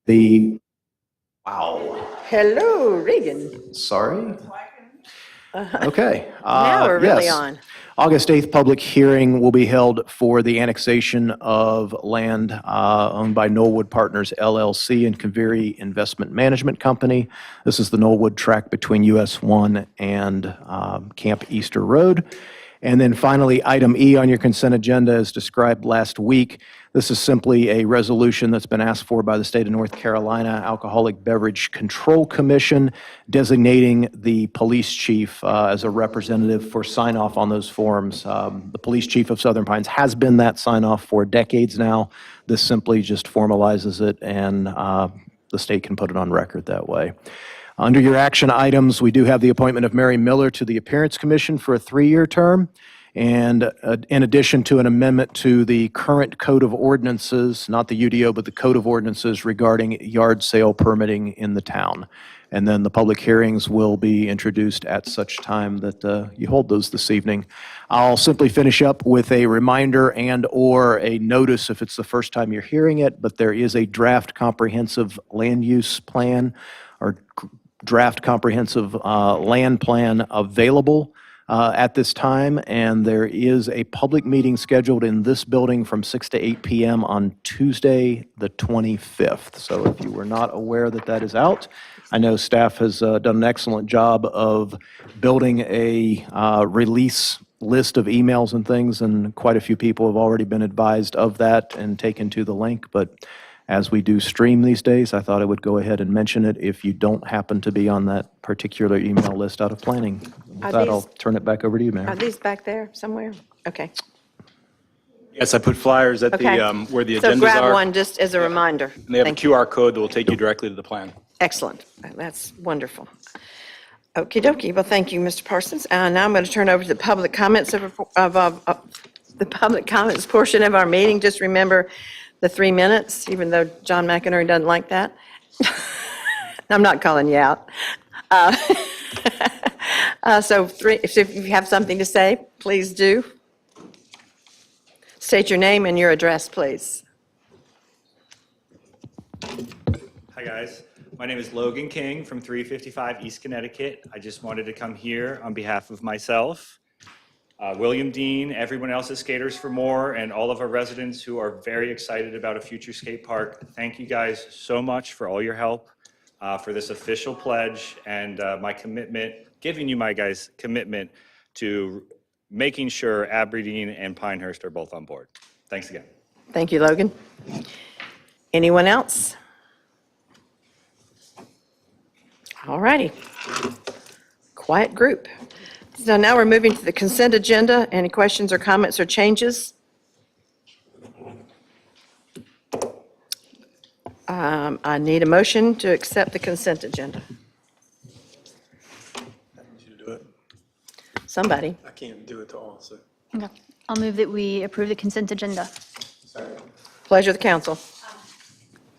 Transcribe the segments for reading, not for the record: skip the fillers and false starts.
The, wow, Hello, Regan. sorry. Okay. Now we're really yes. on. August 8th, public hearing will be held for the annexation of land owned by Knollwood Partners LLC and Convery Investment Management Company. This is the Knollwood tract between US 1 and Camp Easter Road. And then finally, item E on your consent agenda as described last week. This is simply a resolution that's been asked for by the state of North Carolina Alcoholic Beverage Control Commission, designating the police chief as a representative for sign-off on those forms. The police chief of Southern Pines has been that sign-off for decades now. This simply just formalizes it, and the state can put it on record that way. Under your action items, we do have the appointment of Mary Miller to the Appearance Commission for a 3-year term, and in addition to an amendment to the current Code of Ordinances, not the UDO, but the Code of Ordinances regarding yard sale permitting in the town. And then the public hearings will be introduced at such time that you hold those this evening. I'll simply finish up with a reminder and/or a notice if it's the first time you're hearing it, but there is a draft comprehensive land use plan or draft comprehensive land plan available at this time, and there is a public meeting scheduled in this building from 6 to 8 p.m. on Tuesday, the 25th. So if you were not aware that that is out, I know staff has done an excellent job of building a release list of emails and things, and quite a few people have already been advised of that and taken to the link, but as we do stream these days, I thought I would go ahead and mention it if you don't happen to be on that particular email list out of planning. With Are that, I'll these- turn it back over to you, Mayor. Are these back there somewhere? Okay. Yes, I put flyers at Okay. the, where the So agendas grab are. one just as a reminder. And they have a Thank you. QR code that will take you directly to the plan. Excellent. That's wonderful. Okey dokey. Well, thank you, Mr. Parsons. Now I'm going to turn over to the public comments of the public comments portion of our meeting. Just remember the 3 minutes, even though John McInerney doesn't like that. I'm not calling you out. So if you have something to say, please do. State your name and your address, please. Hi, guys. My name is Logan King from 355 East Connecticut. I just wanted to come here on behalf of myself, William Dean, everyone else at Skaters for More, and all of our residents who are very excited about a future skate park. Thank you guys so much for all your help for this official pledge and my commitment, giving you my guys' commitment to making sure Aberdeen and Pinehurst are both on board. Thanks again. Thank you, Logan. Anyone else? All righty. Quiet group. So now we're moving to the consent agenda. Any questions or comments or changes? I need a motion to accept the consent agenda. I need you to do it. Somebody. I can't do it to all, so. Okay. I'll move that we approve the consent agenda. Pleasure of the council.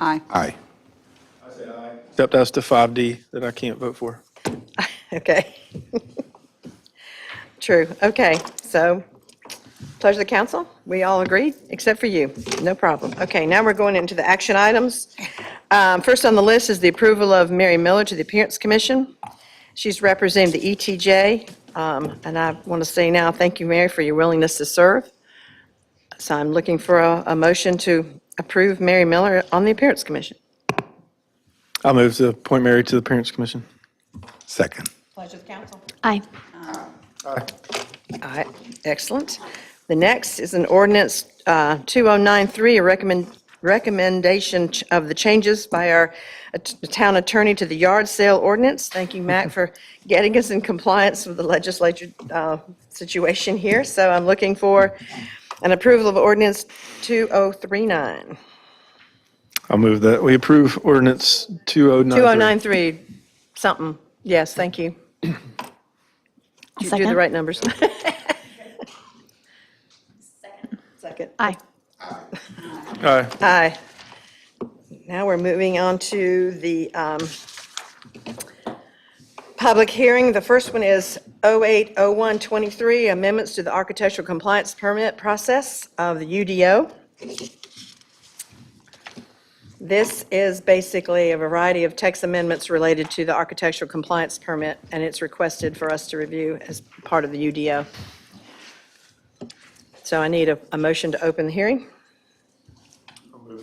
Aye. Aye. Except as to 5D that I can't vote for. Okay. True. Okay, so pleasure of the council. We all agreed, except for you. No problem. Okay, now we're going into the action items. First on the list is the approval of Mary Miller to the Appearance Commission. She's representing the ETJ, and I want to say now, thank you, Mary, for your willingness to serve. So I'm looking for a motion to approve Mary Miller on the Appearance Commission. I'll move to appoint Mary to the Parents Commission. Second. Pleasure of the council. Aye. All right, excellent. The next is an ordinance 2093, a recommendation of the changes by our town attorney to the yard sale ordinance. Thank you, Mac, for getting us in compliance with the legislature situation here. So I'm looking for an approval of ordinance 2039. I'll move that. We approve ordinance 2093. 2093, something. Yes, thank you. You do the Second. right numbers. Second. Aye. Aye. Aye. Now we're moving on to the public hearing. The first one is 080123, amendments to the architectural compliance permit process of the UDO. This is basically a variety of text amendments related to the architectural compliance permit, and it's requested for us to review as part of the UDO. So I need a motion to open the hearing.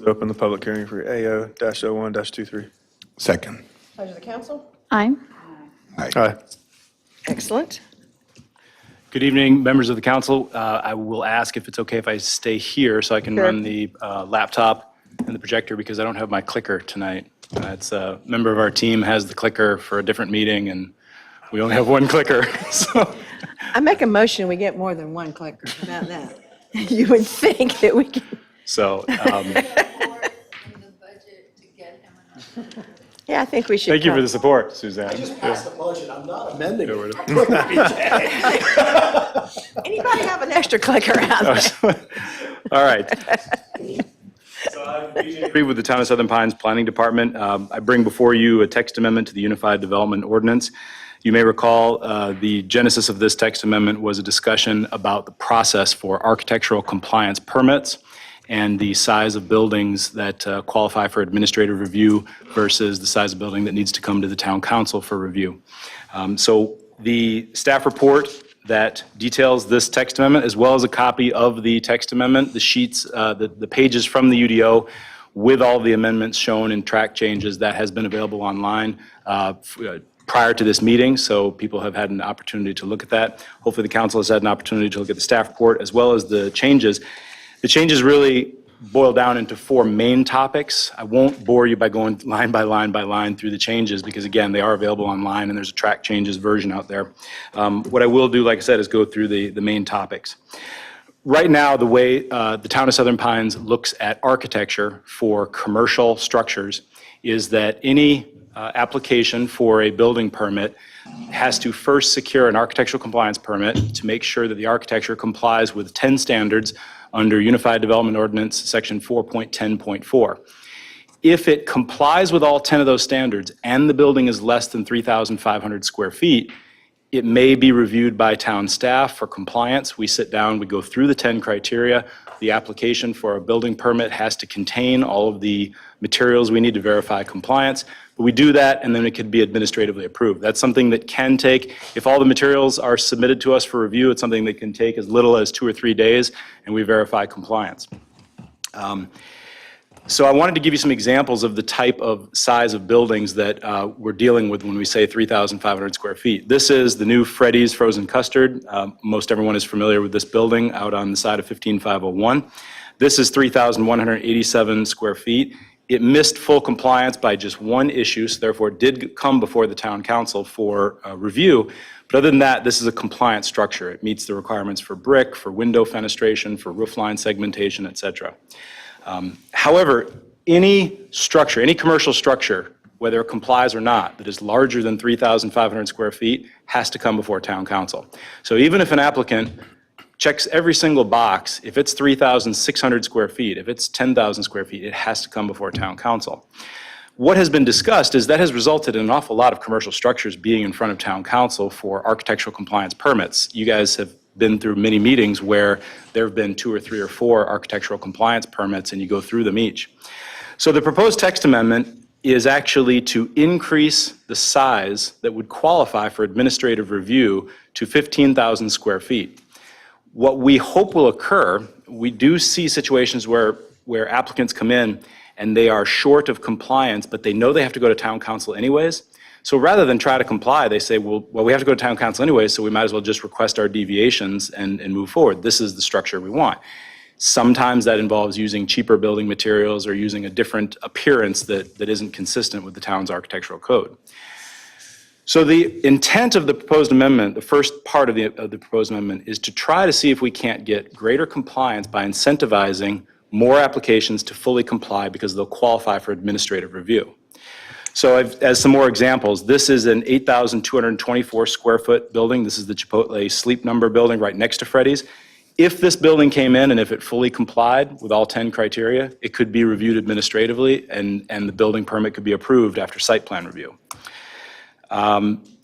Open the public hearing for AO-01-23. Second. Pleasure of the council. Aye. Aye. Excellent. Good evening, members of the council. I will ask if it's okay if I stay here so I can Sure. run the laptop and the projector because I don't have my clicker tonight. It's a member of our team has the clicker for a different meeting, and we only have one clicker. So I make a motion, we get more than one clicker. How about that? You would think that we can. So, Yeah, I think we should. thank you for come. the support, Suzanne. Passed the budget, I'm not amending it. Anybody have an extra clicker out there? All right. So I agree with the Town of Southern Pines Planning Department. I bring before you a text amendment to the Unified Development Ordinance. You may recall the genesis of this text amendment was a discussion about the process for architectural compliance permits and the size of buildings that qualify for administrative review versus the size of building that needs to come to the town council for review. So the staff report that details this text amendment, as well as a copy of the text amendment, the sheets, the pages from the UDO with all the amendments shown and track changes, that has been available online prior to this meeting, so people have had an opportunity to look at that. Hopefully the council has had an opportunity to look at the staff report as well as the changes. The changes really boil down into four main topics. I won't bore you by going line by line by line through the changes because, again, they are available online and there's a track changes version out there. What I will do, like I said, is go through the main topics. Right now, the way the Town of Southern Pines looks at architecture for commercial structures is that any application for a building permit has to first secure an architectural compliance permit to make sure that the architecture complies with 10 standards under Unified Development Ordinance, Section 4.10.4. If it complies with all 10 of those standards and the building is less than 3,500 square feet, it may be reviewed by town staff for compliance. We sit down, we go through the 10 criteria. The application for a building permit has to contain all of the materials we need to verify compliance. But we do that, and then it could be administratively approved. That's something that can take, if all the materials are submitted to us for review, it's something that can take as little as 2 or 3 days, and we verify compliance. So I wanted to give you some examples of the type of size of buildings that we're dealing with when we say 3,500 square feet. This is the new Freddy's Frozen Custard. Most everyone is familiar with this building out on the side of 15501. This is 3,187 square feet. It missed full compliance by just one issue, so therefore it did come before the town council for review. But other than that, this is a compliant structure. It meets the requirements for brick, for window fenestration, for roof line segmentation, et cetera. However, any structure, any commercial structure, whether it complies or not, that is larger than 3,500 square feet has to come before town council. So even if an applicant checks every single box, if it's 3,600 square feet, if it's 10,000 square feet, it has to come before town council. What has been discussed is that has resulted in an awful lot of commercial structures being in front of town council for architectural compliance permits. You guys have been through many meetings where there have been 2 or 3 or 4 architectural compliance permits, and you go through them each. So the proposed text amendment is actually to increase the size that would qualify for administrative review to 15,000 square feet. What we hope will occur, we do see situations where applicants come in and they are short of compliance, but they know they have to go to town council anyways. So rather than try to comply, they say, well, we have to go to town council anyways, so we might as well just request our deviations and move forward. This is the structure we want. Sometimes that involves using cheaper building materials or using a different appearance that isn't consistent with the town's architectural code. So the intent of the proposed amendment, the first part of the proposed amendment, is to try to see if we can't get greater compliance by incentivizing more applications to fully comply because they'll qualify for administrative review. So as some more examples, this is an 8,224 square foot building. This is the Chipotle Sleep Number building right next to Freddy's. If this building came in and if it fully complied with all 10 criteria, it could be reviewed administratively and the building permit could be approved after site plan review.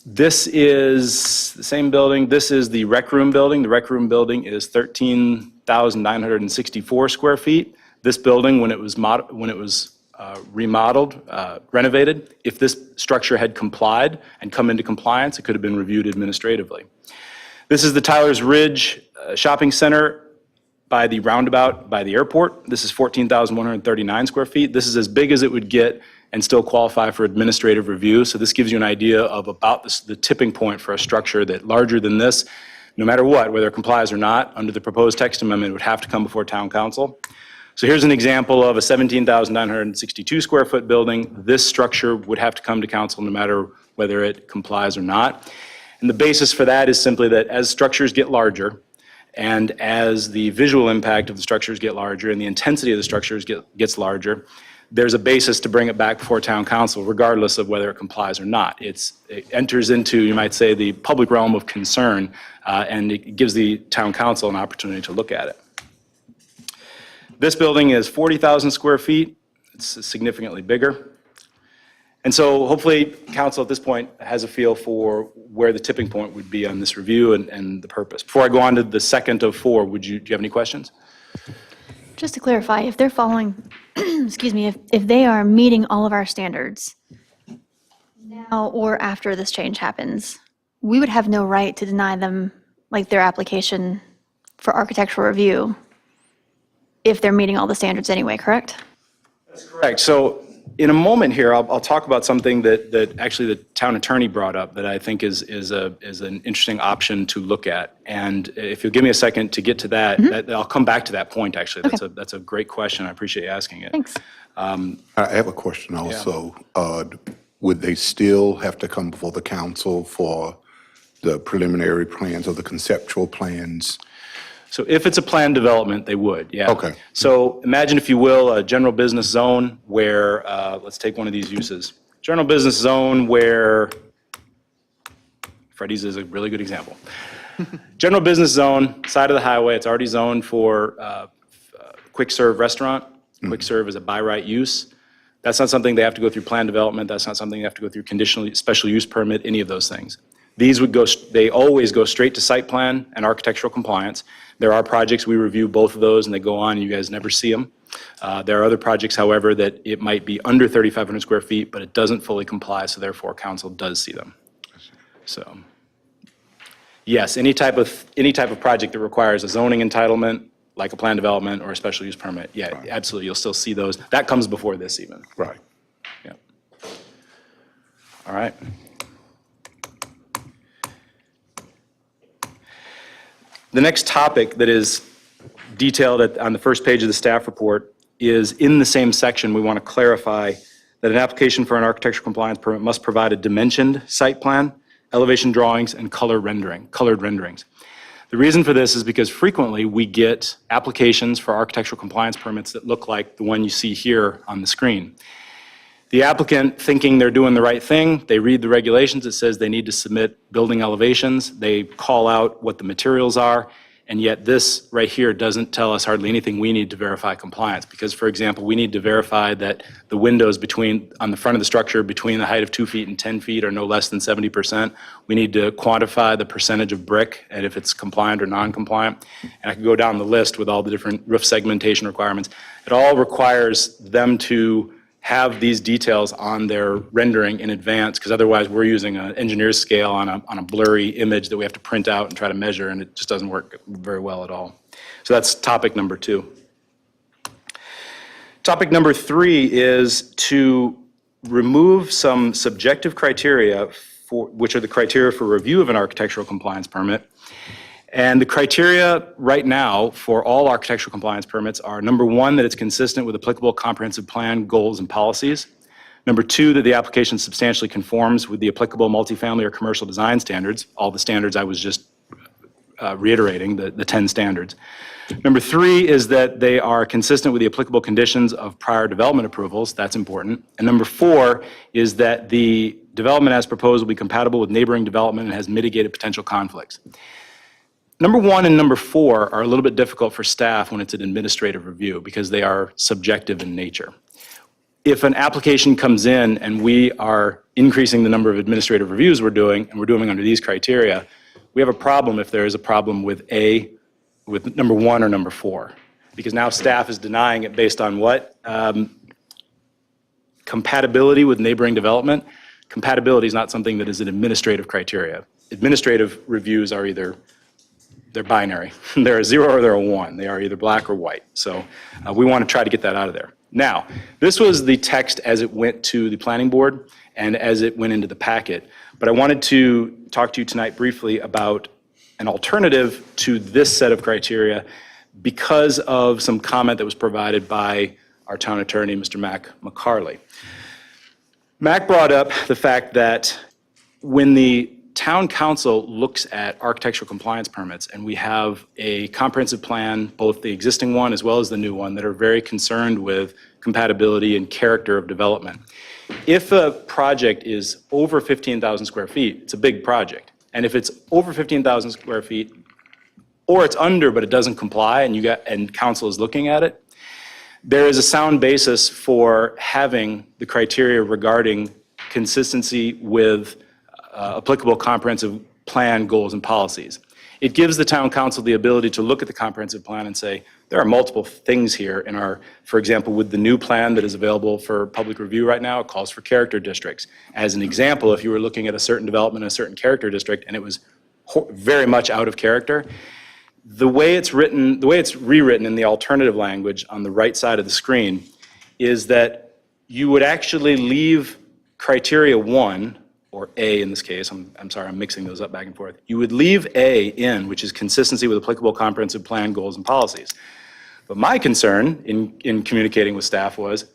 This is the same building. This is the rec room building. The rec room building is 13,964 square feet. This building, when it was remodeled, renovated. If this structure had complied and come into compliance, it could have been reviewed administratively. This is the Tyler's Ridge Shopping Center by the roundabout by the airport. This is 14,139 square feet. This is as big as it would get and still qualify for administrative review. So this gives you an idea of about the tipping point for a structure that larger than this, no matter what, whether it complies or not, under the proposed text amendment, would have to come before town council. So here's an example of a 17,962 square foot building. This structure would have to come to council no matter whether it complies or not. And the basis for that is simply that as structures get larger, and as the visual impact of the structures get larger and the intensity of the structures gets larger, there's a basis to bring it back before town council, regardless of whether it complies or not. It enters into, you might say, the public realm of concern, and it gives the town council an opportunity to look at it. This building is 40,000 square feet. It's significantly bigger. And so hopefully council at this point has a feel for where the tipping point would be on this review and the purpose. Before I go on to the second of four, do you have any questions? Just to clarify, if they're following, excuse me, if they are meeting all of our standards now or after this change happens, we would have no right to deny them, like, their application for architectural review if they're meeting all the standards anyway, correct? That's correct. So in a moment here, I'll talk about something that actually the town attorney brought up that I think is an interesting option to look at. And if you'll give me a second to get to that, I'll come back to that point, actually. That's a great question. I appreciate you asking it. Thanks. I have a question also. Would they still have to come before the council for the preliminary plans or the conceptual plans? So if it's a planned development, they would, yeah. Okay. So imagine, if you will, a general business zone where, let's take one of these uses. General business zone where, Freddy's is a really good example. General business zone, side of the highway, it's already zoned for quick serve restaurant. Quick serve is a by right use. That's not something they have to go through plan development. That's not something they have to go through conditional, special use permit, any of those things. These would go, they always go straight to site plan and architectural compliance. There are projects, we review both of those and they go on and you guys never see them. There are other projects, however, that it might be under 3,500 square feet, but it doesn't fully comply, so therefore council does see them. So, yes, any type of project that requires a zoning entitlement, like a plan development or a special use permit, yeah, Right. absolutely, you'll still see those. That comes before this even. Right. Yeah. All right. The next topic that is detailed on the first page of the staff report is in the same section. We want to clarify that an application for an architectural compliance permit must provide a dimensioned site plan, elevation drawings, and colored renderings. The reason for this is because frequently we get applications for architectural compliance permits that look like the one you see here on the screen. The applicant, thinking they're doing the right thing, they read the regulations. It says they need to submit building elevations. They call out what the materials are, and yet this right here doesn't tell us hardly anything we need to verify compliance. Because, for example, we need to verify that the windows on the front of the structure between the height of 2 feet and 10 feet are no less than 70%. We need to quantify the percentage of brick and if it's compliant or non-compliant. And I could go down the list with all the different roof segmentation requirements. It all requires them to have these details on their rendering in advance, because otherwise we're using an engineer's scale on a blurry image that we have to print out and try to measure, and it just doesn't work very well at all. So that's topic number 2. Topic number 3 is to remove some subjective criteria, which are the criteria for review of an architectural compliance permit. And the criteria right now for all architectural compliance permits are, number 1, that it's consistent with applicable comprehensive plan goals and policies. Number 2, that the application substantially conforms with the applicable multifamily or commercial design standards, all the standards I was just reiterating, the 10 standards. Number 3 is that they are consistent with the applicable conditions of prior development approvals. That's important. And number 4 is that the development as proposed will be compatible with neighboring development and has mitigated potential conflicts. Number 1 and number 4 are a little bit difficult for staff when it's an administrative review because they are subjective in nature. If an application comes in and we are increasing the number of administrative reviews we're doing, and we're doing under these criteria, we have a problem if there is a problem with number 1 or number 4. Because now staff is denying it based on what? compatibility with neighboring development. Compatibility is not something that is an administrative criteria. Administrative reviews are either, they're binary. They're a 0 or they're a 1. They are either black or white. So we want to try to get that out of there. Now, this was the text as it went to the planning board and as it went into the packet. But I wanted to talk to you tonight briefly about an alternative to this set of criteria because of some comment that was provided by our town attorney, Mr. Mac McCarley. Mac brought up the fact that when the town council looks at architectural compliance permits, and we have a comprehensive plan, both the existing one as well as the new one, that are very concerned with compatibility and character of development. If a project is over 15,000 square feet, it's a big project. And if it's over 15,000 square feet, or it's under but it doesn't comply, and council is looking at it, there is a sound basis for having the criteria regarding consistency with applicable comprehensive plan goals and policies. It gives the town council the ability to look at the comprehensive plan and say, there are multiple things here in our, for example, with the new plan that is available for public review right now, it calls for character districts. As an example, if you were looking at a certain development in a certain character district and it was very much out of character, the way it's written, the way it's rewritten in the alternative language on the right side of the screen is that you would actually leave criteria 1, or A in this case, I'm sorry, I'm mixing those up back and forth. You would leave A in, which is consistency with applicable comprehensive plan goals and policies. But my concern in communicating with staff was,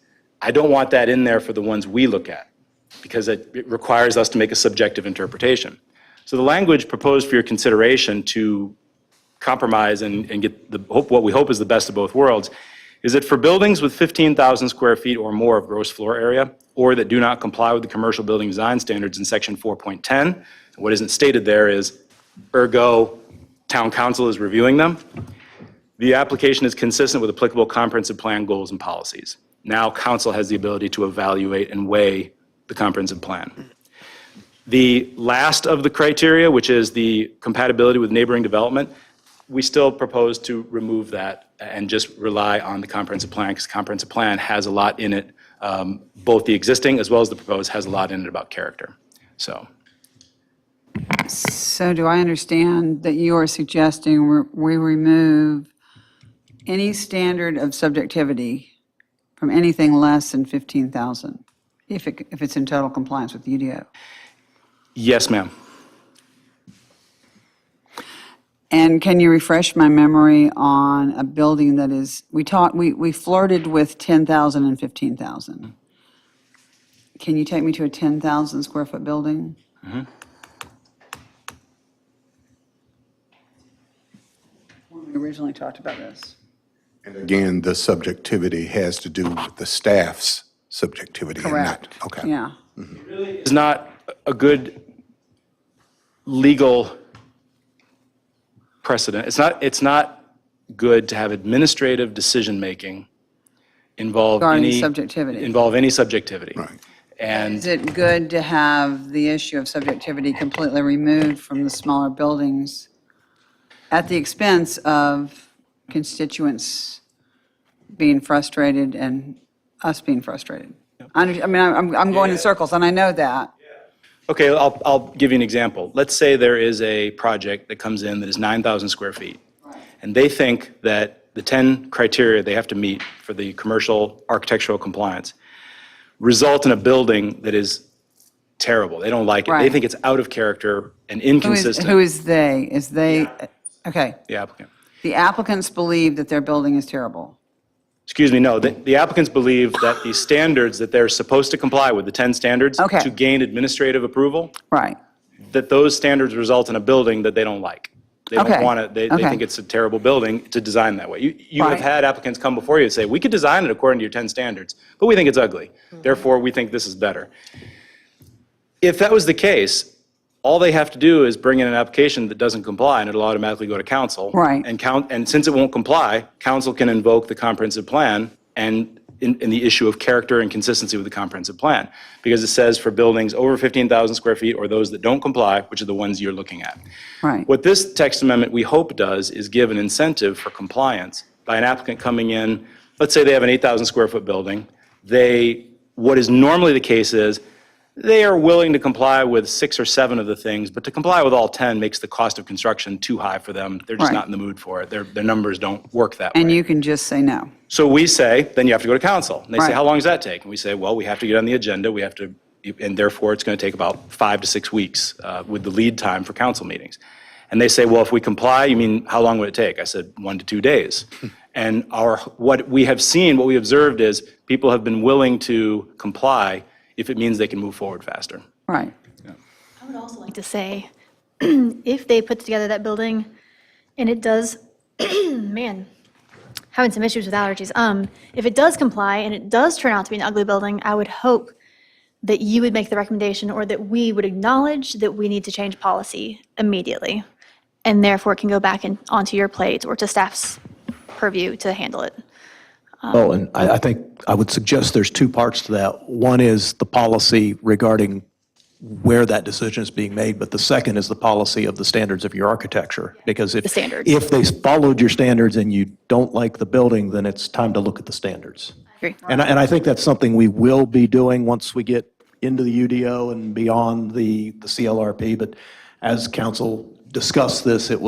I don't want that in there for the ones we look at, because it requires us to make a subjective interpretation. So the language proposed for your consideration to compromise and get what we hope is the best of both worlds is that for buildings with 15,000 square feet or more of gross floor area, or that do not comply with the commercial building design standards in section 4.10, what isn't stated there is, ergo, town council is reviewing them. The application is consistent with applicable comprehensive plan goals and policies. Now council has the ability to evaluate and weigh the comprehensive plan. The last of the criteria, which is the compatibility with neighboring development, we still propose to remove that and just rely on the comprehensive plan, because comprehensive plan has a lot in it. Both the existing as well as the proposed has a lot in it about character. So do I understand that you are suggesting we remove any standard of subjectivity from anything less than 15,000 if it's in total compliance with the UDO? yes, ma'am. And can you refresh my memory on a building that is, we flirted with 10,000 and 15,000. Can you take me to a 10,000 square foot building? When we originally talked about this. And again, the subjectivity has to do with the staff's subjectivity and not, Correct. okay. Yeah. It's not a good legal precedent. It's not good to have administrative decision-making involve Regarding any subjectivity. Involve any subjectivity. Right. And Is it good to have the issue of subjectivity completely removed from the smaller buildings at the expense of constituents being frustrated and us being frustrated? I'm going in circles, and I know that. okay, I'll give you an example. Let's say there is a project that comes in that is 9,000 square feet. And they think that the 10 criteria they have to meet for the commercial architectural compliance result in a building that is terrible. They don't like it. They Right. think it's out of character and inconsistent. Who is they? Is they, okay. The applicant. The applicants believe that their building is terrible. Excuse me, no, the applicants believe that the standards that they're supposed to comply with, the 10 standards, Okay. to gain administrative approval, Right. that those standards result in a building that they don't like. They don't Okay. want it, they Okay. think it's a terrible building to design that way. You have Right. had applicants come before you and say, we could design it according to your 10 standards, but we think it's ugly. Therefore, we think this is better. If that was the case, all they have to do is bring in an application that doesn't comply, and it'll automatically go to council. Right. And since it won't comply, council can invoke the comprehensive plan and in the issue of character and consistency with the comprehensive plan. Because it says for buildings over 15,000 square feet or those that don't comply, which are the ones you're looking at. Right. What this text amendment, we hope, does is give an incentive for compliance by an applicant coming in, let's say they have an 8,000 square foot building, they what is normally the case is they are willing to comply with 6 or 7 of the things, but to comply with all 10 makes the cost of construction too high for them. They're just Right. not in the mood for it. Their numbers don't work that way. And you can just say no. So we say, then you have to go to council. And they say, Right. how long does that take? And we say, well, we have to get on the agenda. We have to, and therefore it's going to take about 5 to 6 weeks with the lead time for council meetings. And they say, well, if we comply, you mean how long would it take? I said 1 to 2 days. And what we have seen, what we observed is people have been willing to comply if it means they can move forward faster. Right. I would also like to say, if they put together that building and it does, man, having some issues with allergies. If it does comply and it does turn out to be an ugly building, I would hope that you would make the recommendation or that we would acknowledge that we need to change policy immediately. And therefore it can go back onto your plate or to staff's purview to handle it. Well, and I think I would suggest there's 2 parts to that. One is the policy regarding where that decision is being made, but the second is the policy of the standards of your architecture. Because The standards. if they followed your standards and you don't like the building, then it's time to look at the standards. Agree. And I think that's something we will be doing once we get into the UDO and beyond the CLRP. But as council discussed this, this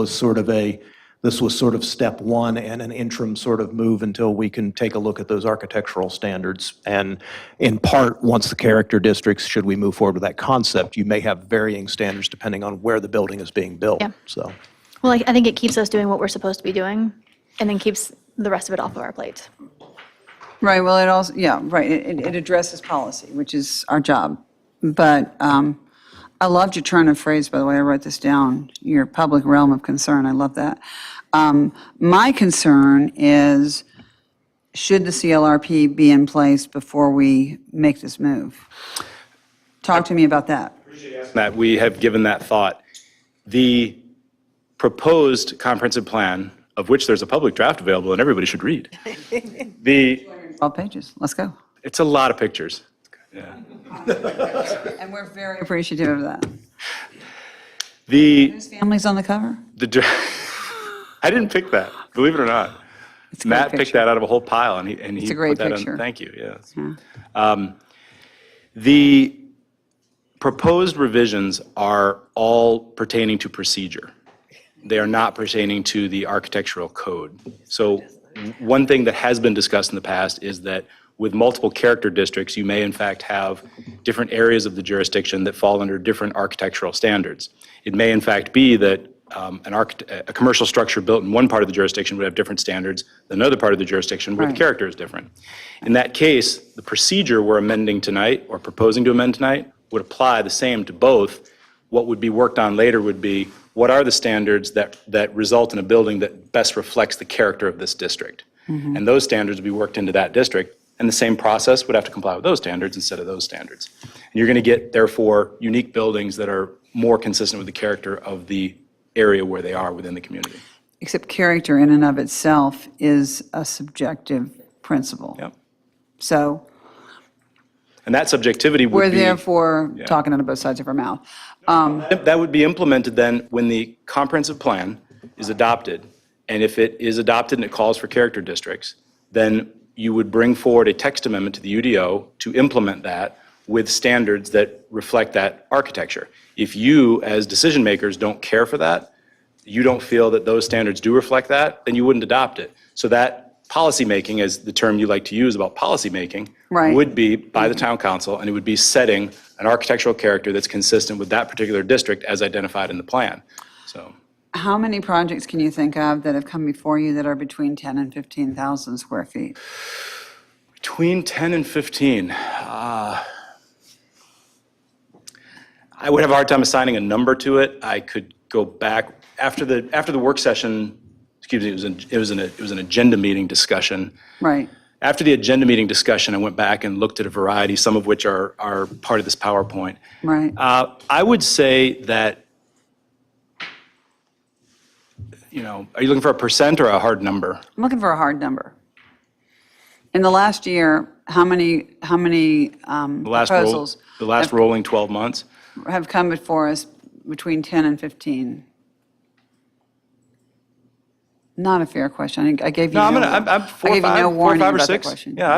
was sort of step 1 and an interim sort of move until we can take a look at those architectural standards. And in part, once the character districts, should we move forward with that concept, you may have varying standards depending on where the building is being built. Yeah. So, Well, I think it keeps us doing what we're supposed to be doing and then keeps the rest of it off of our plate. Right, well, it also, yeah, right, it addresses policy, which is our job. But I loved your turn of phrase, by the way, I wrote this down, your public realm of concern, I love that. My concern is, should the CLRP be in place before we make this move? Talk to me about that. That we have given that thought. The proposed comprehensive plan, of which there's a public draft available and everybody should read. 12 pages, let's go. It's a lot of pictures. And we're very appreciative of that. The His family's on the cover? I didn't pick that, believe it or not. It's a great Matt picked picture. that out of a whole pile, and he It's a great put that picture. on. Thank you, yes. The proposed revisions are all pertaining to procedure. They are not pertaining to the architectural code. So one thing that has been discussed in the past is that with multiple character districts, you may in fact have different areas of the jurisdiction that fall under different architectural standards. It may in fact be that a commercial structure built in one part of the jurisdiction would have different standards than another part of the jurisdiction where the Right. character is different. In that case, the procedure we're amending tonight, or proposing to amend tonight, would apply the same to both. What would be worked on later would be, what are the standards that result in a building that best reflects the character of this district? And those standards would be worked into that district, and the same process would have to comply with those standards instead of those standards. And you're going to get, therefore, unique buildings that are more consistent with the character of the area where they are within the community. Except character in and of itself is a subjective principle. Yep. So And that subjectivity we're would be... therefore talking out of both sides of our mouth. That would be implemented then when the comprehensive plan is adopted. And if it is adopted and it calls for character districts, then you would bring forward a text amendment to the UDO to implement that with standards that reflect that architecture. If you, as decision makers, don't care for that, you don't feel that those standards do reflect that, then you wouldn't adopt it. So that policymaking, as the term you like to use about policymaking, Right. would be by the town council, and it would be setting an architectural character that's consistent with that particular district as identified in the plan. So, How many projects can you think of that have come before you that are between 10 and 15,000 square feet? between 10 and 15, I would have a hard time assigning a number to it. I could go back after the work session. Excuse me, it was an agenda meeting discussion. Right. After the agenda meeting discussion, I went back and looked at a variety, some of which are part of this PowerPoint. Right. I would say that, are you looking for a percent or a hard number? I'm looking for a hard number. In the last year, how many proposals The last rolling 12 months? have come before us between 10 and 15? not a fair question. I gave you No, no, I'm I 4 or gave you 5, no 4 or warning 5 or about that 6. question. Yeah,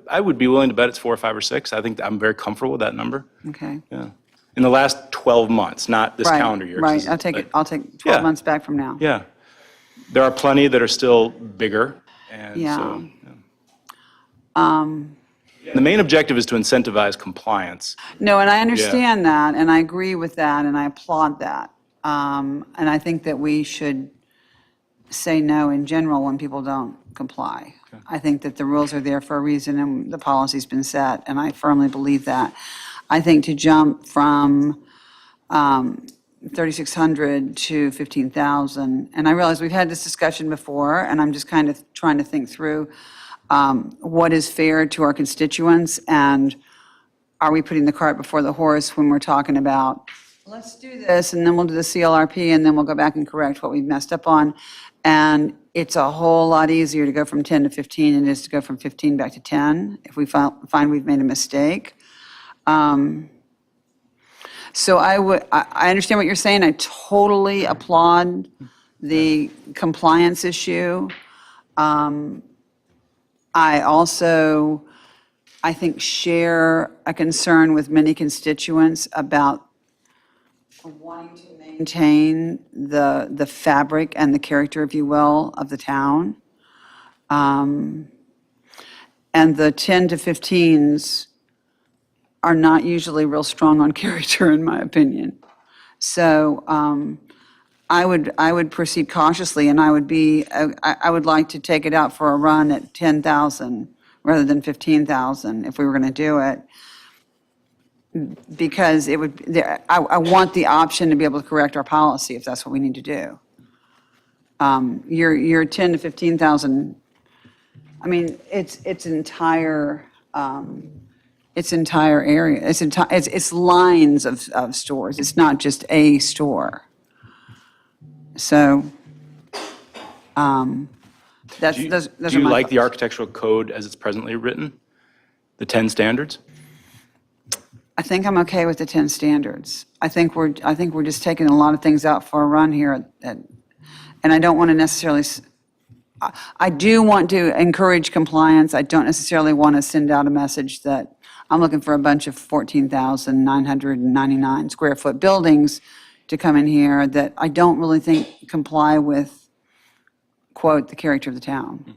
I would be willing to bet it's 4 or 5 or 6. I think I'm very comfortable with that number. Okay. Yeah. In the last 12 months, not this Right, calendar year. 'cause right. this is- I'll take but- it. I'll take 12 Yeah. months back from now. Yeah. There are plenty that are still bigger, and Yeah. so. The main objective is to incentivize compliance. No, and I understand that, and I agree with that, and I applaud that. And I think that we should say no in general when people don't comply. I think that the rules are there for a reason, and the policy's been set, and I firmly believe that. I think to jump from 3,600 to 15,000, and I realize we've had this discussion before, and I'm just kind of trying to think through what is fair to our constituents, and are we putting the cart before the horse when we're talking about, let's do this, and then we'll do the CLRP, and then we'll go back and correct what we've messed up on. And it's a whole lot easier to go from 10 to 15 than it is to go from 15 back to 10 if we find we've made a mistake. So I understand what you're saying. I totally applaud the compliance issue. I also, I think, share a concern with many constituents about wanting to maintain the fabric and the character, if you will, of the town. And the 10 to 15s are not usually real strong on character, in my opinion. So I would proceed cautiously, and I would like to take it out for a run at 10,000 rather than 15,000 if we were going to do it. Because it would, I want the option to be able to correct our policy if that's what we need to do. Your 10 to 15,000, I mean, it's entire area, it's lines of stores, it's not just a store. So, those Do are you my like the thoughts. architectural code as it's presently written? The 10 standards? I think I'm okay with the 10 standards. I think we're just taking a lot of things out for a run here, and I don't want to necessarily, I do want to encourage compliance. I don't necessarily want to send out a message that I'm looking for a bunch of 14,999 square foot buildings to come in here that I don't really think comply with, quote, the character of the town.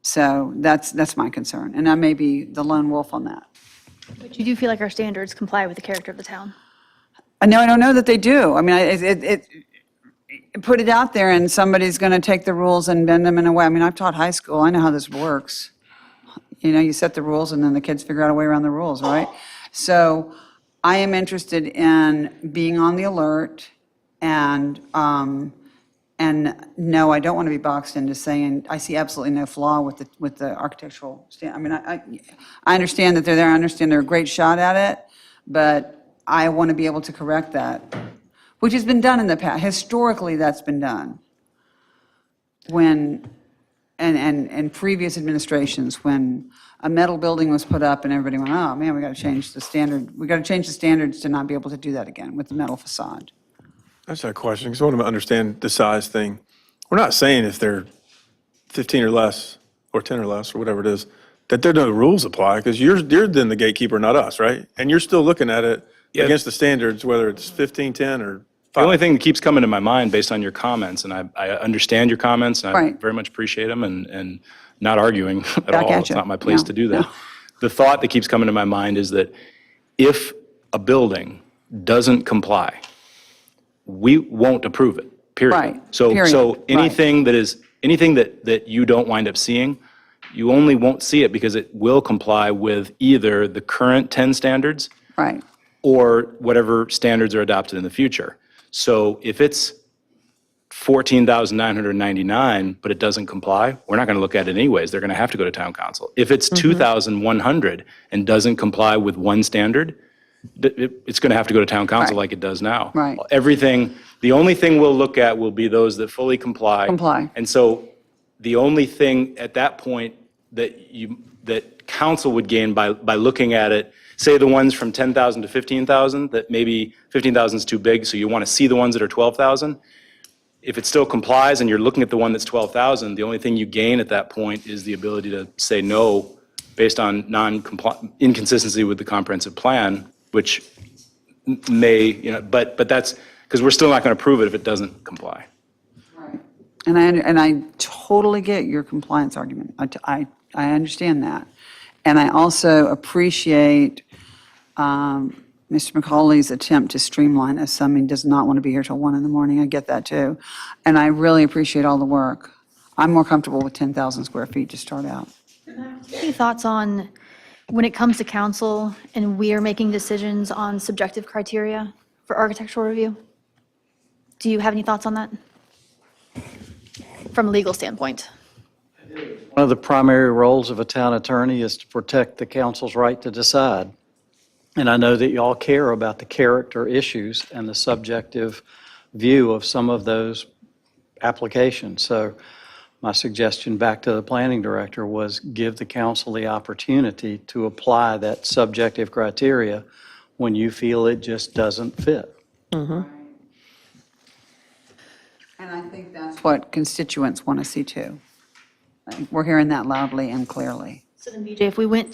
So that's my concern, and I may be the lone wolf on that. But you do feel like our standards comply with the character of the town? No, I don't know that they do. I mean, put it out there and somebody's going to take the rules and bend them in a way. I mean, I've taught high school. I know how this works. You know, you set the rules and then the kids figure out a way around the rules, right? So I am interested in being on the alert and no, I don't want to be boxed into saying, I see absolutely no flaw with the architectural I mean, I understand that they're there, I understand they're a great shot at it, but I want to be able to correct that, which has been done in the past. Historically, that's been done. When, and previous administrations, when a metal building was put up and everybody went, oh, man, we got to change the standard. We got to change the standards to not be able to do that again with the metal facade. I just had a question, because I want to understand the size thing. We're not saying if they're 15 or less, or 10 or less, or whatever it is, that there no rules apply, because you're then the gatekeeper, not us, right? And you're still looking at it against the standards, whether it's 15, 10, or 5. The only thing that keeps coming to my mind based on your comments, and I understand your comments, and I Right. very much appreciate them, and not arguing at Back all. at It's you. not my place No, to do that. no. The thought that keeps coming to my mind is that if a building doesn't comply, we won't approve it, period. Right, So period, right. anything that you don't wind up seeing, you only won't see it because it will comply with either the current 10 standards Right, or whatever standards are adopted in the future. So if it's 14,999, but it doesn't comply, we're not going to look at it anyways. They're going to have to go to town council. If it's 2,100 and doesn't comply with one standard, it's going to have to go to town council Right. like it does now. Right. The only thing we'll look at will be those that fully comply. Comply. And so the only thing at that point that council would gain by looking at it, say the ones from 10,000 to 15,000, that maybe 15,000 is too big, so you want to see the ones that are 12,000. If it still complies and you're looking at the one that's 12,000, the only thing you gain at that point is the ability to say no based on inconsistency with the comprehensive plan, which may, but that's, because we're still not going to approve it if it doesn't comply. And I totally get your compliance argument. I understand that. And I also appreciate Mr. McCauley's attempt to streamline this. I mean, does not want to be here till 1 in the morning. I get that too. And I really appreciate all the work. I'm more comfortable with 10,000 square feet to start out. Any thoughts on when it comes to council and we are making decisions on subjective criteria for architectural review? Do you have any thoughts on that? From a legal standpoint? One of the primary roles of a town attorney is to protect the council's right to decide. And I know that you all care about the character issues and the subjective view of some of those applications. So my suggestion back to the planning director was give the council the opportunity to apply that subjective criteria when you feel it just doesn't fit. And I think that's what constituents want to see too. I think we're hearing that loudly and clearly. So then, BJ, if we went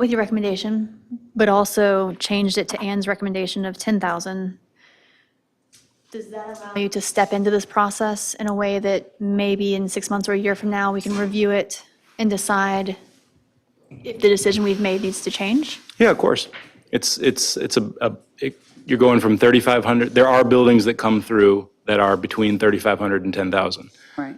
with your recommendation, but also changed it to Ann's recommendation of 10,000, does that allow you to step into this process in a way that maybe in 6 months or a year from now, we can review it and decide if the decision we've made needs to change? Yeah, of course. You're going from 3,500, there are buildings that come through that are between 3,500 and 10,000. Right.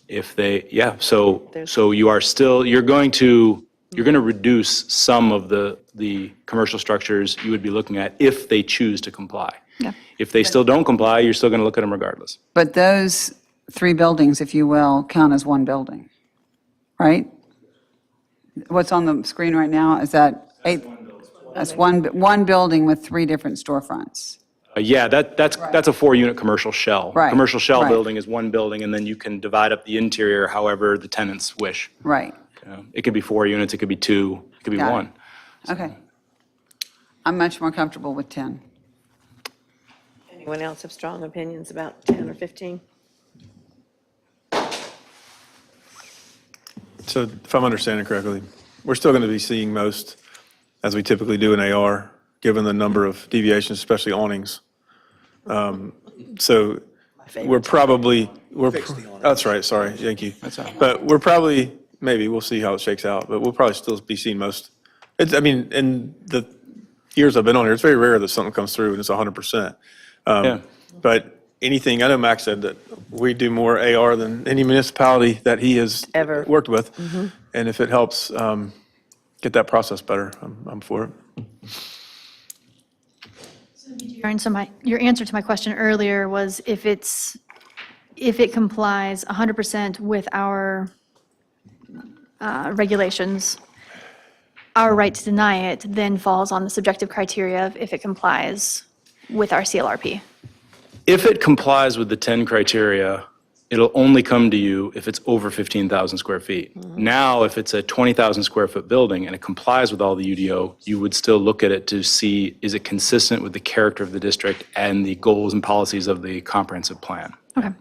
If they, yeah, so you are still, you're going to reduce some of the commercial structures you would be looking at if they choose to comply. Yeah. If they still don't comply, you're still going to look at them regardless. But those 3 buildings, if you will, count as one building, right? What's on the screen right now, is that 8? That's one building with 3 different storefronts. Yeah, that's a 4-unit commercial shell. Right, Commercial shell right. building is one building, and then you can divide up the interior however the tenants wish. Right. It could be 4 units, it could be 2, it could be Got it. 1. Okay. I'm much more comfortable with 10. Anyone else have strong opinions about 10 or 15? So if I'm understanding correctly, we're still going to be seeing most, as we typically do in AR, given the number of deviations, especially awnings. So we're probably, that's right, sorry, thank you. But we're probably, maybe, we'll see how it shakes out, but we'll probably still be seeing most. I mean, in the years I've been on here, it's very rare that something comes through and it's 100%. Yeah. But anything, I know Max said that we do more AR than any municipality that he has Ever. worked with. And if it helps get that process better, I'm for it. Aaron, so your answer to my question earlier was if it complies 100% with our regulations, our right to deny it then falls on the subjective criteria of if it complies with our CLRP. If it complies with the 10 criteria, it'll only come to you if it's over 15,000 square feet. Now, if it's a 20,000 square foot building and it complies with all the UDO, you would still look at it to see, is it consistent with the character of the district and the goals and policies of the comprehensive plan? Okay.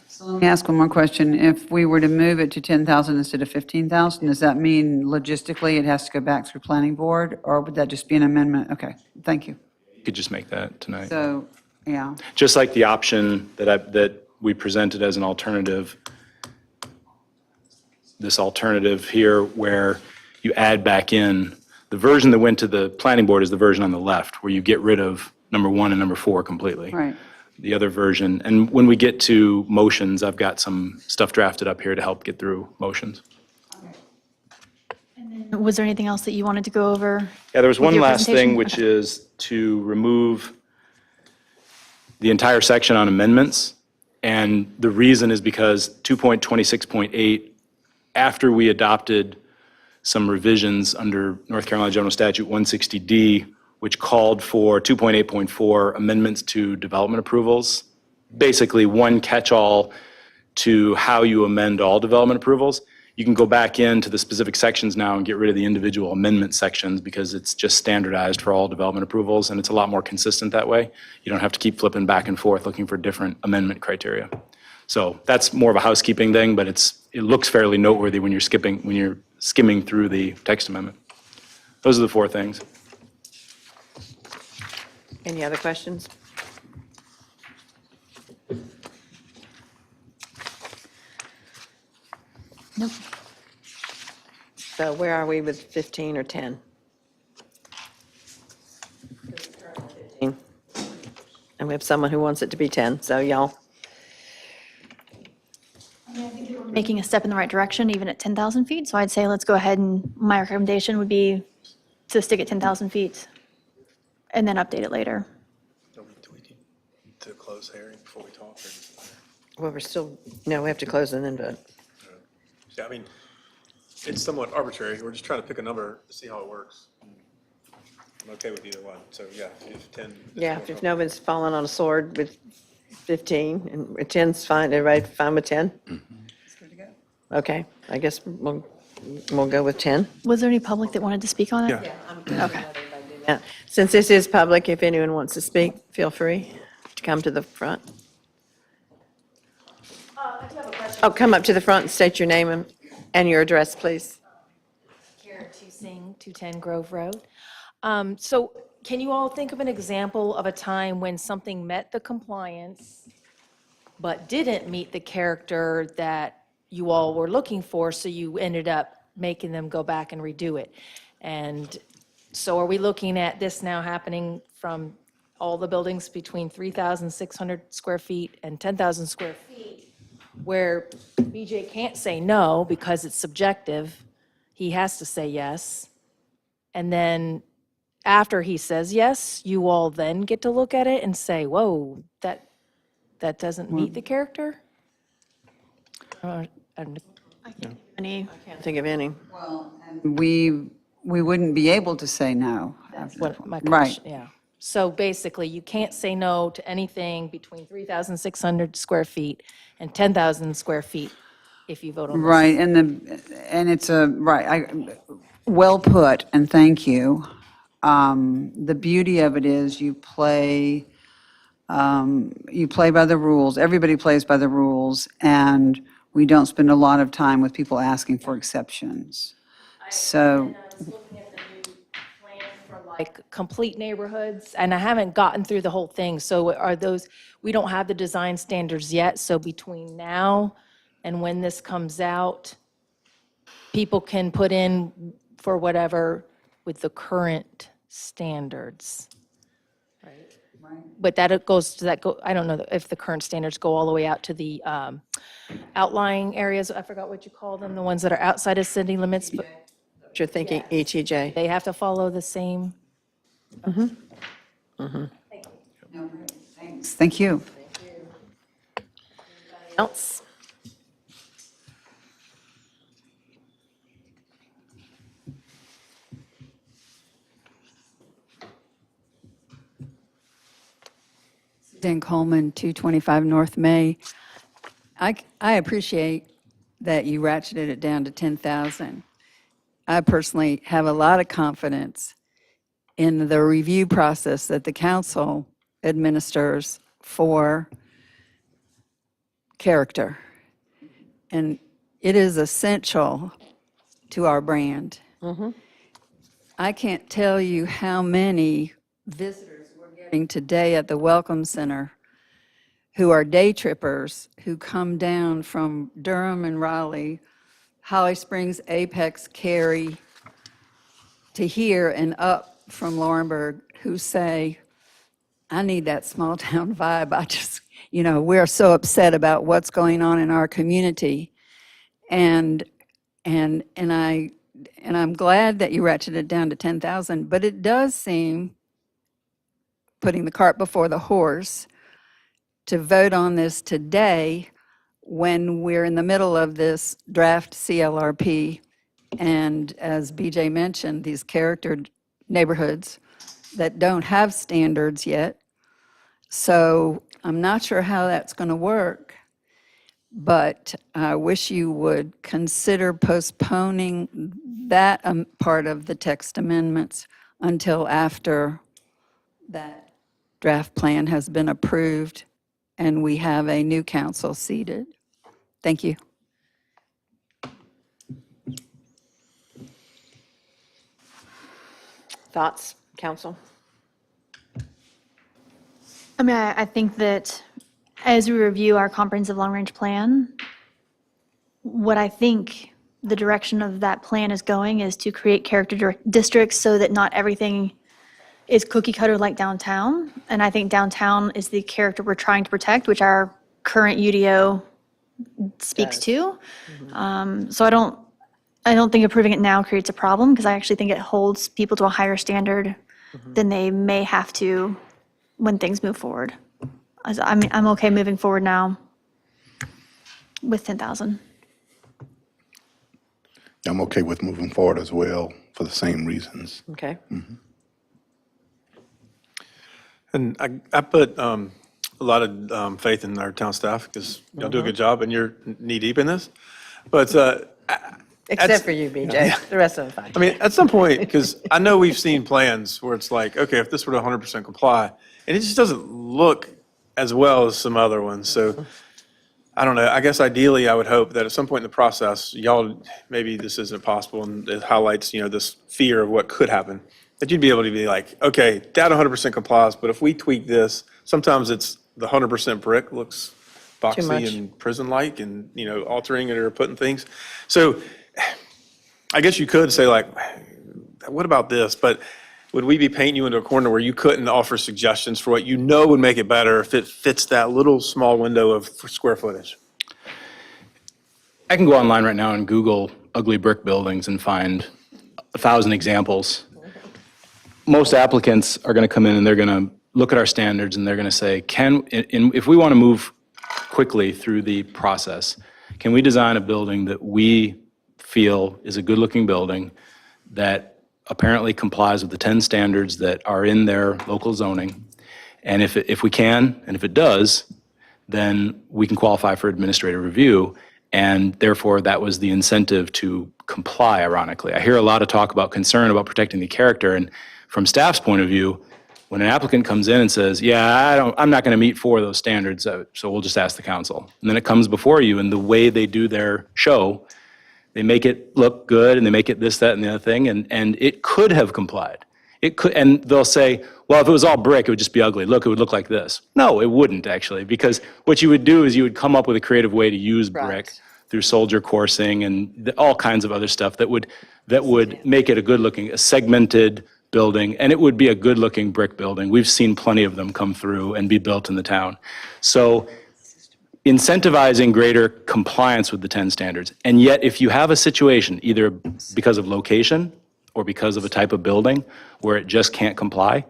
So let me ask one more question. If we were to move it to 10,000 instead of 15,000, does that mean logistically it has to go back through planning board? Or would that just be an amendment? Okay, thank you. You could just make that tonight. So, yeah. Just like the option that we presented as an alternative, this alternative here where you add back in, the version that went to the planning board is the version on the left, where you get rid of number 1 and number 4 completely. Right. The other version, and when we get to motions, I've got some stuff drafted up here to help get through motions. Was there anything else that you wanted to go over? Yeah, there was with one your last thing, presentation? which is to remove the entire section on amendments. And the reason is because 2.26.8, after we adopted some revisions under North Carolina General Statute 160D, which called for 2.8.4 amendments to development approvals, basically one catch-all to how you amend all development approvals. You can go back into the specific sections now and get rid of the individual amendment sections because it's just standardized for all development approvals, and it's a lot more consistent that way. You don't have to keep flipping back and forth looking for different amendment criteria. So that's more of a housekeeping thing, but it looks fairly noteworthy when you're skimming through the text amendment. Those are the four things. Any other questions? Nope. So where are we with 15 or 10? 15. And we have someone who wants it to be 10, so y'all, Making a step in the right direction, even at 10,000 feet. So I'd say let's go ahead, and my recommendation would be to stick at 10,000 feet and then update it later. Do we need to close hearing before we talk? well, we're still, no, we have to close and then vote. Yeah, I mean, it's somewhat arbitrary. We're just trying to pick a number to see how it works. I'm okay with either one. So yeah, if 10. Yeah, if no one's fallen on a sword with 15, and 10's fine, everybody fine with 10? Okay, I guess we'll go with 10. Was there any public that wanted to speak on it? Yeah. Okay. Yeah. Since this is public, if anyone wants to speak, feel free to come to the front. Oh, come up to the front and state your name and your address, please. Karen Tusing, 210 Grove Road. So can you all think of an example of a time when something met the compliance but didn't meet the character that you all were looking for, so you ended up making them go back and redo it? And so are we looking at this now happening from all the buildings between 3,600 square feet and 10,000 square feet, where BJ can't say no because it's subjective, he has to say yes, and then after he says yes, you all then get to look at it and say, whoa, that doesn't meet the character? Any, Can't think of any. We wouldn't be able to say no. That's what my Right. question, yeah. So basically, you can't say no to anything between 3,600 square feet and 10,000 square feet if you vote on this. Right, and it's well put, and thank you. The beauty of it is you play by the rules, everybody plays by the rules, and we don't spend a lot of time with people asking for exceptions. So, I was looking at the new plan for like complete neighborhoods, and I haven't gotten through the whole thing. So are those, we don't have the design standards yet, so between now and when this comes out, people can put in for whatever with the current standards. But that it goes, I don't know if the current standards go all the way out to the outlying areas, I forgot what you call them, the ones that are outside of city limits, but What you're thinking, ETJ. they have to follow the same. thank you. Else? Dan Coleman, 225 North May. I appreciate that you ratcheted it down to 10,000. I personally have a lot of confidence in the review process that the council administers for character. And it is essential to our brand. I can't tell you how many visitors we're getting today at the Welcome Center who are day trippers who come down from Durham and Raleigh, Holly Springs, Apex, Cary, to here and up from Laurinburg, who say, I need that small town vibe. I just, we're so upset about what's going on in our community. And I'm glad that you ratcheted it down to 10,000, but it does seem, putting the cart before the horse, to vote on this today when we're in the middle of this draft CLRP. And as BJ mentioned, these character neighborhoods that don't have standards yet. So I'm not sure how that's going to work. but I wish you would consider postponing that part of the text amendments until after that draft plan has been approved and we have a new council seated. Thank you. Thoughts, council? I mean, I think that as we review our comprehensive long-range plan, what I think the direction of that plan is going is to create character districts so that not everything is cookie cutter like downtown. And I think downtown is the character we're trying to protect, which our current UDO speaks to. So I don't think approving it now creates a problem, because I actually think it holds people to a higher standard than they may have to when things move forward. I mean, I'm okay moving forward now with 10,000. I'm okay with moving forward as well for the same reasons. Okay. And I put a lot of faith in our town staff, because y'all do a good job and you're knee-deep in this. But Except for you, BJ. The rest of them fine. I mean, at some point, because I know we've seen plans where it's like, okay, if this were to 100% comply, and it just doesn't look as well as some other ones. So I don't know. I guess ideally, I would hope that at some point in the process, y'all, maybe this isn't possible, and it highlights, this fear of what could happen, that you'd be able to be like, okay, that 100% complies, but if we tweak this, sometimes it's the 100% brick looks much. boxy and prison-like and, altering it or putting things. So I guess you could say like, what about this? But would we be painting you into a corner where you couldn't offer suggestions for what would make it better if it fits that little small window of square footage? I can go online right now and Google ugly brick buildings and find 1,000 examples. Most applicants are going to come in and they're going to look at our standards and they're going to say, if we want to move quickly through the process, can we design a building that we feel is a good-looking building that apparently complies with the 10 standards that are in their local zoning? And if we can, and if it does, then we can qualify for administrative review. And therefore, that was the incentive to comply, ironically. I hear a lot of talk about concern about protecting the character. And from staff's point of view, when an applicant comes in and says, yeah, I'm not going to meet 4 of those standards, so we'll just ask the council. And then it comes before you, and the way they do their show, they make it look good, and they make it this, that, and the other thing, and it could have complied. It could, and they'll say, well, if it was all brick, it would just be ugly. Look, it would look like this. No, it wouldn't, actually, because what you would do is you would come up with a creative way to use brick Right. through soldier coursing and all kinds of other stuff that would make it a segmented building, and it would be a good-looking brick building. We've seen plenty of them come through and be built in the town. So incentivizing greater compliance with the 10 standards. And yet, if you have a situation, either because of location or because of a type of building where it just can't comply,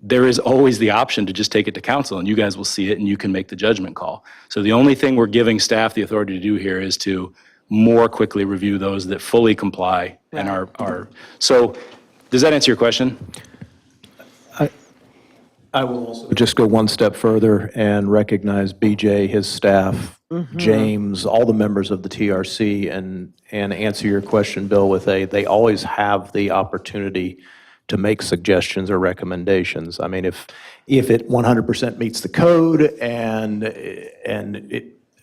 there is always the option to just take it to council, and you guys will see it, and you can make the judgment call. So the only thing we're giving staff the authority to do here is to more quickly review those that fully comply and are. So does that answer your question? I will also just go one step further and recognize BJ, his staff, James, all the members of the TRC, and answer your question, Bill, with they always have the opportunity to make suggestions or recommendations. I mean, if it 100% meets the code and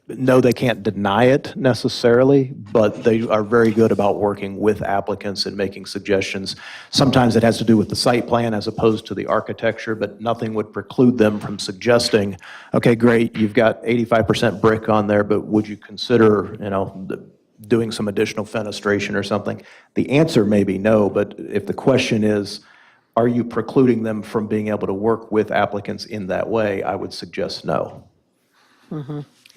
no, they can't deny it necessarily, but they are very good about working with applicants and making suggestions. Sometimes it has to do with the site plan as opposed to the architecture, but nothing would preclude them from suggesting, okay, great, you've got 85% brick on there, but would you consider, doing some additional fenestration or something? The answer may be no, but if the question is, are you precluding them from being able to work with applicants in that way, I would suggest no.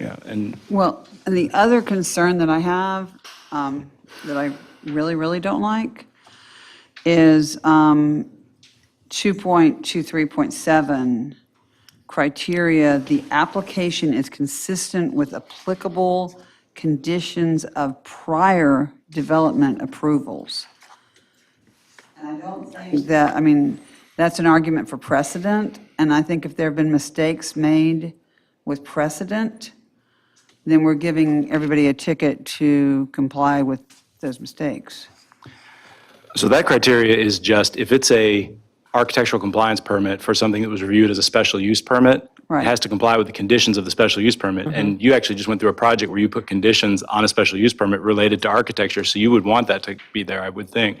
Yeah, and Well, and the other concern that I have, that I really, really don't like, is 2.23.7 criteria. The application is consistent with applicable conditions of prior development approvals. And I don't think that, that's an argument for precedent, and I think if there have been mistakes made with precedent, then we're giving everybody a ticket to comply with those mistakes. So that criteria is just if it's a architectural compliance permit for something that was reviewed as a special use permit, it Right. has to comply with the conditions of the special use permit. And you actually just went through a project where you put conditions on a special use permit related to architecture, so you would want that to be there, I would think.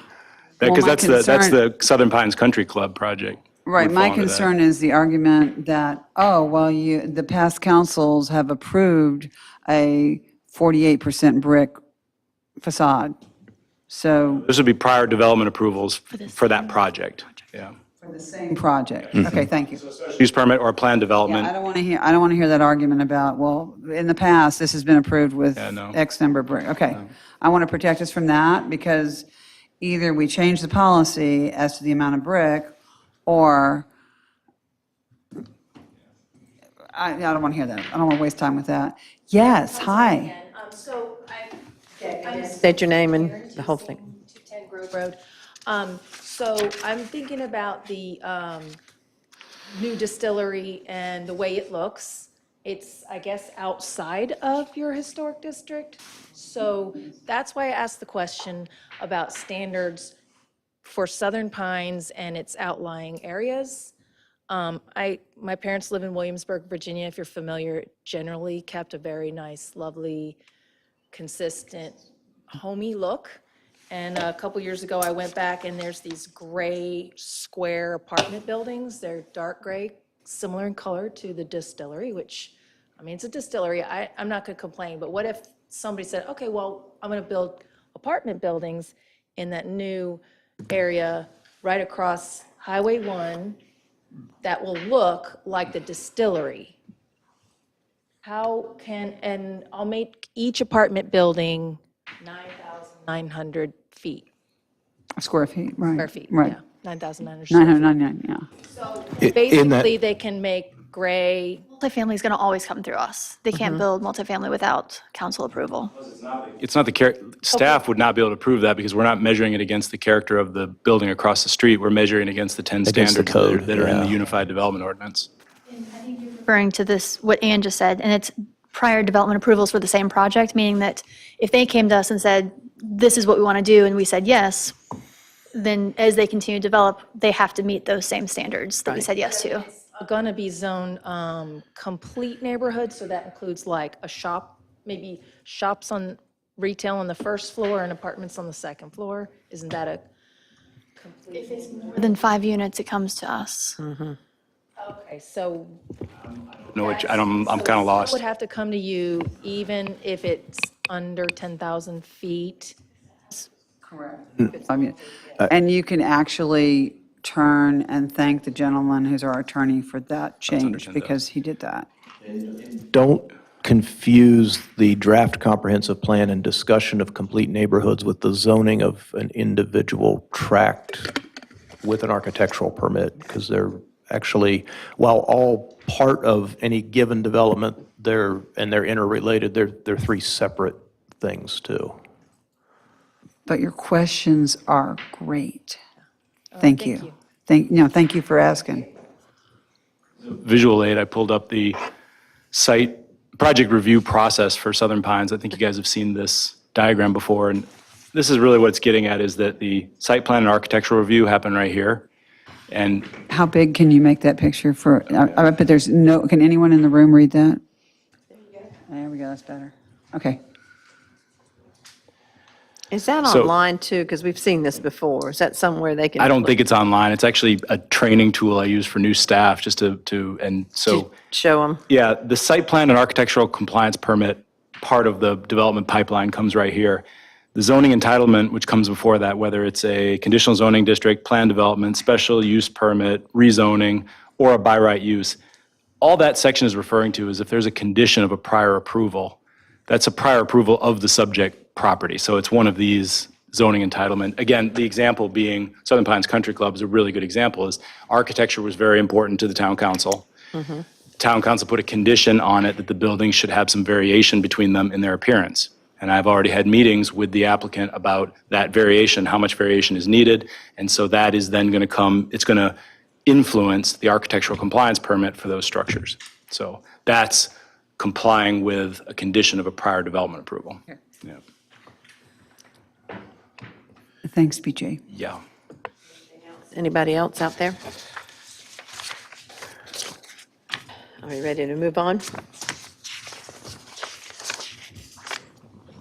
Well, Because my that's the concern- Southern Pines Country Club project. Right, would my fall under that. concern is the argument that, oh, well, the past councils have approved a 48% brick facade. So, This would be prior development approvals for that project, yeah. for the same project. Okay, thank you. Use permit or planned Yeah, development. I don't want to hear that argument about, well, in the past, this has been approved with Yeah, no. X number of brick. Okay. I want to protect us from that because either we change the policy as to the amount of brick or I don't want to hear that. I don't want to waste time with that. Yes, hi. So State your name and the whole thing. 210 Grove Road. So I'm thinking about the new distillery and the way it looks. It's, I guess, outside of your historic district. So that's why I asked the question about standards for Southern Pines and its outlying areas. My parents live in Williamsburg, Virginia. If you're familiar, generally kept a very nice, lovely, consistent, homey look. And a couple years ago, I went back and there's these gray square apartment buildings. They're dark gray, similar in color to the distillery, which, I mean, it's a distillery. I'm not going to complain, but what if somebody said, okay, well, I'm going to build apartment buildings in that new area right across Highway 1 that will look like the distillery? How can, and I'll make each apartment building 9,900 feet, Square feet, right. square feet, Right. yeah, 9,900 square feet. 999, yeah. Basically, they can make gray, Multifamily is going to always come through us. They can't build multifamily without council approval. It's not staff would not be able to prove that because we're not measuring it against the character of the building across the street. We're measuring against the 10 Against the standards code, that are in the yeah. Unified Development Ordinance. Referring to this, what Ann just said, and it's prior development approvals for the same project, meaning that if they came to us and said, this is what we want to do, and we said yes, then as they continue to develop, they have to meet those same standards that we said yes to. going to be zone complete neighborhood, so that includes like a shop, maybe shops on retail on the first floor and apartments on the second floor? Isn't that a complete? Within 5 units, it comes to us. Okay, so. No, I'm kind of lost. Would have to come to you even if it's under 10,000 feet? Correct. I mean, and you can actually turn and thank the gentleman who's our attorney for that change 10,000. because he did that. Don't confuse the draft comprehensive plan and discussion of complete neighborhoods with the zoning of an individual tract with an architectural permit, because they're actually, while all part of any given development, they're interrelated, they're three separate things too. But your questions are great. Oh, Thank you. Thank you for asking. Visual aid, I pulled up the site project review process for Southern Pines. I think you guys have seen this diagram before, and this is really what it's getting at, is that the site plan and architectural review happen right here. And How big can you make that picture for, I bet there's no, can anyone in the room read that? There we go, that's better. Okay. Is that So- online too? Because we've seen this before. Is that somewhere they can? I don't think it's online. It's actually a training tool I use for new staff just and so. Show them. Yeah, the site plan and architectural compliance permit, part of the development pipeline comes right here. The zoning entitlement, which comes before that, whether it's a conditional zoning district, plan development, special use permit, rezoning, or a by right use, all that section is referring to is if there's a condition of a prior approval, that's a prior approval of the subject property. So it's one of these zoning entitlement. Again, the example being Southern Pines Country Club is a really good example, is architecture was very important to the town council. Town council put a condition on it that the buildings should have some variation between them in their appearance. And I've already had meetings with the applicant about that variation, how much variation is needed. And so that is then going to come, it's going to influence the architectural compliance permit for those structures. So that's complying with a condition of a prior development approval. Yeah. Thanks, BJ. Yeah. Anybody else out there? Are we ready to move on?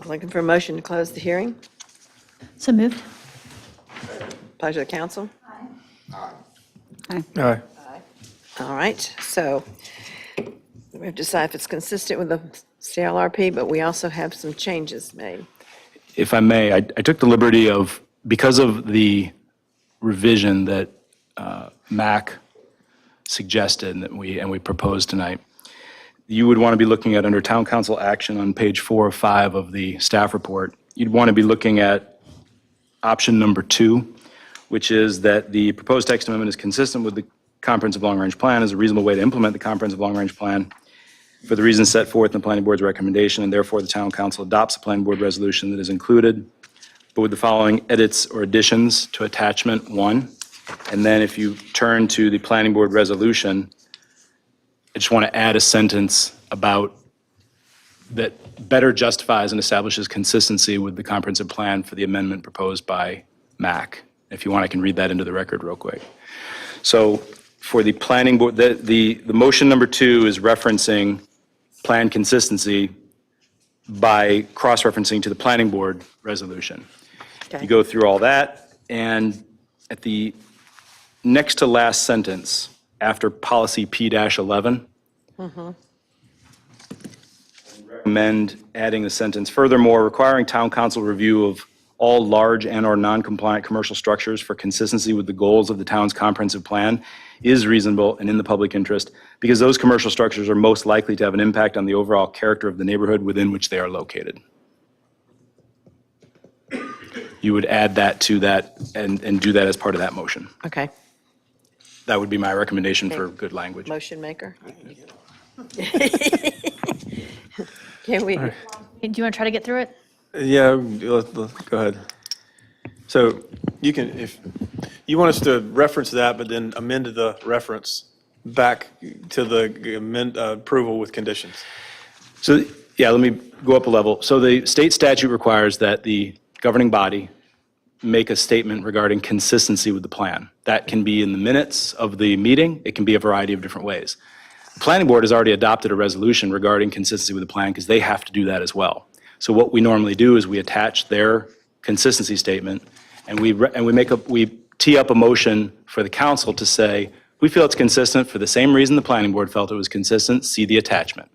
Looking for a motion to close the hearing. So moved. Pleasure of the council. All right. All right, so we have to decide if it's consistent with the CLRP, but we also have some changes made. If I may, I took the liberty of, because of the revision that MAC suggested and we proposed tonight, you would want to be looking at under town council action on page 4 or 5 of the staff report. You'd want to be looking at option number 2, which is that the proposed text amendment is consistent with the comprehensive long-range plan as a reasonable way to implement the comprehensive long-range plan for the reasons set forth in the planning board's recommendation, and therefore the town council adopts a planning board resolution that is included, but with the following edits or additions to attachment 1. And then if you turn to the planning board resolution, I just want to add a sentence about that better justifies and establishes consistency with the comprehensive plan for the amendment proposed by MAC. If you want, I can read that into the record real quick. So for the planning board, the motion number 2 is referencing plan consistency by cross-referencing to the planning board resolution. Okay. You go through all that, and at the next to last sentence, after policy P-11, recommend adding the sentence, furthermore, requiring town council review of all large and/or non-compliant commercial structures for consistency with the goals of the town's comprehensive plan is reasonable and in the public interest, because those commercial structures are most likely to have an impact on the overall character of the neighborhood within which they are located. You would add that to that and do that as part of that motion. Okay, That would be my recommendation for good language. motion maker. Can we, Do you want to try to get through it? Yeah, go ahead. So you can, if you want us to reference that, but then amend the reference back to the approval with conditions. So, yeah, let me go up a level. So the state statute requires that the governing body make a statement regarding consistency with the plan. That can be in the minutes of the meeting. It can be a variety of different ways. The planning board has already adopted a resolution regarding consistency with the plan because they have to do that as well. So what we normally do is we attach their consistency statement and we tee up a motion for the council to say, we feel it's consistent for the same reason the planning board felt it was consistent, see the attachment.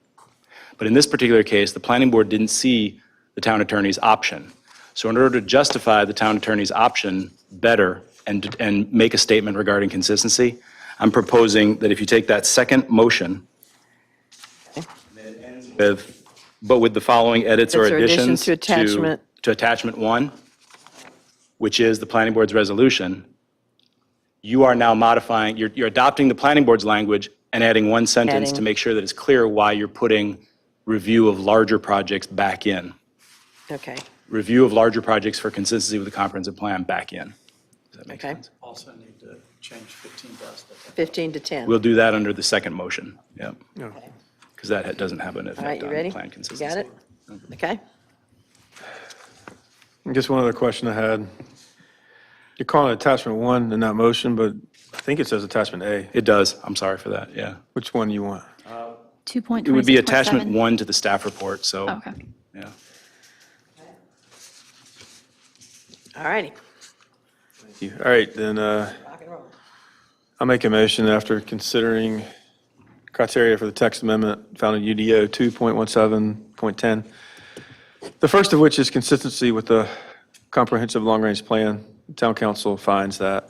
But in this particular case, the planning board didn't see the town attorney's option. So in order to justify the town attorney's option better and make a statement regarding consistency, I'm proposing that if you take that second motion, with the following edits or additions to attachment. to attachment 1, which is the planning board's resolution, you are now modifying, you're adopting the planning board's language and adding one sentence to Adding. make sure that it's clear why you're putting review of larger projects back in. okay, Review of larger projects for consistency with the comprehensive plan back in. Does that make okay, sense? Also need to change 15 to 15 to 10. We'll do that under the second motion, yep. Because that doesn't have an All right, effect you on ready? plan You consistency. got it? Okay, Just one other question I had. You're calling it attachment 1 in that motion, but I think it says attachment A. It does, I'm sorry for that, yeah. Which one you want? 2.26.7. It would be attachment 1 to the staff report, so, Oh, okay. yeah. all righty. All right, then I'll make a motion after considering criteria for the text amendment found in UDO 2.17.10. The first of which is consistency with the comprehensive long-range plan. The town council finds that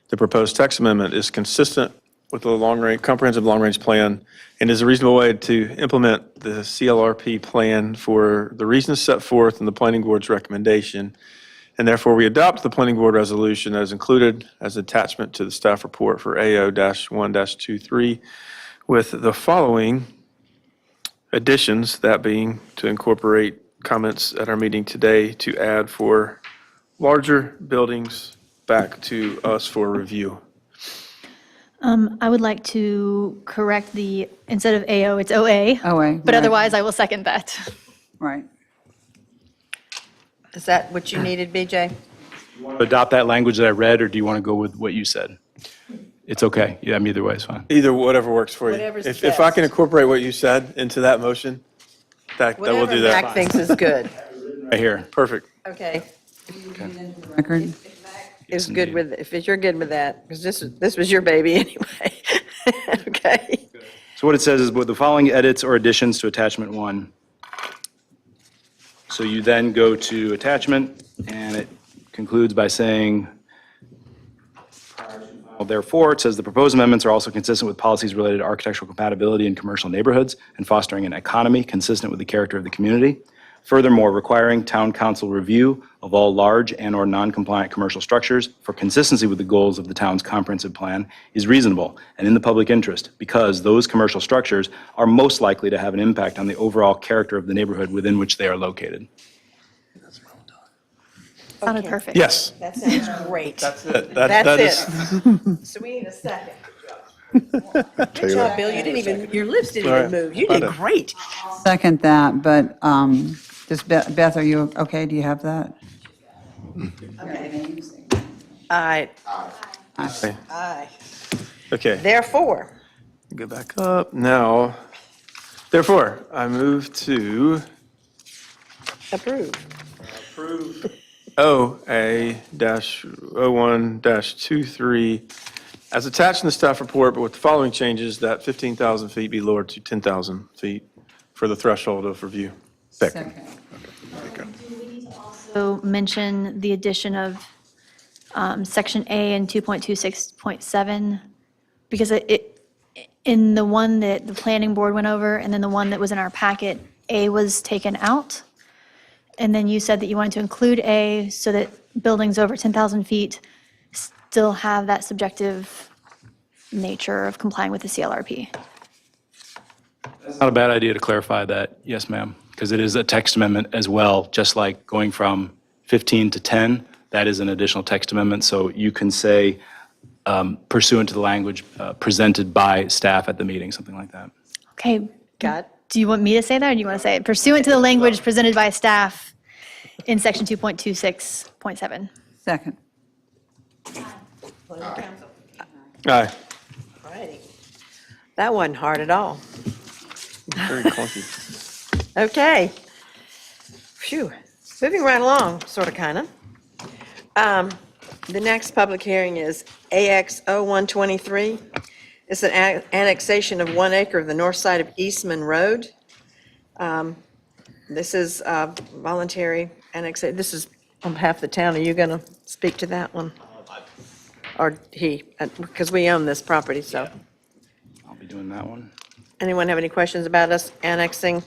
the proposed text amendment is consistent with the comprehensive long-range plan and is a reasonable way to implement the CLRP plan for the reasons set forth in the planning board's recommendation. And therefore, we adopt the planning board resolution as included as attachment to the staff report for AO-1-23 with the following additions, that being to incorporate comments at our meeting today to add for larger buildings back to us for review. I would like to correct instead of AO, it's OA. OA, But right. otherwise, I will second that. Right. Is that what you needed, BJ? Adopt that language that I read, or do you want to go with what you said? It's okay. Yeah, either way is fine. Either, whatever works for you. Whatever's If I can best. incorporate what you said into that motion, that we'll Whatever do Mac that. thinks is good. Right here. Perfect. Okay. Record. Is good with, if you're good with that, because this was your baby anyway. Okay. So what it says is with the following edits or additions to attachment 1. So you then go to attachment, and it concludes by saying, therefore, it says the proposed amendments are also consistent with policies related to architectural compatibility in commercial neighborhoods and fostering an economy consistent with the character of the community. Furthermore, requiring town council review of all large and/or non-compliant commercial structures for consistency with the goals of the town's comprehensive plan is reasonable and in the public interest because those commercial structures are most likely to have an impact on the overall character of the neighborhood within which they are located. Sounded perfect. Yes. That sounds great. That's That's is- it. So we need a second. Good job, Bill. You didn't even, your lips didn't All even right. move. You did great. Second that, but does Beth, are you okay? Do you have that? All right. Okay. Aye. Okay, Therefore, go back up. Now, therefore, I move to approve. OA-01-23 as attached in the staff report, but with the following changes, that 15,000 feet be lowered to 10,000 feet for the threshold of review. Second. So mention the addition of section A in 2.26.7, because in the one that the planning board went over, and then the one that was in our packet, A was taken out. And then you said that you wanted to include A so that buildings over 10,000 feet still have that subjective nature of complying with the CLRP. It's not a bad idea to clarify that, yes, ma'am, because it is a text amendment as well, just like going from 15 to 10, that is an additional text amendment. So you can say pursuant to the language presented by staff at the meeting, something like that. Okay, Got it? do you want me to say that, or do you want to say it? Pursuant to the language presented by staff in section 2.26.7. Second. Aye. Righty. That wasn't hard at all. Very clunky. Okay. Phew. Moving right along, sort of, kind of. The next public hearing is AX 0123. It's an annexation of 1 acre of the north side of Eastman Road. This is voluntary annexation. This is on behalf of the town. Are you going to speak to that one? Or he, because we own this property, so. I'll be doing that one. Anyone have any questions about us annexing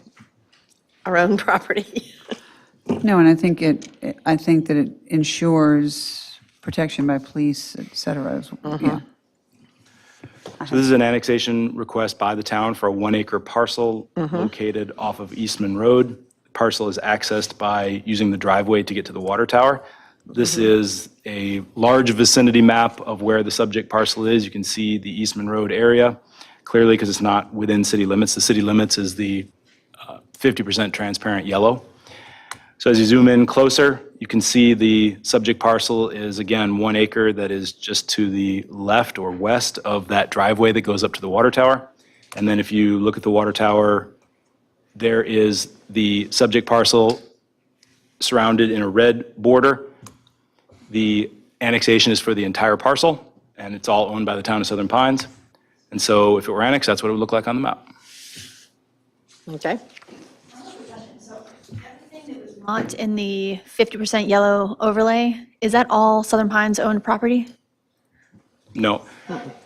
our own property? No, and I think that it ensures protection by police, et cetera. Yeah. So this is an annexation request by the town for a 1 acre parcel located off of Eastman Road. The parcel is accessed by using the driveway to get to the water tower. This is a large vicinity map of where the subject parcel is. You can see the Eastman Road area clearly because it's not within city limits. The city limits is the 50% transparent yellow. So as you zoom in closer, you can see the subject parcel is, again, 1 acre that is just to the left or west of that driveway that goes up to the water tower. And then if you look at the water tower, there is the subject parcel surrounded in a red border. The annexation is for the entire parcel, and it's all owned by the town of Southern Pines. And so if it were annexed, that's what it would look like on the map. Okay. Not in the 50% yellow overlay, is that all Southern Pines owned property? No.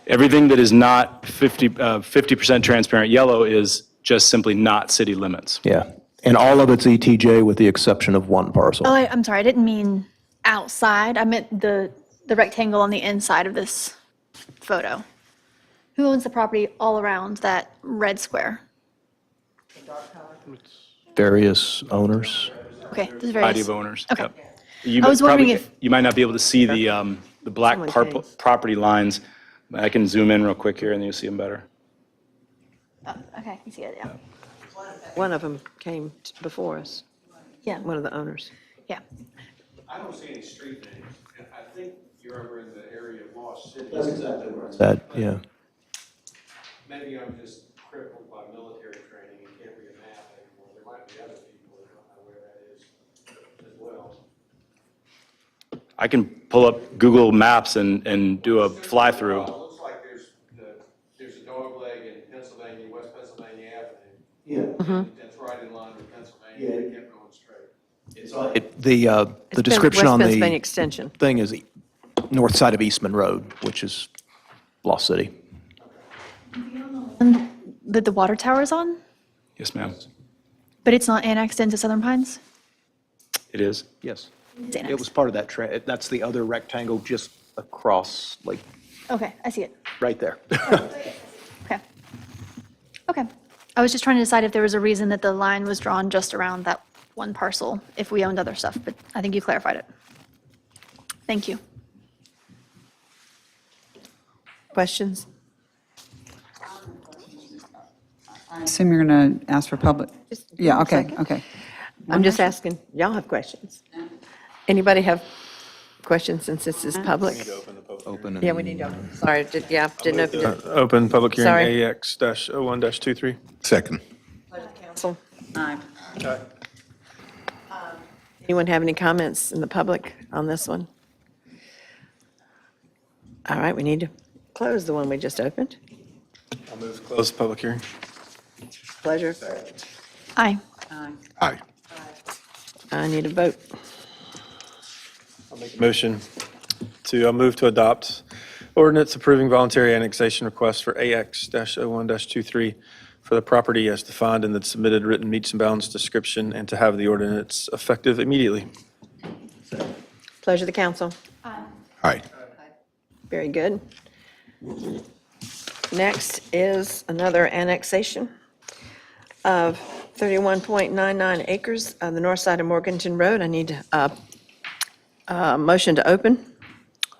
Everything that is not 50% transparent yellow is just simply not city limits. Yeah. And all of it's ETJ with the exception of one parcel. Oh, I'm sorry, I didn't mean outside, I meant the rectangle on the inside of this photo. Who owns the property all around that red square? Various owners. Okay, there's Variety various. of owners. Okay. Yep. You I was wondering probably- if- You might not be able to see the black Someone changed. property lines, I can zoom in real quick here and you'll see them better. Okay, I can see it, yeah. One of them came before us, Yeah, one of the owners. yeah. I don't see any street names, and I think you're over in the area of Lost City. That, yeah. Maybe I'm just crippled by military training and can't read a map anymore. There might be other people that don't know where that is as well. I can pull up Google Maps and do a fly-through. It looks like there's a dog leg in Pennsylvania, West Pennsylvania Avenue. Yeah. That's right in line with Pennsylvania. They kept going straight. The description on West Pennsylvania the Extension. thing is north side of Eastman Road, which is Lost City. That the water tower is on, Yes, ma'am. but it's not annexed into Southern Pines? It is. Yes. It's It was annexed. part of that, that's the other rectangle just across, like, Okay, I see it. right there. Okay. Okay. I was just trying to decide if there was a reason that the line was drawn just around that one parcel, if we owned other stuff, but I think you clarified it. Thank you. Questions? I assume you're going to ask for public? Yeah, okay, second. okay. I'm just asking, y'all have questions? Anybody have questions since this is public? Open. Yeah, we need to, sorry, didn't open it. Open public Sorry. hearing AX-01-23. Second. Council. Aye. Anyone have any comments in the public on this one? All right, we need to close the one we just opened. I'll move to close the public hearing. Pleasure. Aye. Aye. I need a vote. Motion I'll move to adopt ordinance approving voluntary annexation request for AX-01-23 for the property as defined in the submitted written meets and bounds description and to have the ordinance effective immediately. Pleasure the council. Aye. Very good. Next is another annexation of 31.99 acres on the north side of Morganton Road. I need a motion to open.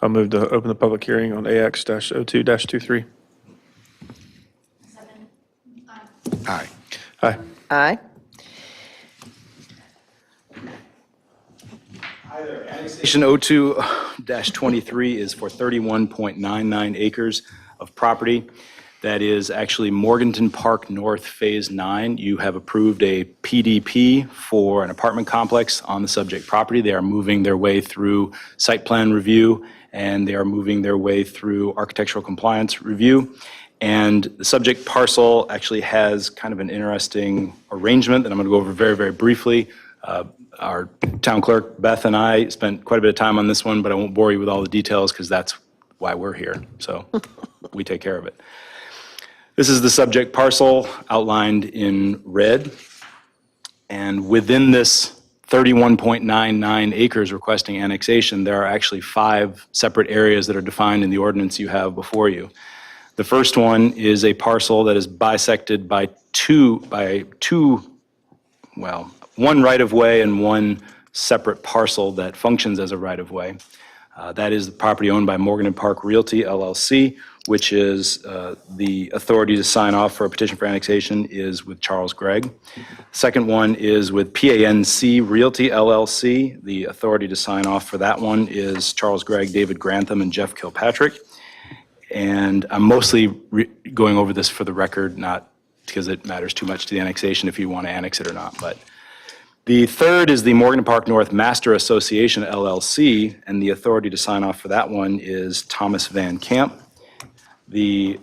I'll move to open the public hearing on AX-02-23. Aye. Aye. Aye. Annexation 02-23 is for 31.99 acres of property. That is actually Morganton Park North Phase 9. You have approved a PDP for an apartment complex on the subject property. They are moving their way through site plan review, and they are moving their way through architectural compliance review. And the subject parcel actually has kind of an interesting arrangement that I'm going to go over very, very briefly. Our town clerk, Beth, and I spent quite a bit of time on this one, but I won't bore you with all the details because that's why we're here. So we take care of it. This is the subject parcel outlined in red. And within this 31.99 acres requesting annexation, there are actually 5 separate areas that are defined in the ordinance you have before you. The first one is a parcel that is bisected by one right-of-way and one separate parcel that functions as a right-of-way. That is the property owned by Morgan and Park Realty LLC, which is the authority to sign off for a petition for annexation is with Charles Gregg. Second one is with PANC Realty LLC. The authority to sign off for that one is Charles Gregg, David Grantham, and Jeff Kilpatrick. And I'm mostly going over this for the record, not because it matters too much to the annexation if you want to annex it or not. But the third is the Morgan Park North Master Association LLC, and the authority to sign off for that one is Thomas Van Camp. The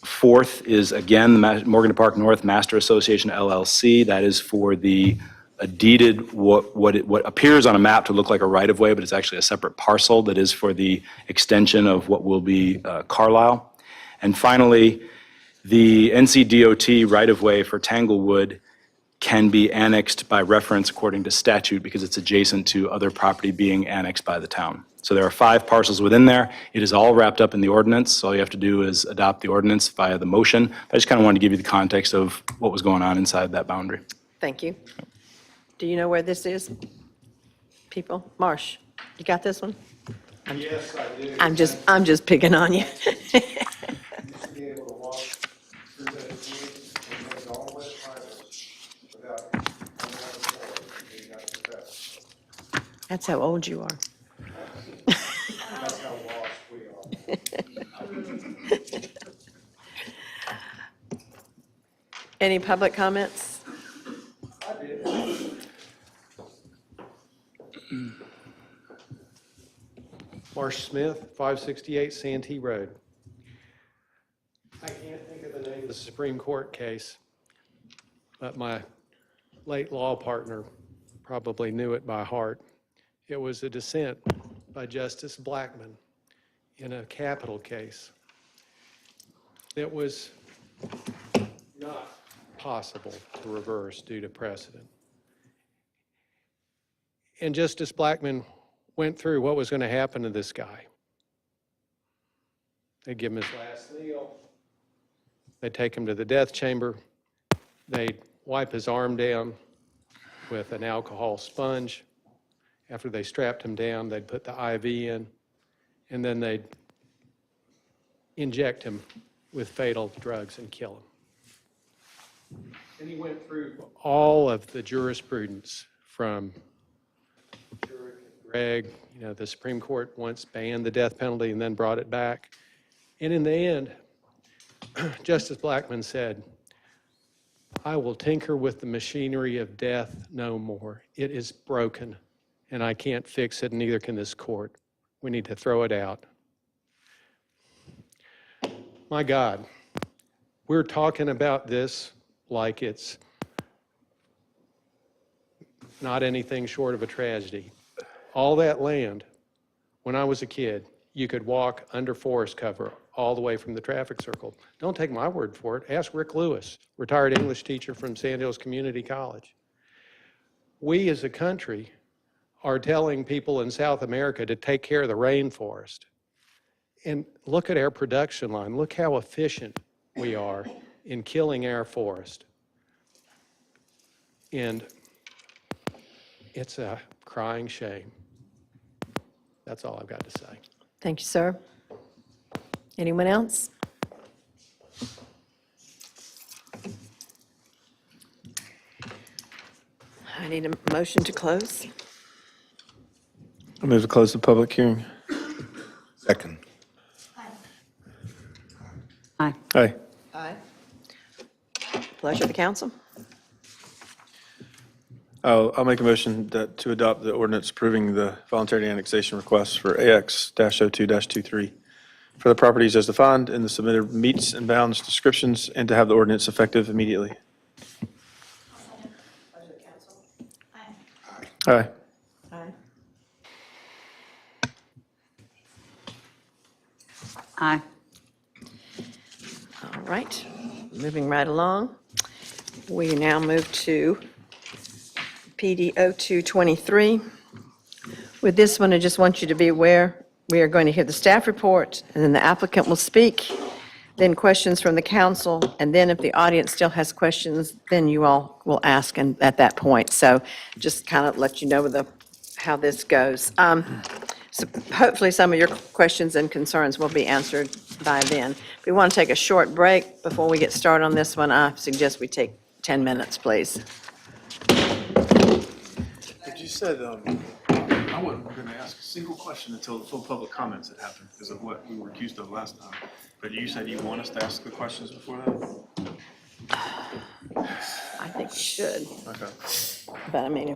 fourth is, again, the Morgan Park North Master Association LLC. That is for the deeded, what appears on a map to look like a right-of-way, but it's actually a separate parcel that is for the extension of what will be Carlisle. And finally, the NCDOT right-of-way for Tanglewood can be annexed by reference according to statute because it's adjacent to other property being annexed by the town. So there are 5 parcels within there. It is all wrapped up in the ordinance, so all you have to do is adopt the ordinance via the motion. I just kind of wanted to give you the context of what was going on inside that boundary. Thank you. Do you know where this is? People? Marsh, you got this one? Yes, I do. I'm just picking on you. That's how old you are. That's how lost we are. Any public comments? Marsh Smith, 568 Santee Road. I can't think of the name of the Supreme Court case, but my late law partner probably knew it by heart. It was a dissent by Justice Blackmun in a capital case. It was not possible to reverse due to precedent. And Justice Blackmun went through what was going to happen to this guy. They'd give him his last meal. They'd take him to the death chamber. They'd wipe his arm down with an alcohol sponge. After they strapped him down, they'd put the IV in, and then they'd inject him with fatal drugs and kill him. And he went through all of the jurisprudence from Gregg, the Supreme Court once banned the death penalty and then brought it back. And in the end, Justice Blackmun said, I will tinker with the machinery of death no more. It is broken, and I can't fix it, and neither can this court. We need to throw it out. My God, we're talking about this like it's not anything short of a tragedy. All that land, when I was a kid, you could walk under forest cover all the way from the traffic circle. Don't take my word for it. Ask Rick Lewis, retired English teacher from Sandhills Community College. We as a country are telling people in South America to take care of the rainforest. And look at our production line. Look how efficient we are in killing our forest. And it's a crying shame. That's all I've got to say. Thank you, sir. Anyone else? I need a motion to close. I move to close the public hearing. Second. Aye. Aye. Aye. Pleasure of the council. I'll make a motion to adopt the ordinance approving the voluntary annexation request for AX-02-23 for the properties as defined in the submitted meets and bounds descriptions, and to have the ordinance effective immediately. Aye. Aye. Aye. All right, moving right along. We now move to PD 0223. With this one, I just want you to be aware, we are going to hear the staff report, and then the applicant will speak, then questions from the council, and then if the audience still has questions, then you all will ask at that point. So just kind of let you know how this goes. So hopefully some of your questions and concerns will be answered by then. If we want to take a short break before we get started on this one, I suggest we take 10 minutes, please. But you said, I wasn't going to ask a single question until the full public comments had happened because of what we were accused of last time. But you said you want us to ask the questions before that? I think we should, Okay. but I mean,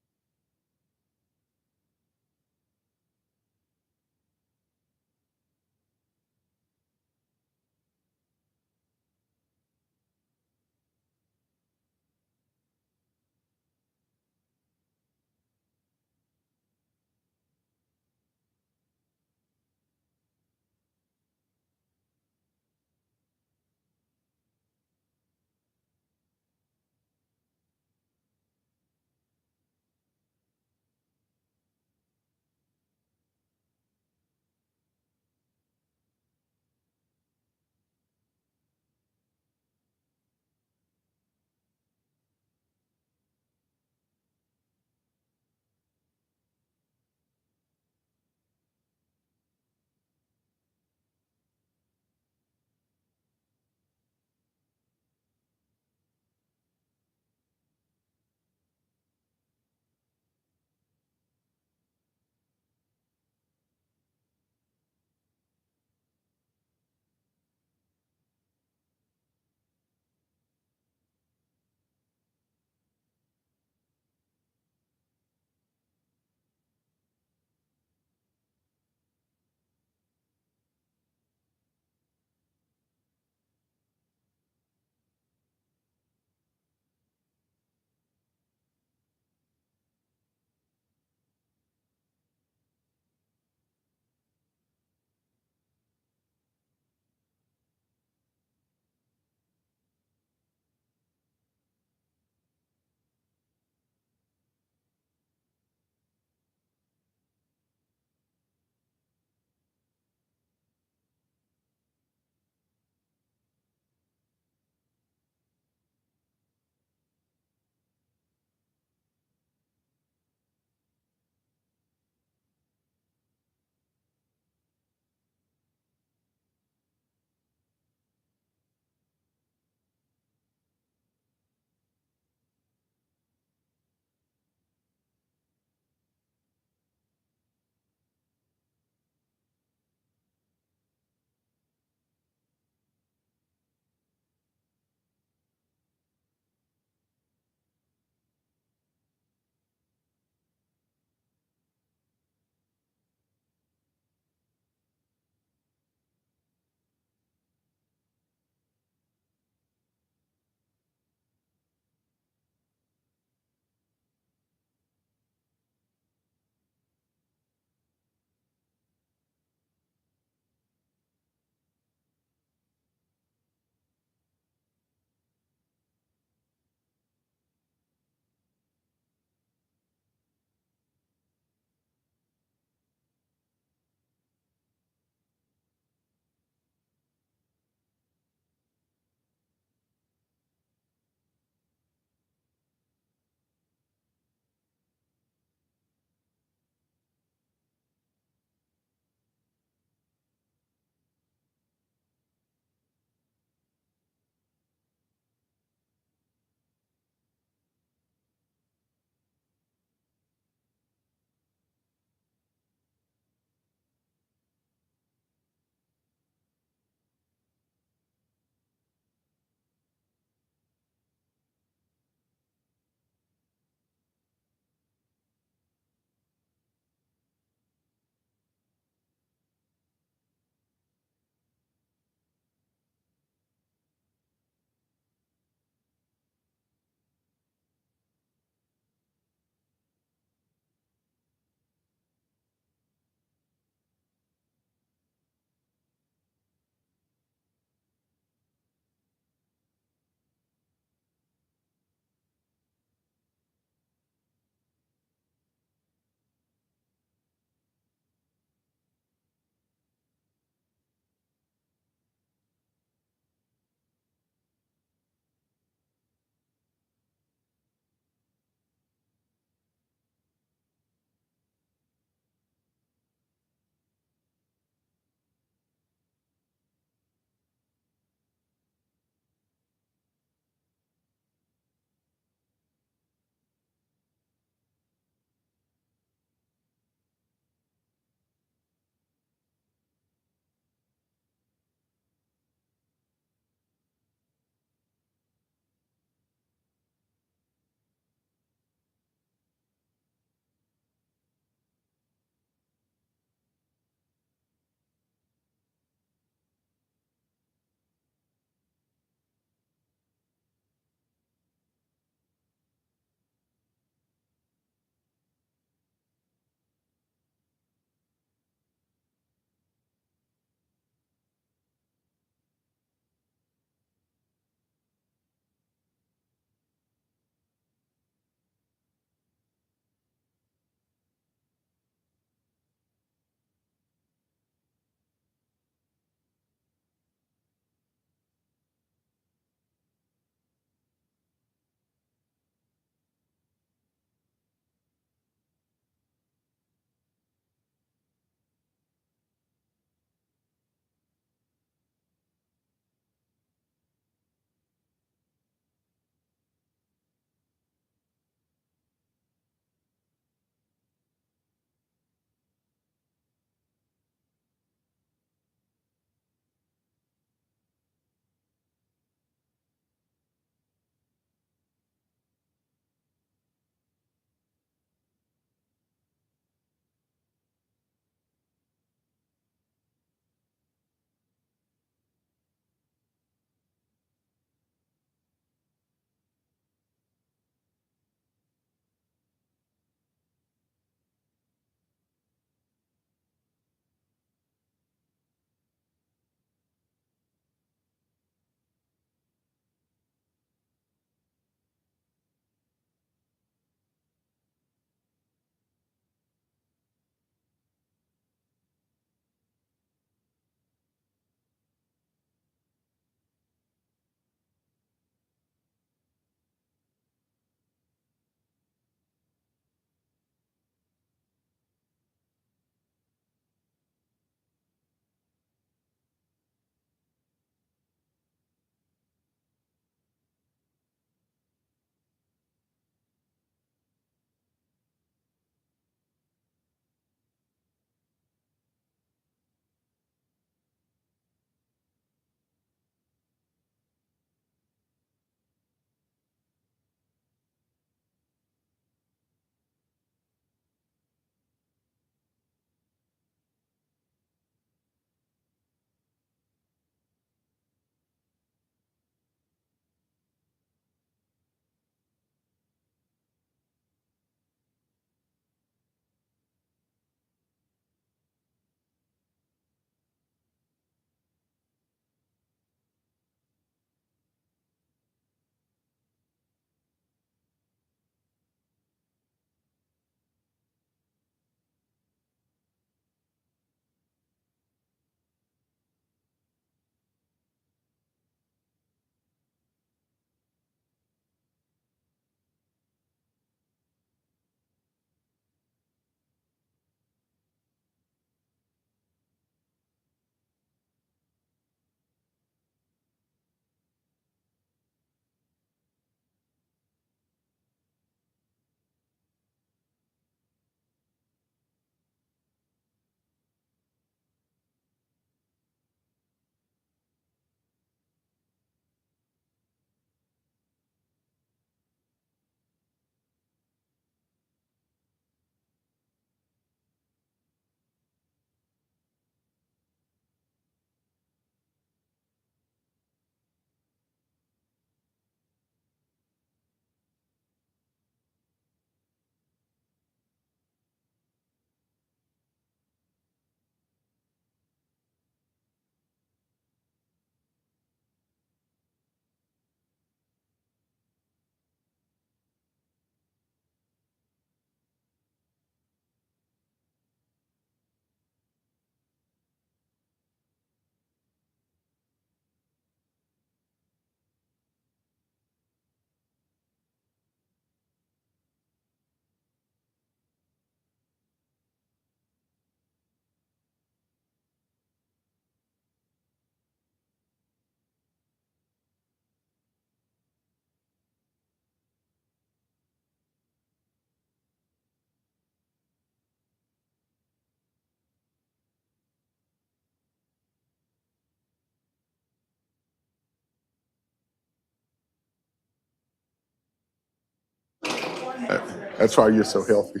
That's why you're so healthy.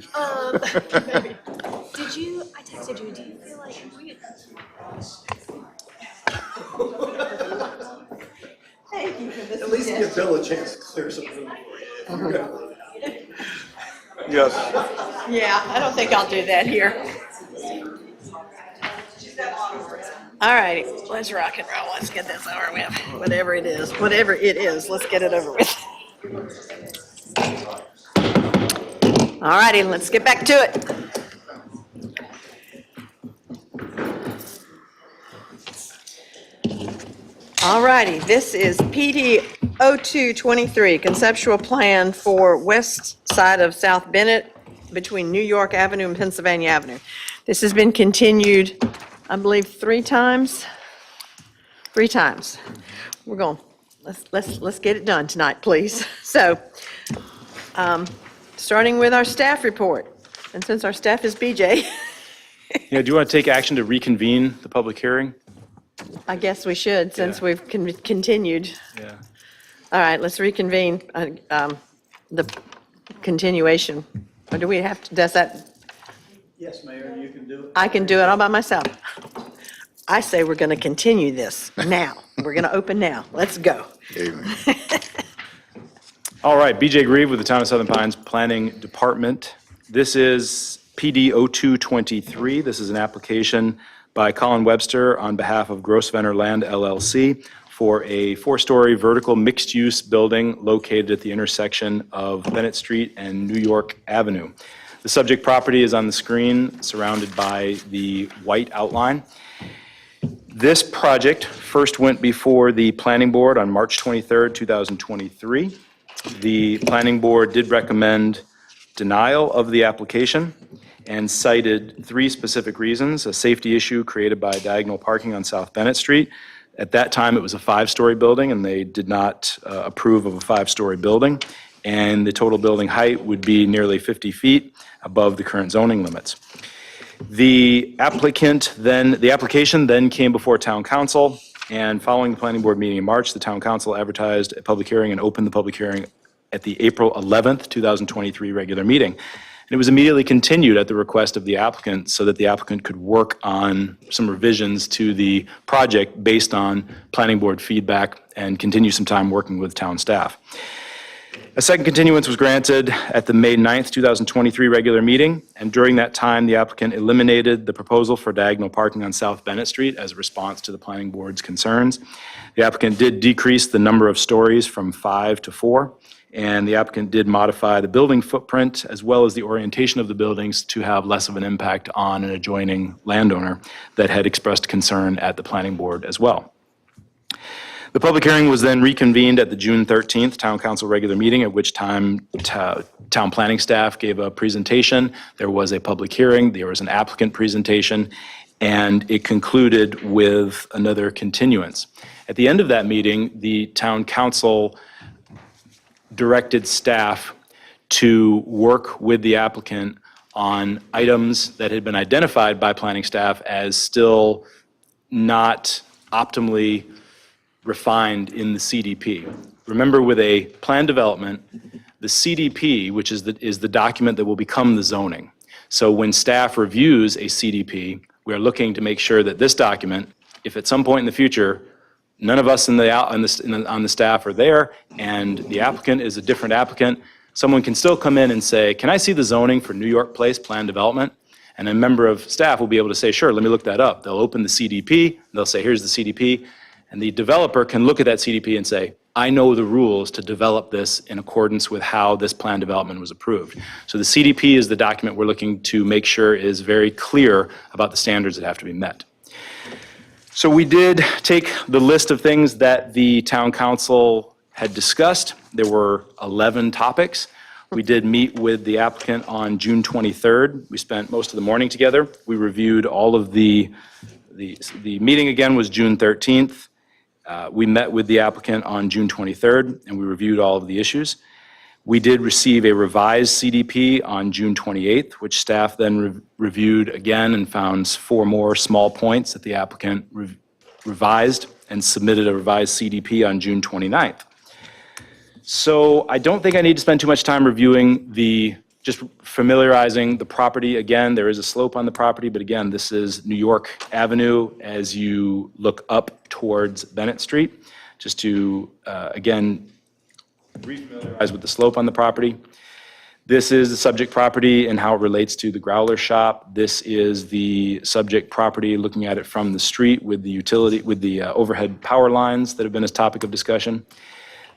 Did you, I texted you, do you feel like we? At least give Bill a chance to clear some room for you. Yes. Yeah, I don't think I'll do that here. All righty, let's rock and roll. Let's get this over with. Whatever it is, let's get it over with. All righty, let's get back to it. All righty, this is PD 0223, conceptual plan for west side of South Bennett between New York Avenue and Pennsylvania Avenue. This has been continued, I believe, 3 times. 3 times. We're going, let's get it done tonight, please. So, starting with our staff report, and since our staff is BJ, Yeah, do you want to take action to reconvene the public hearing? I guess we should, since Yeah. we've continued. Yeah. All right, let's reconvene the continuation. Or do we have to, does that, Yes, Mayor, you can do it. I can do it all by myself. I say we're going to continue this now. We're going to open now. Let's go. Amen. All right, BJ Grieve with the Town of Southern Pines Planning Department. This is PD 0223. This is an application by Colin Webster on behalf of Grosvenor Land LLC for a 4-story vertical mixed-use building located at the intersection of Bennett Street and New York Avenue. The subject property is on the screen, surrounded by the white outline. This project first went before the Planning Board on March 23rd, 2023. The Planning Board did recommend denial of the application and cited 3 specific reasons: a safety issue created by diagonal parking on South Bennett Street. At that time, it was a 5-story building, and they did not approve of a 5-story building. And the total building height would be nearly 50 feet above the current zoning limits. The application then came before Town Council, and following the Planning Board meeting in March, the Town Council advertised a public hearing and opened the public hearing at the April 11th, 2023 regular meeting. And it was immediately continued at the request of the applicant so that the applicant could work on some revisions to the project based on Planning Board feedback and continue some time working with town staff. A second continuance was granted at the May 9th, 2023 regular meeting, and during that time, the applicant eliminated the proposal for diagonal parking on South Bennett Street as a response to the Planning Board's concerns. The applicant did decrease the number of stories from 5 to 4, and the applicant did modify the building footprint as well as the orientation of the buildings to have less of an impact on an adjoining landowner that had expressed concern at the Planning Board as well. The public hearing was then reconvened at the June 13th Town Council regular meeting, at which time town planning staff gave a presentation. There was a public hearing, there was an applicant presentation, and it concluded with another continuance. At the end of that meeting, the Town Council directed staff to work with the applicant on items that had been identified by planning staff as still not optimally refined in the CDP. Remember, with a plan development, the CDP, which is the document that will become the zoning. So when staff reviews a CDP, we are looking to make sure that this document, if at some point in the future, none of us on the staff are there, and the applicant is a different applicant, someone can still come in and say, can I see the zoning for New York Place plan development? And a member of staff will be able to say, sure, let me look that up. They'll open the CDP, and they'll say, here's the CDP. And the developer can look at that CDP and say, I know the rules to develop this in accordance with how this plan development was approved. So the CDP is the document we're looking to make sure is very clear about the standards that have to be met. So we did take the list of things that the town council had discussed. There were 11 topics. We did meet with the applicant on June 23rd. We spent most of the morning together. We reviewed all of the meeting again was June 13th. We met with the applicant on June 23rd, and we reviewed all of the issues. We did receive a revised CDP on June 28th, which staff then reviewed again and found 4 more small points that the applicant revised and submitted a revised CDP on June 29th. So I don't think I need to spend too much time reviewing just familiarizing the property. Again, there is a slope on the property, but again, this is New York Avenue as you look up towards Bennett Street. Just to, again, refamiliarize with the slope on the property. This is the subject property and how it relates to the Growler shop. This is the subject property looking at it from the street with the overhead power lines that have been a topic of discussion.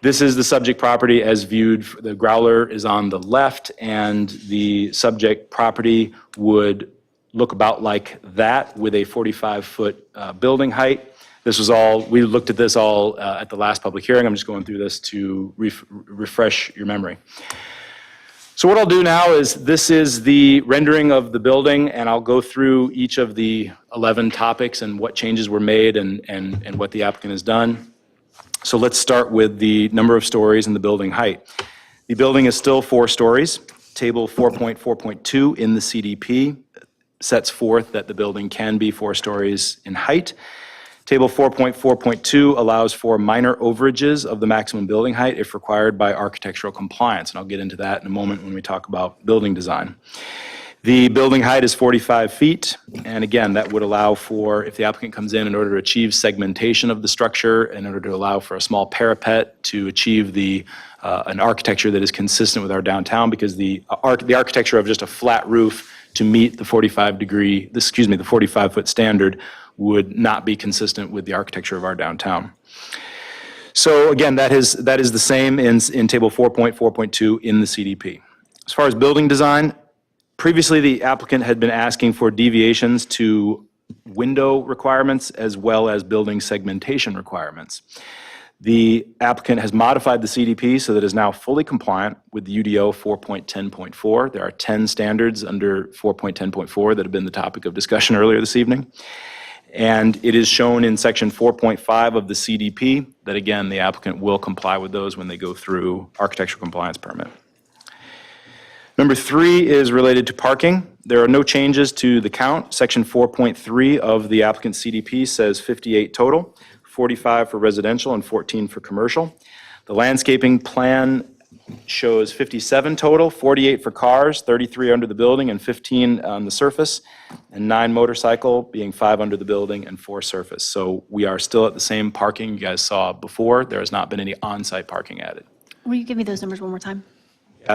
This is the subject property as viewed. The Growler is on the left, and the subject property would look about like that with a 45-foot building height. This was all, we looked at this all at the last public hearing. I'm just going through this to refresh your memory. So what I'll do now is, this is the rendering of the building, and I'll go through each of the 11 topics and what changes were made and what the applicant has done. So let's start with the number of stories and the building height. The building is still 4 stories. Table 4.4.2 in the CDP sets forth that the building can be 4 stories in height. Table 4.4.2 allows for minor overages of the maximum building height if required by architectural compliance, and I'll get into that in a moment when we talk about building design. The building height is 45 feet, and again, that would allow for, if the applicant comes in order to achieve segmentation of the structure, in order to allow for a small parapet to achieve an architecture that is consistent with our downtown, because the architecture of just a flat roof to meet the 45-foot standard would not be consistent with the architecture of our downtown. So again, that is the same in table 4.4.2 in the CDP. As far as building design, previously the applicant had been asking for deviations to window requirements as well as building segmentation requirements. The applicant has modified the CDP so that it is now fully compliant with the UDO 4.10.4. There are 10 standards under 4.10.4 that have been the topic of discussion earlier this evening. And it is shown in section 4.5 of the CDP that, again, the applicant will comply with those when they go through architectural compliance permit. Number 3 is related to parking. There are no changes to the count. Section 4.3 of the applicant's CDP says 58 total, 45 for residential and 14 for commercial. The landscaping plan shows 57 total, 48 for cars, 33 under the building and 15 on the surface, and 9 motorcycle, being 5 under the building and 4 surface. So we are still at the same parking you guys saw before. There has not been any on-site parking added. Will you give me those numbers one more time?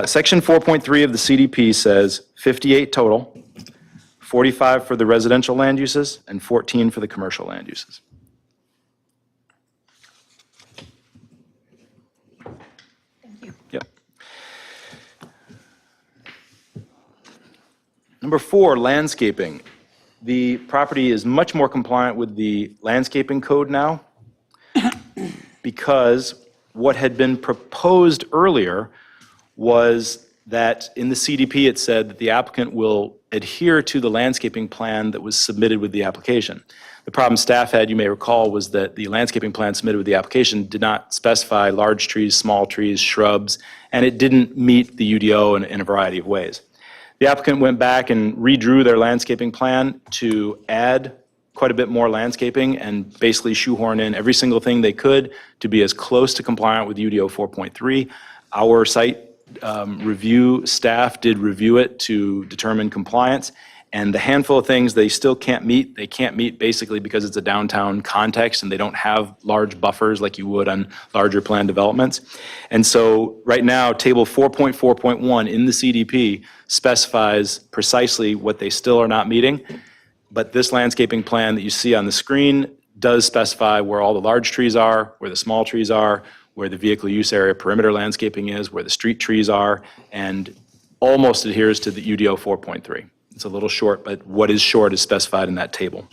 Section 4.3 of the CDP says 58 total, 45 for the residential land uses and 14 for the commercial land uses. Yep. Number 4, landscaping. The property is much more compliant with the landscaping code now because what had been proposed earlier was that in the CDP it said that the applicant will adhere to the landscaping plan that was submitted with the application. The problem staff had, you may recall, was that the landscaping plan submitted with the application did not specify large trees, small trees, shrubs, and it didn't meet the UDO in a variety of ways. The applicant went back and redrew their landscaping plan to add quite a bit more landscaping and basically shoehorn in every single thing they could to be as close to compliant with UDO 4.3. Our site review staff did review it to determine compliance, and the handful of things they still can't meet, they can't meet basically because it's a downtown context and they don't have large buffers like you would on larger planned developments. And so right now, table 4.4.1 in the CDP specifies precisely what they still are not meeting, but this landscaping plan that you see on the screen does specify where all the large trees are, where the small trees are, where the vehicle use area perimeter landscaping is, where the street trees are, and almost adheres to the UDO 4.3. It's a little short, but what is short is specified in that table.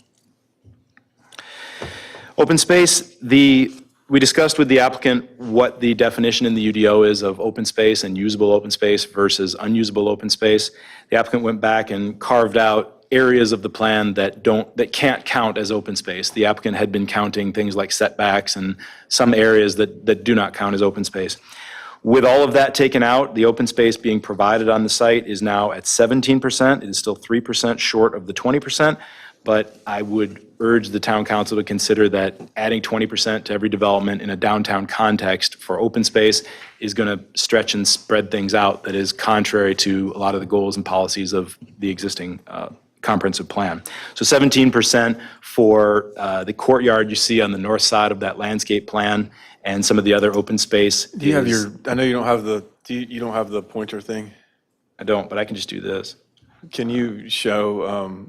Open space, we discussed with the applicant what the definition in the UDO is of open space and usable open space versus unusable open space. The applicant went back and carved out areas of the plan that can't count as open space. The applicant had been counting things like setbacks and some areas that do not count as open space. With all of that taken out, the open space being provided on the site is now at 17%. It is still 3% short of the 20%, but I would urge the town council to consider that adding 20% to every development in a downtown context for open space is going to stretch and spread things out that is contrary to a lot of the goals and policies of the existing comprehensive plan. So 17% for the courtyard you see on the north side of that landscape plan and some of the other open space. Do you have I know you don't have you don't have the pointer thing. I don't, but I can just do this. Can you show,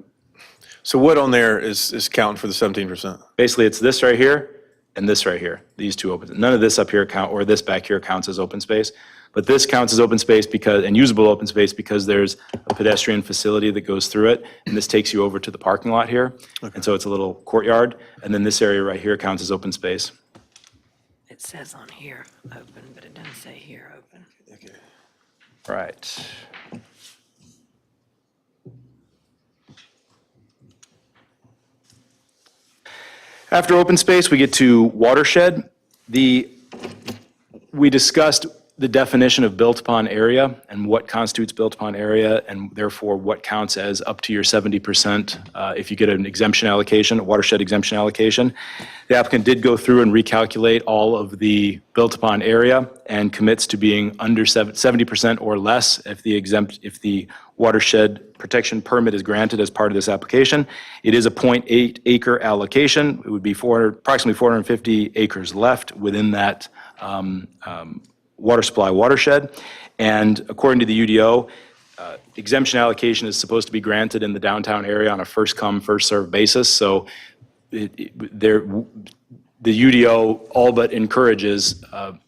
so what on there is counting for the 17%? Basically, it's this right here and this right here, these two open. None of this up here count, or this back here counts as open space. But this counts as open space because, and usable open space because there's a pedestrian facility that goes through it. And this takes you over to the parking lot here. And so it's a little courtyard. And then this area right here counts as open space. It says on here open, but it doesn't say here open. Right. After open space, we get to watershed. We discussed the definition of built-upon area and what constitutes built-upon area, and therefore what counts as up to your 70% if you get an exemption allocation, a watershed exemption allocation. The applicant did go through and recalculate all of the built-upon area and commits to being under 70% or less if the watershed protection permit is granted as part of this application. It is a 0.8 acre allocation. It would be approximately 450 acres left within that water supply watershed. And according to the UDO, exemption allocation is supposed to be granted in the downtown area on a first come, first served basis. So the UDO all but encourages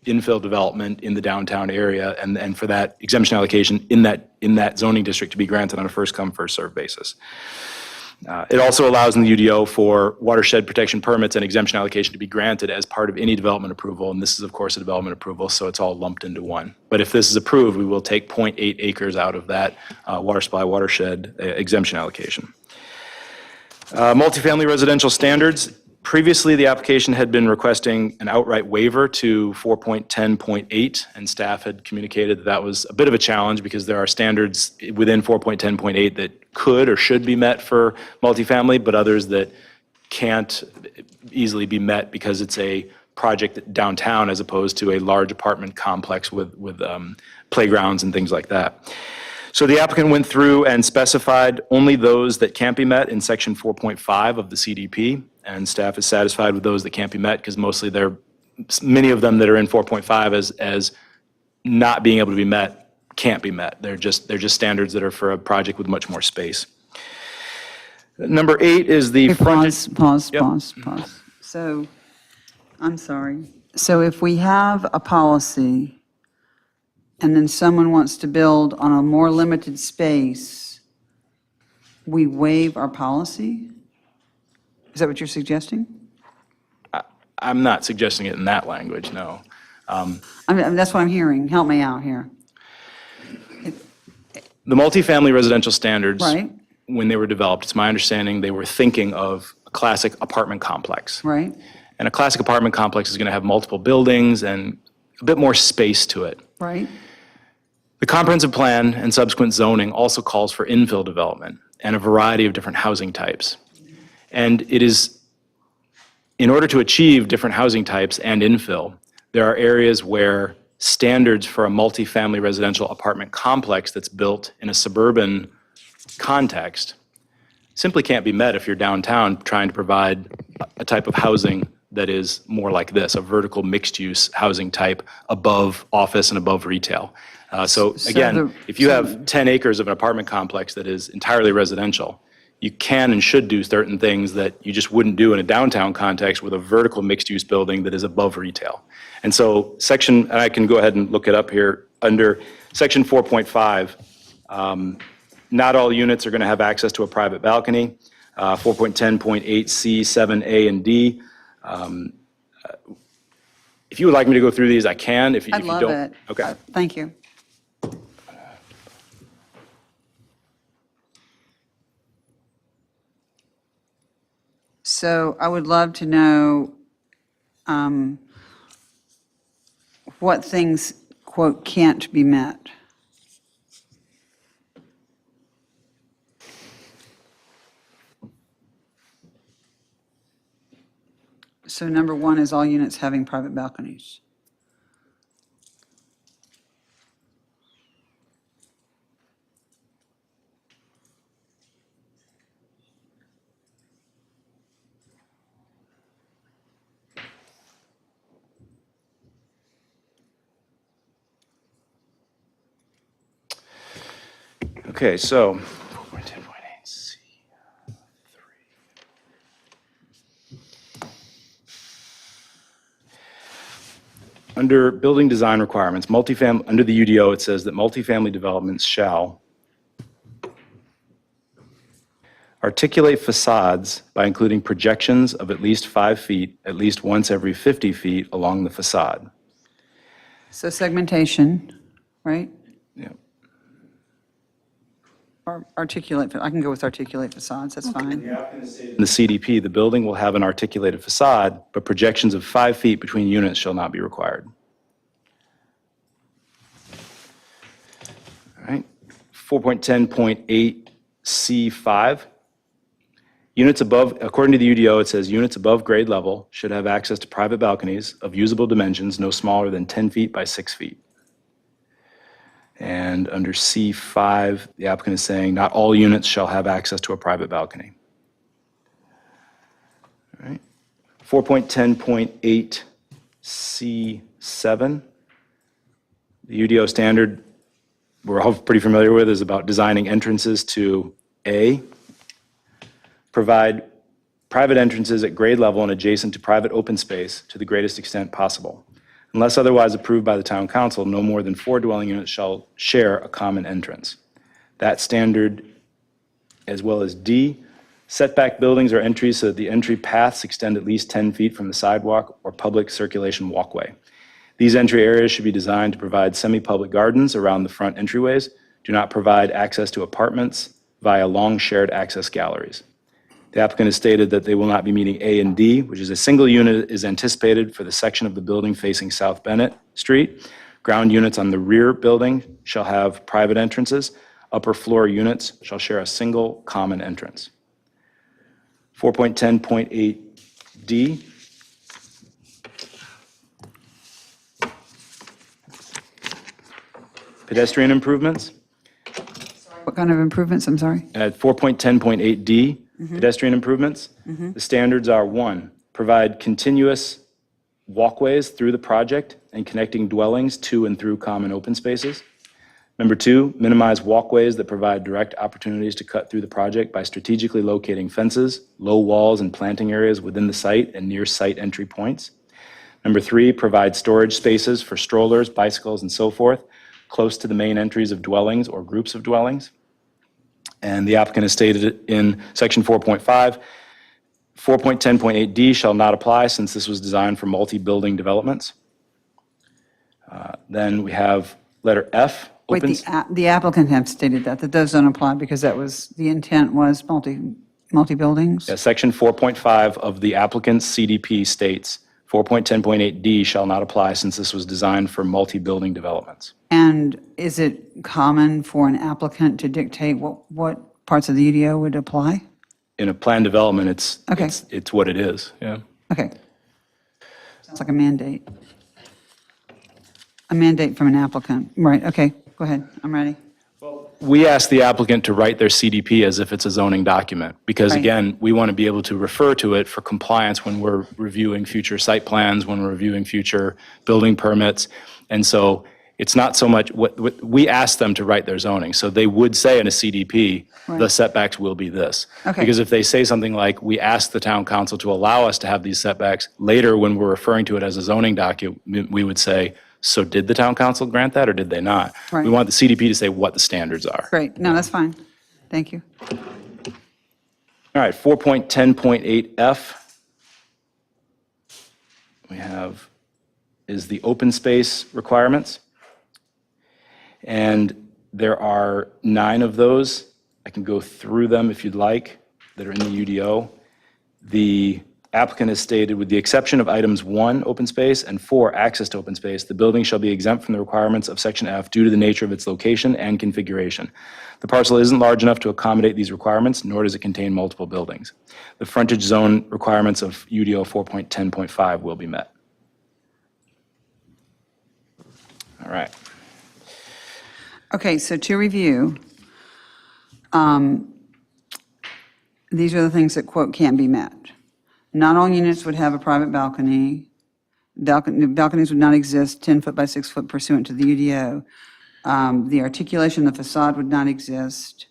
infill development in the downtown area, and for that exemption allocation in that zoning district to be granted on a first come, first served basis. It also allows in the UDO for watershed protection permits and exemption allocation to be granted as part of any development approval, and this is of course a development approval, so it's all lumped into one. But if this is approved, we will take 0.8 acres out of that water supply watershed exemption allocation. Multifamily residential standards. Previously, the application had been requesting an outright waiver to 4.10.8, and staff had communicated that that was a bit of a challenge because there are standards within 4.10.8 that could or should be met for multifamily, but others that can't easily be met because it's a project downtown as opposed to a large apartment complex with playgrounds and things like that. So the applicant went through and specified only those that can't be met in section 4.5 of the CDP, and staff is satisfied with those that can't be met because mostly many of them that are in 4.5 as not being able to be met can't be met. They're just standards that are for a project with much more space. Number 8 is the frontage. Pause. So, I'm sorry. So if we have a policy and then someone wants to build on a more limited space, we waive our policy? Is that what you're suggesting? I'm not suggesting it in that language, no. I mean, that's what I'm hearing. Help me out here. The multifamily residential standards, Right. when they were developed, it's my understanding they were thinking of a classic apartment complex. Right? And a classic apartment complex is going to have multiple buildings and a bit more space to it. Right? The comprehensive plan and subsequent zoning also calls for infill development and a variety of different housing types. And it is, in order to achieve different housing types and infill, there are areas where standards for a multifamily residential apartment complex that's built in a suburban context simply can't be met if you're downtown trying to provide a type of housing that is more like this, a vertical mixed-use housing type above office and above retail. So again, if you have 10 acres of an apartment complex that is entirely residential, you can and should do certain things that you just wouldn't do in a downtown context with a vertical mixed-use building that is above retail. And so and I can go ahead and look it up here, under section 4.5, not all units are going to have access to a private balcony. 4.10.8C, 7A, and D. If you would like me to go through these, I can. If you I'd don't. love it. Okay. Thank you. So I would love to know what things, quote, can't be met. So number 1 is all units having private balconies. Okay, so 4.10.8C. Under building design requirements, under the UDO, it says that multifamily developments shall articulate facades by including projections of at least 5 feet, at least once every 50 feet along the facade. So segmentation, right? Yeah. Or articulate, I can go with articulate facades, that's fine. In the CDP, the building will have an articulated facade, but projections of 5 feet between units shall not be required. All right. 4.10.8C5. Units above, according to the UDO, it says units above grade level should have access to private balconies of usable dimensions no smaller than 10 feet by 6 feet. And under C5, the applicant is saying not all units shall have access to a private balcony. All right. 4.10.8C7, the UDO standard we're all pretty familiar with is about designing entrances to A, provide private entrances at grade level and adjacent to private open space to the greatest extent possible. Unless otherwise approved by the town council, no more than 4 dwelling units shall share a common entrance. That standard, as well as D, setback buildings or entries so that the entry paths extend at least 10 feet from the sidewalk or public circulation walkway. These entry areas should be designed to provide semi-public gardens around the front entryways. Do not provide access to apartments via long shared access galleries. The applicant has stated that they will not be meeting A and D, which is a single unit is anticipated for the section of the building facing South Bennett Street. Ground units on the rear building shall have private entrances. Upper floor units shall share a single common entrance. 4.10.8D. Pedestrian improvements. What kind of improvements, I'm sorry? At 4.10.8D, pedestrian improvements, the standards are: 1, provide continuous walkways through the project and connecting dwellings to and through common open spaces. Number 2, minimize walkways that provide direct opportunities to cut through the project by strategically locating fences, low walls, and planting areas within the site and near site entry points. Number 3, provide storage spaces for strollers, bicycles, and so forth, close to the main entries of dwellings or groups of dwellings. And the applicant has stated in section 4.5, 4.10.8D shall not apply since this was designed for multi-building developments. Then we have letter F. Wait, the applicant have stated that those don't apply because that was, the intent was multi-buildings? Section 4.5 of the applicant's CDP states 4.10.8D shall not apply since this was designed for multi-building developments. And is it common for an applicant to dictate what parts of the UDO would apply? In a planned development, Okay. it's what it is, yeah. Okay. Sounds like a mandate. A mandate from an applicant. Right, okay, go ahead, I'm ready. We ask the applicant to write their CDP as if it's a zoning document, because Right. again, we want to be able to refer to it for compliance when we're reviewing future site plans, when we're reviewing future building permits. And so it's not so much, what we ask them to write their zoning. So they would say in a CDP, the Right. setbacks will be this. Okay. Because if they say something like, we ask the town council to allow us to have these setbacks, later when we're referring to it as a zoning document, we would say, so did the town council grant that or did they not? Right. We want the CDP to say what the standards are. Great, no, that's fine. Thank you. All right, 4.10.8F. We have, is the open space requirements. And there are 9 of those. I can go through them if you'd like, that are in the UDO. The applicant has stated, with the exception of items 1, open space, and 4, access to open space, the building shall be exempt from the requirements of section F due to the nature of its location and configuration. The parcel isn't large enough to accommodate these requirements, nor does it contain multiple buildings. The frontage zone requirements of UDO 4.10.5 will be met. All right. Okay, so to review, these are the things that, quote, "can't be met." Not all units would have a private balcony. Balconies would not exist 10 foot by 6 foot pursuant to the UDO. The articulation of the facade would not exist.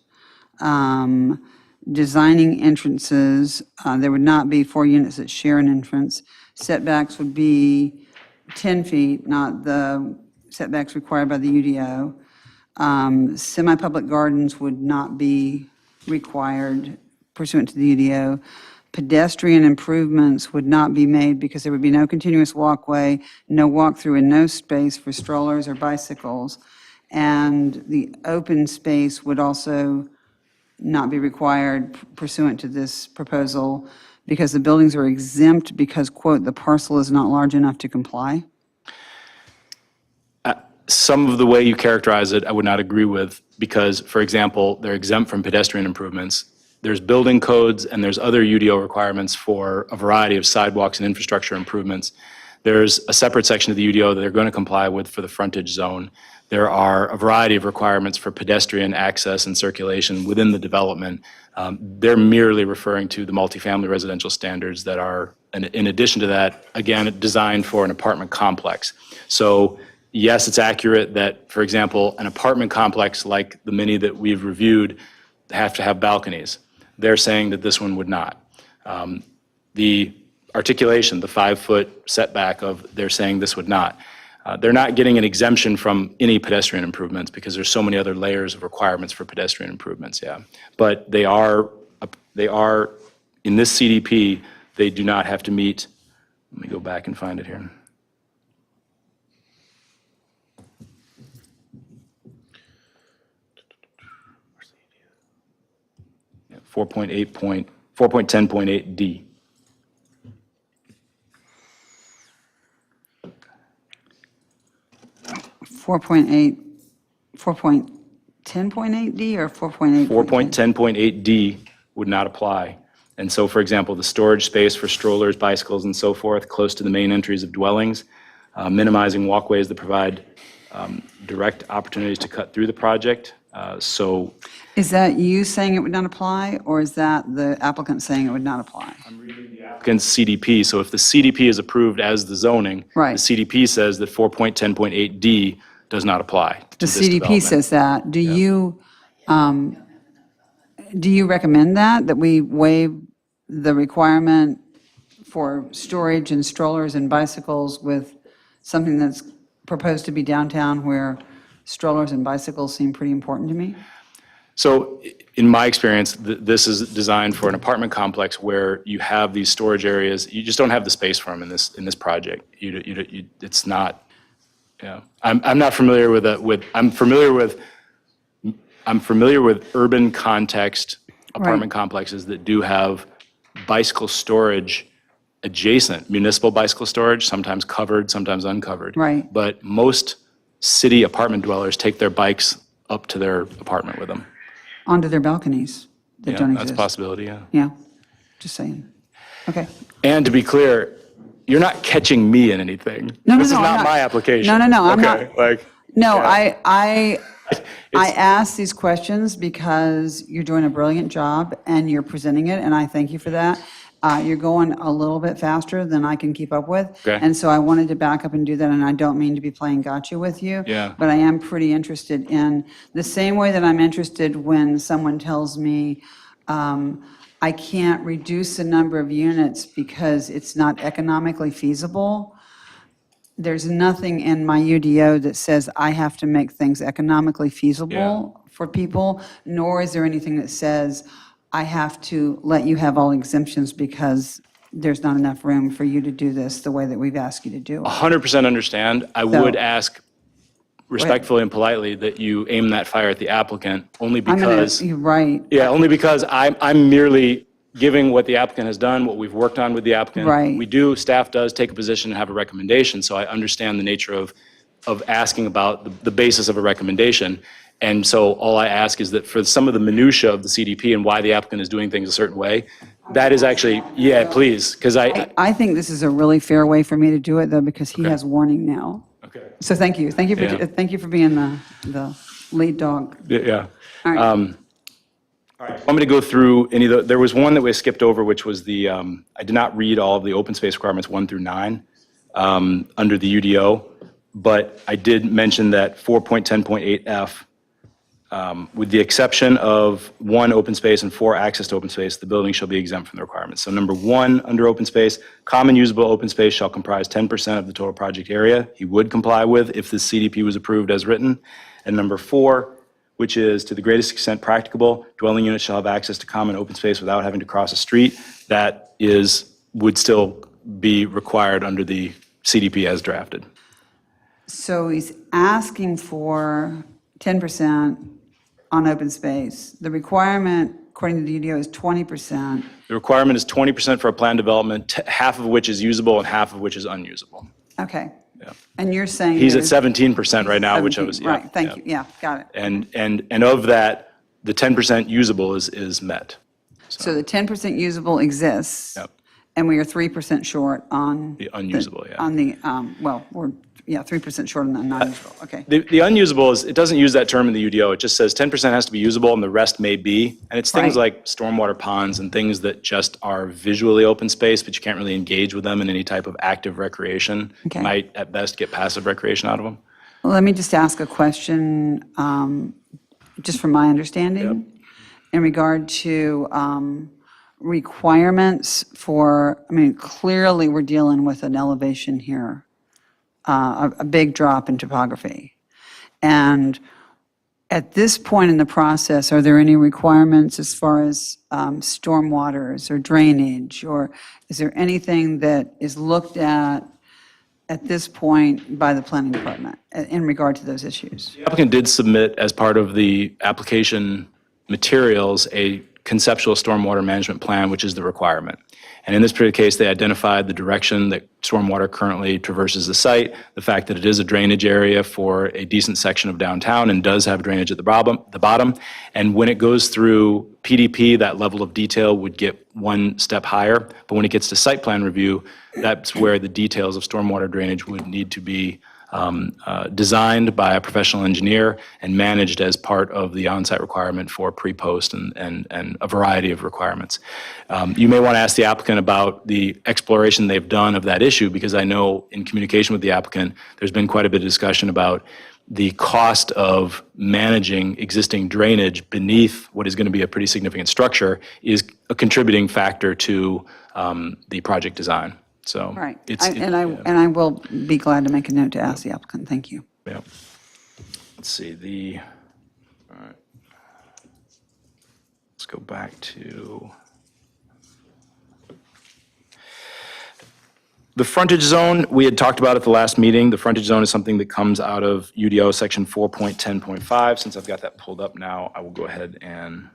Designing entrances, there would not be 4 units that share an entrance. Setbacks would be 10 feet, not the setbacks required by the UDO. Semi-public gardens would not be required pursuant to the UDO. Pedestrian improvements would not be made because there would be no continuous walkway, no walk-through, and no space for strollers or bicycles. And the open space would also not be required pursuant to this proposal because the buildings are exempt because, quote, "the parcel is not large enough to comply." Some of the way you characterize it, I would not agree with, because, for example, they're exempt from pedestrian improvements. There's building codes and there's other UDO requirements for a variety of sidewalks and infrastructure improvements. There's a separate section of the UDO that they're going to comply with for the frontage zone. There are a variety of requirements for pedestrian access and circulation within the development. They're merely referring to the multifamily residential standards that are, in addition to that, again, designed for an apartment complex. So yes, it's accurate that, for example, an apartment complex like the many that we've reviewed have to have balconies. They're saying that this one would not. The articulation, the 5-foot setback they're saying this would not. They're not getting an exemption from any pedestrian improvements because there's so many other layers of requirements for pedestrian improvements, yeah. But they are, in this CDP, they do not have to meet, let me go back and find it here. 4.10.8D. Four point 4.10.8D or 4.8? 4.10.8D would not apply. And so, for example, the storage space for strollers, bicycles, and so forth, close to the main entries of dwellings, minimizing walkways that provide direct opportunities to cut through the project. So Is that you saying it would not apply, or is that the applicant saying it would not apply? against CDP, so if the CDP is approved as the zoning, Right. the CDP says that 4.10.8D does not apply to The this CDP development. says that. Do you recommend that we waive the requirement for storage and strollers and bicycles with something that's proposed to be downtown where strollers and bicycles seem pretty important to me? So in my experience, this is designed for an apartment complex where you have these storage areas. You just don't have the space for them in this project. It's not, I'm not familiar with I'm familiar with urban context apartment complexes that do have bicycle storage adjacent, municipal bicycle storage, sometimes covered, sometimes uncovered. Right. But most city apartment dwellers take their bikes up to their apartment with them. Onto their balconies that Yeah, don't that's a exist? possibility, yeah. Yeah, just saying. Okay. And to be clear, you're not catching me in anything. No, This is I'm not my application. No, I'm not. Okay, like, No, yeah. I ask these questions because you're doing a brilliant job and you're presenting it, and I thank you for that. You're going a little bit faster than I can keep up with. Okay. And so I wanted to back up and do that, and I don't mean to be playing gotcha with you. Yeah. But I am pretty interested in, the same way that I'm interested when someone tells me, I can't reduce the number of units because it's not economically feasible. There's nothing in my UDO that says I have to make things economically feasible for people, nor is there anything that says I have to let you have all exemptions because there's not enough room for you to do this the way that we've asked you to do it. 100% understand. I So- would ask respectfully and politely that you aim that fire at the applicant, only because, You're right. only because I'm merely giving what the applicant has done, what we've worked on with the applicant. Right. Staff does take a position and have a recommendation, so I understand the nature of asking about the basis of a recommendation. And so all I ask is that for some of the minutia of the CDP and why the applicant is doing things a certain way, that is actually, yeah, please, because I think this is a really fair way for me to do it, though, because he has warning now. Okay. So thank you. Thank you Yeah. thank you for being the lead dog. Yeah. All right. All right, want me to go through any of the, there was one that we skipped over, which was the, I did not read all of the open space requirements 1 through 9 under the UDO, but I did mention that 4.10.8F, with the exception of 1 open space and 4 access to open space, the building shall be exempt from the requirements. So number 1, under open space, common usable open space shall comprise 10% of the total project area. He would comply with if the CDP was approved as written. And number 4, which is to the greatest extent practicable, dwelling units shall have access to common open space without having to cross a street. That would still be required under the CDP as drafted. So he's asking for 10% on open space. The requirement, according to the UDO, is 20%. The requirement is 20% for a planned development, half of which is usable and half of which is unusable. Okay. Yeah. And you're saying He's at there's 17% right now, which I was, 17, yeah. Right, thank you, yeah, got it. And of that, the 10% usable is met. So the 10% usable exists. Yep. And we are 3% short on. The unusable, yeah. On the, well, we're, 3% short on the non-usable, okay. The unusable is, it doesn't use that term in the UDO. It just says 10% has to be usable and the rest may be. And it's things Right. like stormwater ponds and things that just are visually open space, but you can't really engage with them in any type of active recreation. Okay. You might at best get passive recreation out of them. Well, let me just ask a question, just from my understanding, in regard to requirements for, I mean, clearly we're dealing with an elevation here, a big drop in topography. And at this point in the process, are there any requirements as far as stormwaters or drainage? Or is there anything that is looked at this point by the planning department in regard to those issues? The applicant did submit as part of the application materials a conceptual stormwater management plan, which is the requirement. And in this particular case, they identified the direction that stormwater currently traverses the site, the fact that it is a drainage area for a decent section of downtown and does have drainage at the bottom. And when it goes through PDP, that level of detail would get one step higher. But when it gets to site plan review, that's where the details of stormwater drainage would need to be designed by a professional engineer and managed as part of the on-site requirement for pre-post and a variety of requirements. You may want to ask the applicant about the exploration they've done of that issue, because I know in communication with the applicant, there's been quite a bit of discussion about the cost of managing existing drainage beneath what is going to be a pretty significant structure is a contributing factor to the project design. So Right, it's and I will be glad to make a note to ask the applicant, thank you. yeah. Let's see, all right. Let's go back to the frontage zone. We had talked about at the last meeting. The frontage zone is something that comes out of UDO section 4.10.5. Since I've got that pulled up now, I will go ahead and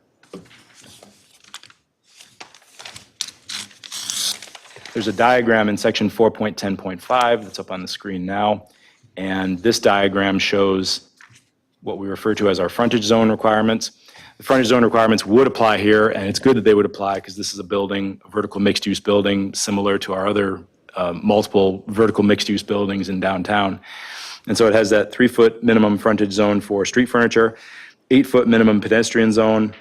there's a diagram in section 4.10.5 that's up on the screen now. And this diagram shows what we refer to as our frontage zone requirements. The frontage zone requirements would apply here, and it's good that they would apply because this is a building, a vertical mixed-use building, similar to our other multiple vertical mixed-use buildings in downtown. And so it has that 3-foot minimum frontage zone for street furniture, 8-foot minimum pedestrian zone,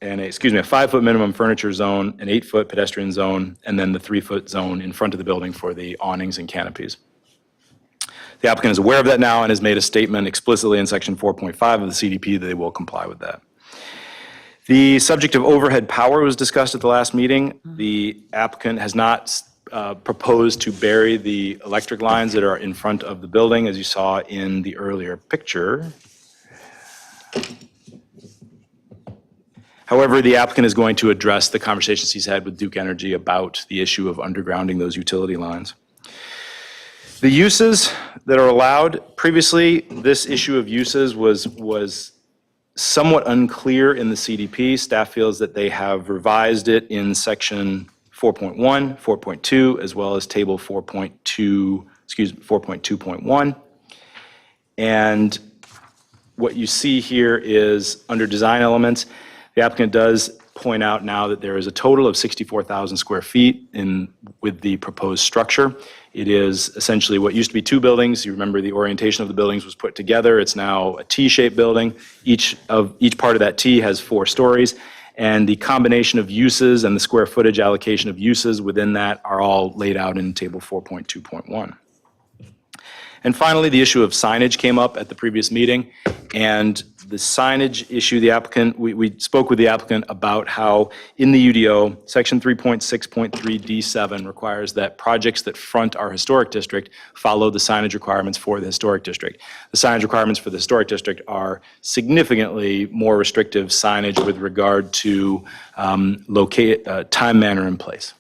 and a 5-foot minimum furniture zone, an 8-foot pedestrian zone, and then the 3-foot zone in front of the building for the awnings and canopies. The applicant is aware of that now and has made a statement explicitly in section 4.5 of the CDP that they will comply with that. The subject of overhead power was discussed at the last meeting. The applicant has not proposed to bury the electric lines that are in front of the building, as you saw in the earlier picture. However, the applicant is going to address the conversations he's had with Duke Energy about the issue of undergrounding those utility lines. The uses that are allowed, previously, this issue of uses was somewhat unclear in the CDP. Staff feels that they have revised it in section 4.1, 4.2, as well as table 4.2.1. And what you see here is, under design elements, the applicant does point out now that there is a total of 64,000 square feet with the proposed structure. It is essentially what used to be two buildings. You remember the orientation of the buildings was put together. It's now a T-shaped building. Each part of that T has 4 stories, and the combination of uses and the square footage allocation of uses within that are all laid out in table 4.2.1. And finally, the issue of signage came up at the previous meeting, and the signage issue, we spoke with the applicant about how in the UDO, section 3.6.3D7 requires that projects that front our historic district follow the signage requirements for the historic district. The signage requirements for the historic district are significantly more restrictive signage with regard to time, manner, and place.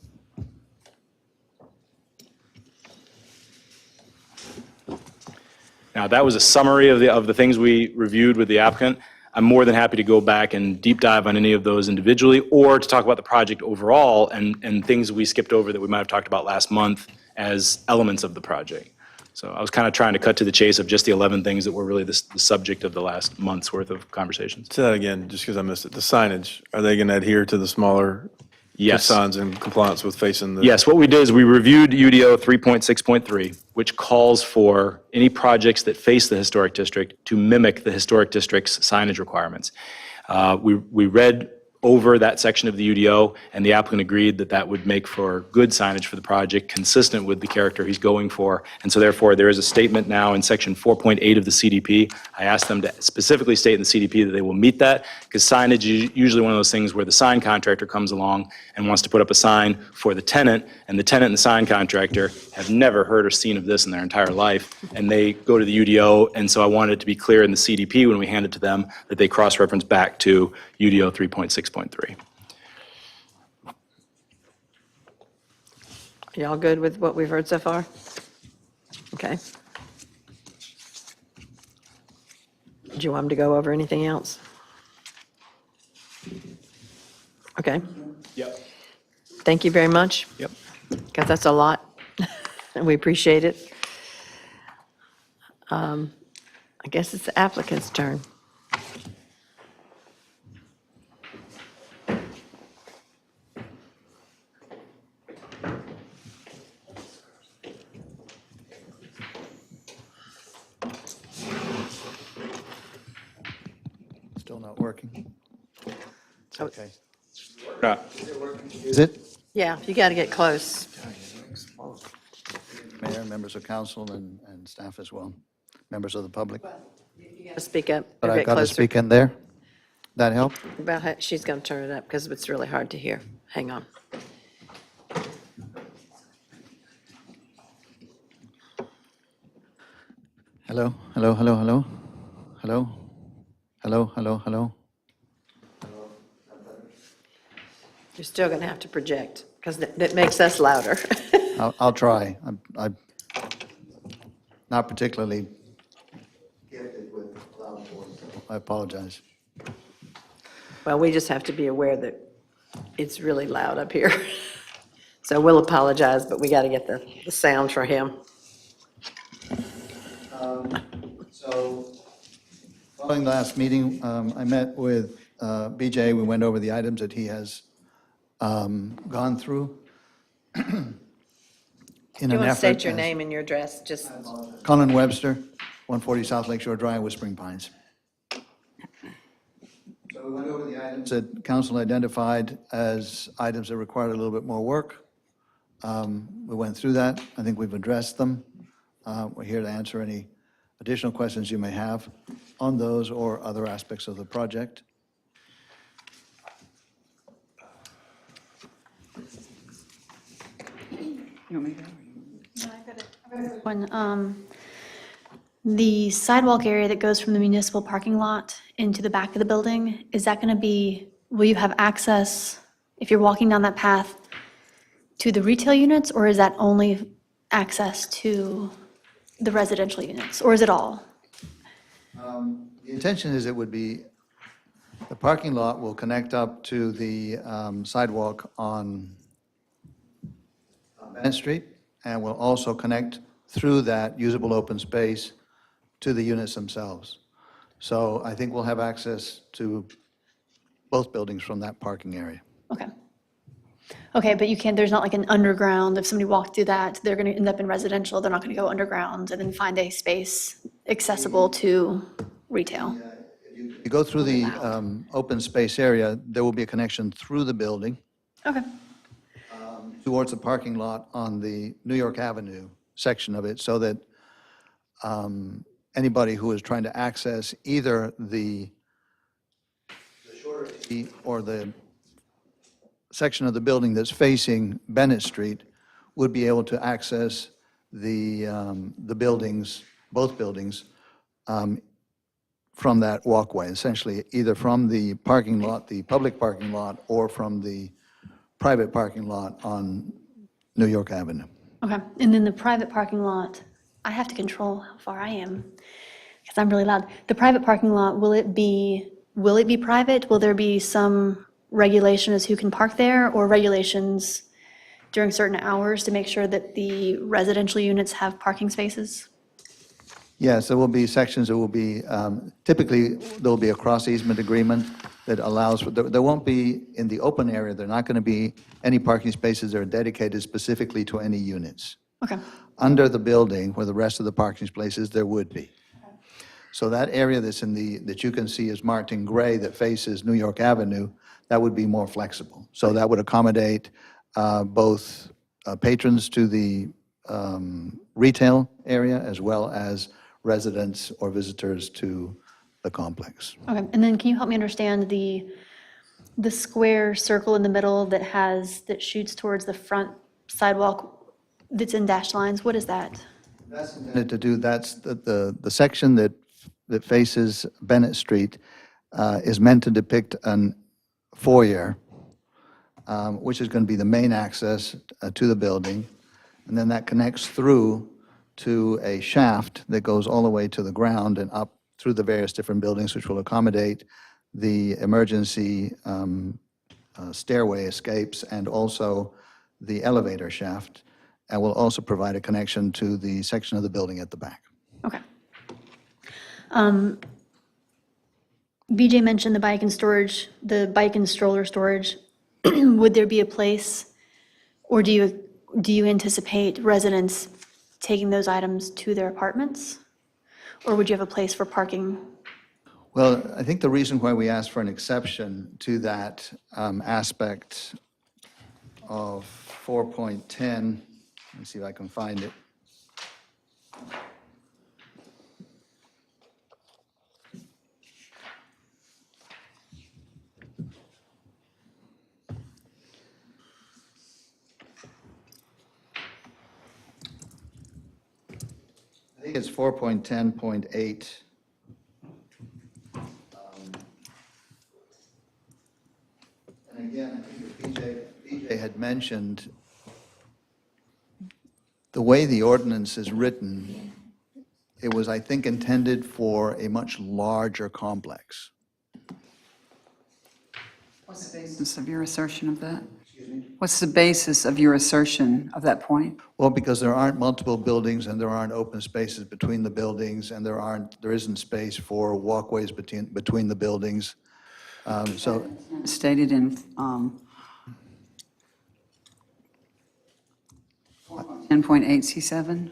Now, that was a summary of the things we reviewed with the applicant. I'm more than happy to go back and deep dive on any of those individually, or to talk about the project overall and things we skipped over that we might have talked about last month as elements of the project. So I was kind of trying to cut to the chase of just the 11 things that were really the subject of the last month's worth of conversations. Say that again, just because I missed it. The signage, are they going to adhere to the smaller Yes. signs in compliance with facing the? Yes, what we did is we reviewed UDO 3.6.3, which calls for any projects that face the historic district to mimic the historic district's signage requirements. We read over that section of the UDO, and the applicant agreed that that would make for good signage for the project, consistent with the character he's going for. And so therefore, there is a statement now in section 4.8 of the CDP. I asked them to specifically state in the CDP that they will meet that, because signage is usually one of those things where the sign contractor comes along and wants to put up a sign for the tenant, and the tenant and the sign contractor have never heard or seen of this in their entire life, and they go to the UDO, and so I wanted it to be clear in the CDP when we hand it to them that they cross-reference back to UDO 3.6.3. Y'all good with what we've heard so far? Okay. Do you want them to go over anything else? Okay. Yep. Thank you very much, Yep. because that's a lot, and we appreciate it. I guess it's the applicant's turn. Still not working. It's okay. Is it? Yeah, you got to get close. Mayor, members of council, and staff as well, members of the public. You got to speak up But a I bit got to closer. speak in there? That help? She's going to turn it up because it's really hard to hear. Hang on. Hello, hello, hello, hello? Hello? Hello, hello, hello? You're still going to have to project because that makes us louder. I'll try. I'm not particularly gifted with loud voice. I apologize. Well, we just have to be aware that it's really loud up here. So we'll apologize, but we got to get the sound for him. So, following the last meeting, I met with BJ. We went over the items that he has gone through. In You an want to effort state your as- name and your address, just, Colin Webster, 140 South Lakeshore Drive, Whispering Pines. So we went over the items that council identified as items that required a little bit more work. We went through that. I think we've addressed them. We're here to answer any additional questions you may have on those or other aspects of the project. You want me to go? When, the sidewalk area that goes from the municipal parking lot into the back of the building, is that going to be, will you have access, if you're walking down that path, to the retail units, or is that only access to the residential units, or is it all? The intention is it would be The parking lot will connect up to the sidewalk on Bennett Street, and will also connect through that usable open space to the units themselves. So I think we'll have access to both buildings from that parking area. Okay. Okay, but you can't, there's not like an underground, if somebody walked through that, they're going to end up in residential, they're not going to go underground and then find a space accessible to retail. You go through the open space area, there will be a connection through the building Okay, towards the parking lot on the New York Avenue section of it, so that anybody who is trying to access either the shorter T or the section of the building that's facing Bennett Street would be able to access the buildings, both buildings, from that walkway, essentially either from the parking lot, the public parking lot, or from the private parking lot on New York Avenue. okay. And then the private parking lot, I have to control how far I am because I'm really loud. The private parking lot, will it be private? Will there be some regulation as who can park there, or regulations during certain hours to make sure that the residential units have parking spaces? Yes, there will be sections that will be, typically, there will be a cross easement agreement that allows, there won't be, in the open area, there are not going to be any parking spaces that are dedicated specifically to any units. Okay, Under the building, where the rest of the parking spaces, there would be. So that area that's that you can see is marked in gray that faces New York Avenue, that would be more flexible. So that would accommodate both patrons to the retail area as well as residents or visitors to the complex. okay. And then can you help me understand the square circle in the middle that shoots towards the front sidewalk that's in dashed lines? What is that? That's intended to do, that's the section that faces Bennett Street is meant to depict an foyer, which is going to be the main access to the building. And then that connects through to a shaft that goes all the way to the ground and up through the various different buildings, which will accommodate the emergency stairway escapes and also the elevator shaft, and will also provide a connection to the section of the building at the back. Okay. BJ mentioned the bike and stroller storage. Would there be a place, or do you anticipate residents taking those items to their apartments? Or would you have a place for parking? Well, I think the reason why we asked for an exception to that aspect of 4.10, let me see if I can find it. I think it's 4.10.8. And again, I think BJ had mentioned, the way the ordinance is written, it was, I think, intended for a much larger complex. What's the basis of your assertion of that? What's the basis of your assertion of that point? Well, because there aren't multiple buildings and there aren't open spaces between the buildings, and there isn't space for walkways between the buildings. So Stated in 10.8C7?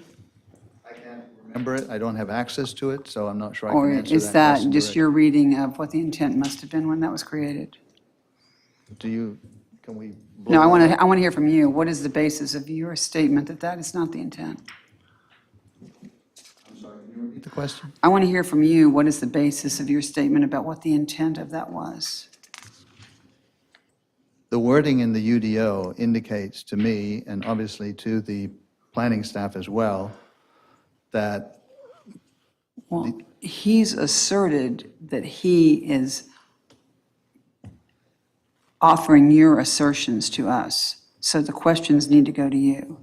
remember it, I don't have access to it, so I'm not sure I can Or answer that is that question just directly. your reading of what the intent must have been when that was created? Can we? No, I want to hear from you. What is the basis of your statement that that is not the intent? Repeat the question? I want to hear from you, what is the basis of your statement about what the intent of that was? The wording in the UDO indicates to me, and obviously to the planning staff as well, that Well, he's asserted that he is offering your assertions to us, so the questions need to go to you.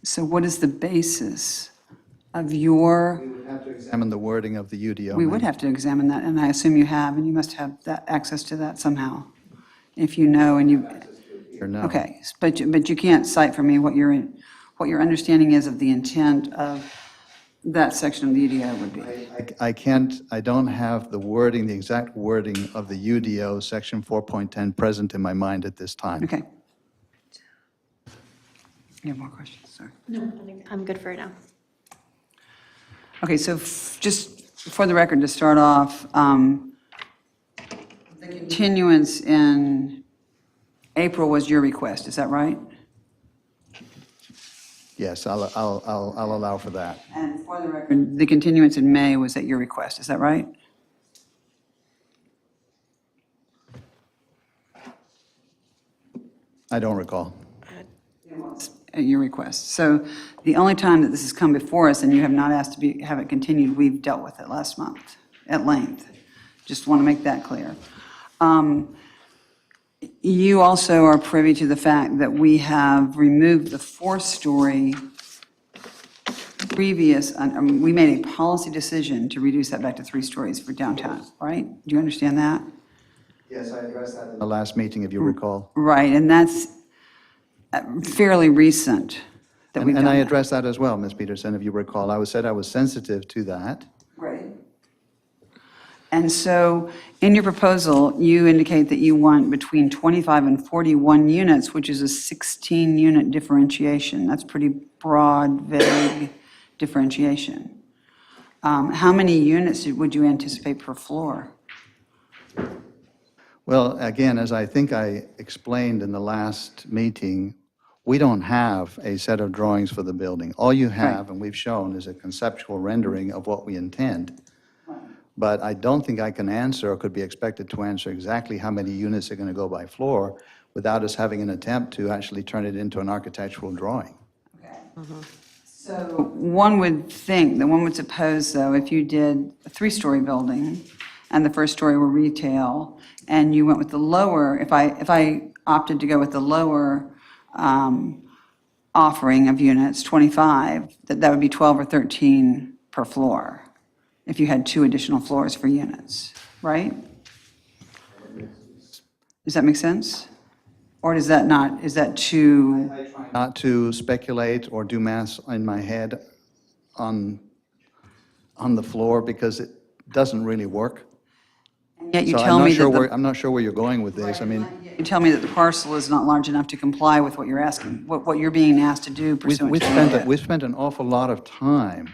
So what is the basis of your, Have to examine the wording of the UDO. we would have to examine that, and I assume you have, and you must have that, access to that somehow, if you know and you, Or no. okay, but you can't cite for me what your understanding is of the intent of that section of the UDO would be. I don't have the wording, the exact wording of the UDO, section 4.10, present in my mind at this time. Okay. You have more questions, sir? I'm good for now. Okay, so just for the record, to start off, the continuance in April was your request, is that right? Yes, I'll allow for that. And for the record, the continuance in May was at your request, is that right? I don't recall. At your request. So the only time that this has come before us and you have not asked to have it continued, we've dealt with it last month at length. Just want to make that clear. You also are privy to the fact that we have removed the four-story previous, we made a policy decision to reduce that back to 3 stories for downtown, right? Do you understand that? Yes, I addressed that in the last meeting, if you recall. Right, and that's fairly recent that we've done And I that. addressed that as well, Ms. Peterson, if you recall. I said I was sensitive to that. Right. And so in your proposal, you indicate that you want between 25 and 41 units, which is a 16-unit differentiation. That's pretty broad, vague differentiation. How many units would you anticipate per floor? Well, again, as I think I explained in the last meeting, we don't have a set of drawings for the building. All you have, and we've shown, is a conceptual rendering of what we intend. But I don't think I can answer or could be expected to answer exactly how many units are going to go by floor without us having an attempt to actually turn it into an architectural drawing. So one would think, that one would suppose, though, if you did a 3-story building and the first story were retail, and you went with the lower, if I opted to go with the lower offering of units, 25, that would be 12 or 13 per floor, if you had 2 additional floors for units, right? Does that make sense? Or does that not, is that too? Not to speculate or do math in my head on the floor, because it doesn't really work. Yet you So tell me that I'm not sure where you're going with this. I mean, you tell me that the parcel is not large enough to comply with what you're asking, what you're being asked to do pursuant we've to spent, the we've spent an awful lot of time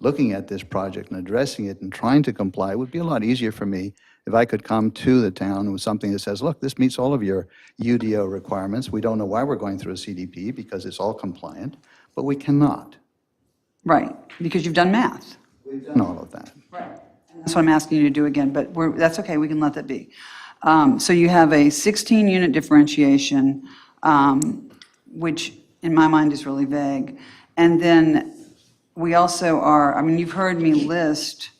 looking at this project and addressing it and trying to comply. It would be a lot easier for me if I could come to the town with something that says, look, this meets all of your UDO requirements. We don't know why we're going through a CDP because it's all compliant, but we cannot. Right, because you've done math. We've done all of that. That's what I'm asking you to do again, but that's okay, we can let that be. So you have a 16-unit differentiation, which in my mind is really vague. And then we also are, I mean, you've heard me list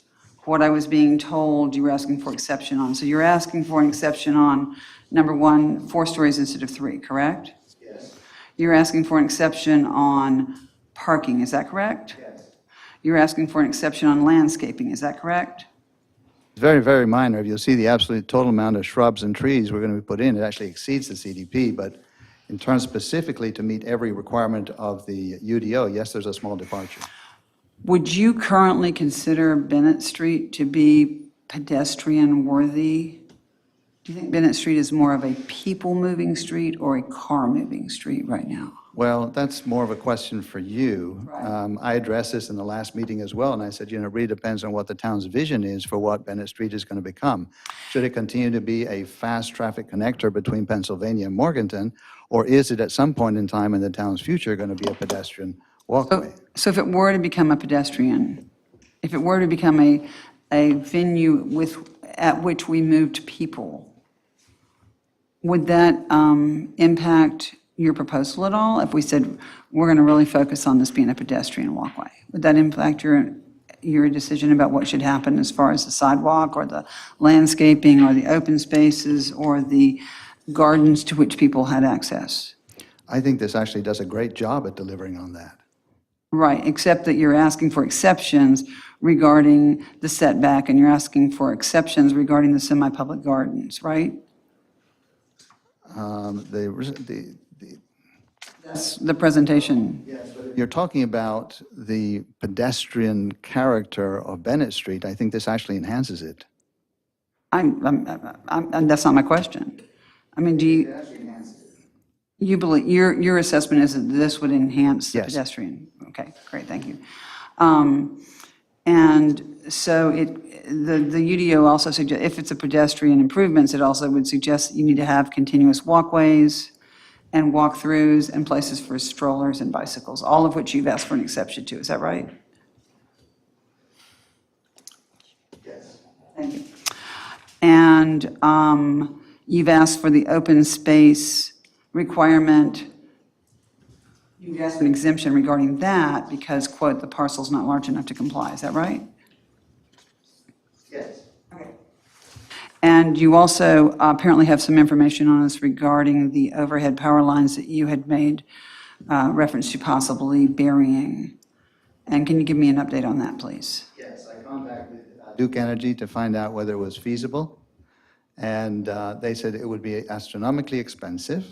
what I was being told you were asking for exception on. So you're asking for an exception on, number 1, 4 stories instead of 3, correct? Yes. You're asking for an exception on parking, is that correct? Yes. You're asking for an exception on landscaping, is that correct? It's very, very minor. If you'll see the absolute total amount of shrubs and trees we're going to be put in, it actually exceeds the CDP, but in terms specifically to meet every requirement of the UDO, yes, there's a small departure. Would you currently consider Bennett Street to be pedestrian-worthy? Do you think Bennett Street is more of a people-moving street or a car-moving street right now? Well, that's more of a question for you. I addressed this in the last meeting as well, and I said, it really depends on what the town's vision is for what Bennett Street is going to become. Should it continue to be a fast traffic connector between Pennsylvania and Morganton, or is it at some point in time in the town's future going to be a pedestrian walkway? So if it were to become a pedestrian, if it were to become a venue at which we moved people, would that impact your proposal at all? If we said, we're going to really focus on this being a pedestrian walkway, would that impact your decision about what should happen as far as the sidewalk or the landscaping or the open spaces or the gardens to which people had access? I think this actually does a great job at delivering on that. Right, except that you're asking for exceptions regarding the setback, and you're asking for exceptions regarding the semi-public gardens, right? That's the presentation. You're talking about the pedestrian character of Bennett Street. I think this actually enhances it. That's not my question. I mean, you believe, your assessment is that this would enhance the Yes. pedestrian? Okay, great, thank you. And so the UDO also suggests, if it's a pedestrian improvements, it also would suggest that you need to have continuous walkways and walkthroughs and places for strollers and bicycles, all of which you've asked for an exception to, is that right? Yes. Thank you. And you've asked for the open space requirement. You've asked an exemption regarding that because, quote, the parcel's not large enough to comply, is that right? Yes. Okay. And you also apparently have some information on us regarding the overhead power lines that you had made reference to possibly burying. And can you give me an update on that, please? Yes, I contacted Duke Energy to find out whether it was feasible, and they said it would be astronomically expensive,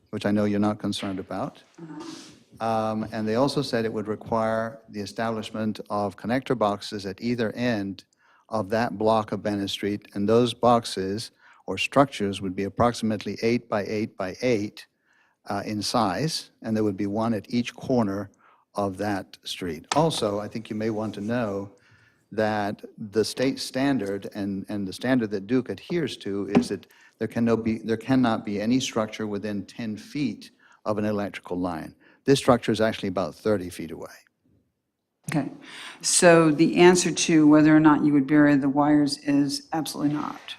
which I know you're not concerned about. And they also said it would require the establishment of connector boxes at either end of that block of Bennett Street, and those boxes or structures would be approximately 8 by 8 by 8 in size, and there would be one at each corner of that street. Also, I think you may want to know that the state standard and the standard that Duke adheres to is that there cannot be any structure within 10 feet of an electrical line. This structure is actually about 30 feet away. Okay. So the answer to whether or not you would bury the wires is absolutely not,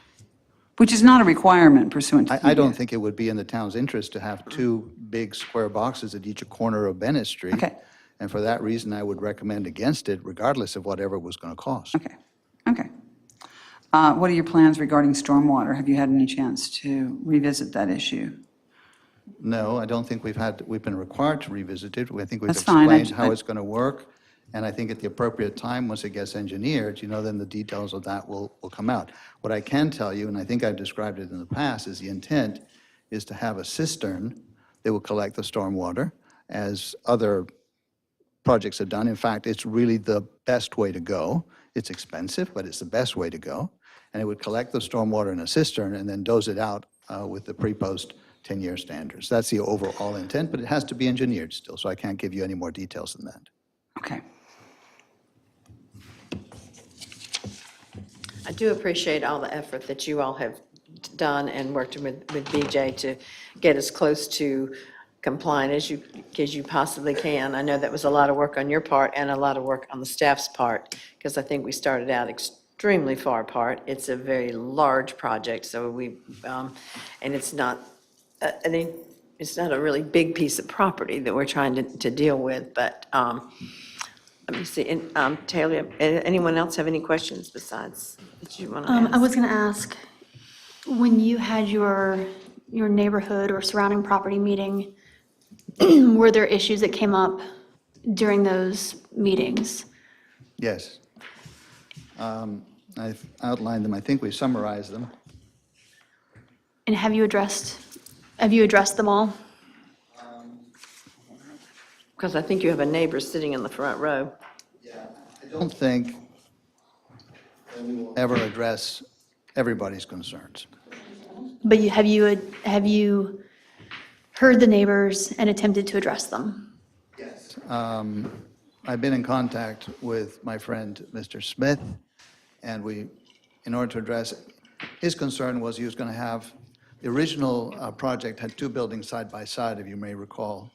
which is not a requirement pursuant to I don't PDA. think it would be in the town's interest to have two big square boxes at each corner of Bennett Street. Okay. And for that reason, I would recommend against it, regardless of whatever it was going to cost. Okay, okay. What are your plans regarding stormwater? Have you had any chance to revisit that issue? No, I don't think we've been required to revisit it. I think we've That's fine. explained how it's going to work. And I think at the appropriate time, once it gets engineered, then the details of that will come out. What I can tell you, and I think I've described it in the past, is the intent is to have a cistern that will collect the stormwater, as other projects have done. In fact, it's really the best way to go. It's expensive, but it's the best way to go. And it would collect the stormwater in a cistern and then dose it out with the pre-post 10-year standards. That's the overall intent, but it has to be engineered still, so I can't give you any more details than that. Okay. I do appreciate all the effort that you all have done and worked with BJ to get as close to compliant as you possibly can. I know that was a lot of work on your part and a lot of work on the staff's part, because I think we started out extremely far apart. It's a very large project, so and it's not, it's not a really big piece of property that we're trying to deal with, but let me see, and Taylor, anyone else have any questions besides that you want to ask? I was going to ask, when you had your neighborhood or surrounding property meeting, were there issues that came up during those meetings? Yes. I've outlined them. I think we summarized them. And have you addressed them all? Because I think you have a neighbor sitting in the front row. I don't think that we will ever address everybody's concerns. But have you heard the neighbors and attempted to address them? Yes. I've been in contact with my friend, Mr. Smith, and in order to address, his concern was he was going to have, the original project had two buildings side by side, if you may recall.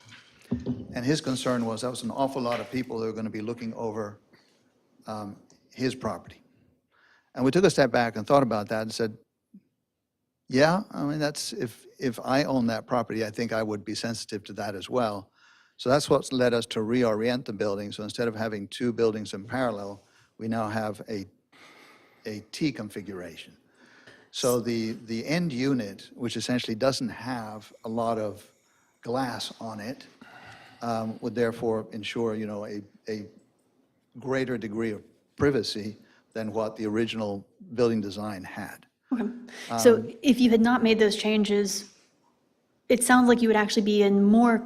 And his concern was that was an awful lot of people that were going to be looking over his property. And we took a step back and thought about that and said, yeah, I mean, that's, if I own that property, I think I would be sensitive to that as well. So that's what's led us to reorient the building. So instead of having two buildings in parallel, we now have a T configuration. So the end unit, which essentially doesn't have a lot of glass on it, would therefore ensure, a greater degree of privacy than what the original building design had. So if you had not made those changes, it sounds like you would actually be in more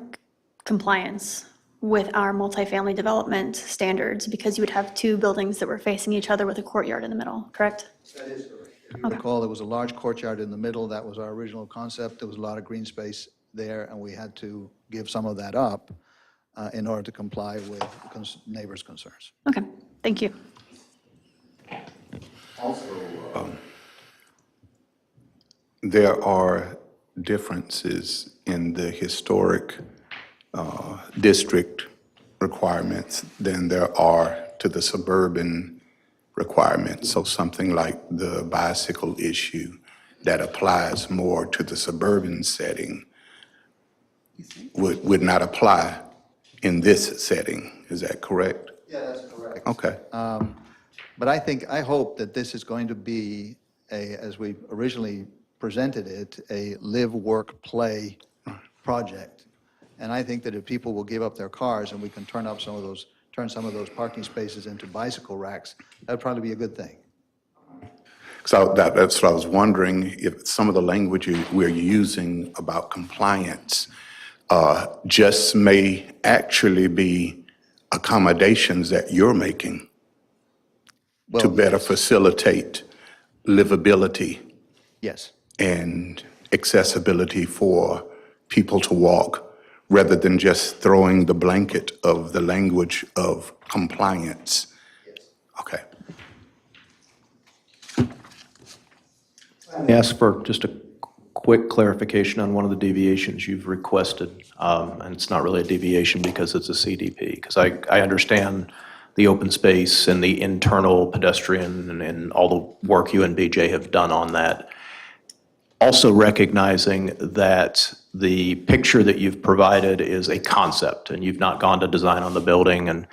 compliance with our multifamily development standards because you would have two buildings that were facing each other with a courtyard in the middle, correct? If you recall, there was a large courtyard in the middle. That was our original concept. There was a lot of green space there, and we had to give some of that up in order to comply with neighbors' concerns. Okay, thank you. There are differences in the historic district requirements than there are to the suburban requirements. So something like the bicycle issue that applies more to the suburban setting would not apply in this setting. Is that correct? Yeah, that's correct. Okay. But I hope that this is going to be as we originally presented it, a live, work, play project. And I think that if people will give up their cars and we can turn some of those parking spaces into bicycle racks, that'd probably be a good thing. So that's what I was wondering, if some of the language we're using about compliance just may actually be accommodations that you're making to better facilitate livability Yes. and accessibility for people to walk, rather than just throwing the blanket of the language of compliance. Okay. Ask for just a quick clarification on one of the deviations you've requested. And it's not really a deviation because it's a CDP, because I understand the open space and the internal pedestrian and all the work you and BJ have done on that. Also recognizing that the picture that you've provided is a concept and you've not gone to design on the building. And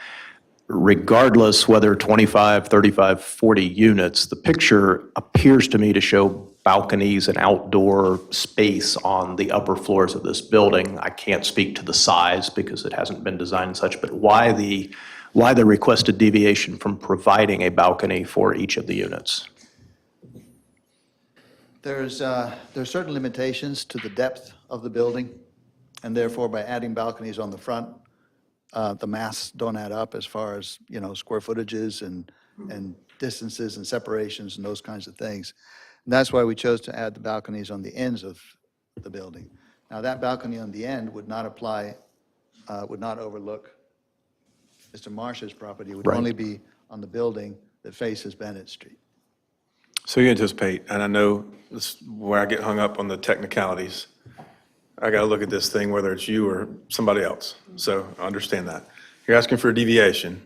regardless whether 25, 35, 40 units, the picture appears to me to show balconies and outdoor space on the upper floors of this building. I can't speak to the size because it hasn't been designed and such, but why the requested deviation from providing a balcony for each of the units? There's certain limitations to the depth of the building, and therefore by adding balconies on the front, the maths don't add up as far as, square footages and distances and separations and those kinds of things. And that's why we chose to add the balconies on the ends of the building. Now, that balcony on the end would not apply, would not overlook Mr. Marsh's property. It would only be on the building that faces Bennett Street. So you anticipate, and I know this is where I get hung up on the technicalities. I got to look at this thing, whether it's you or somebody else. So I understand that. You're asking for a deviation,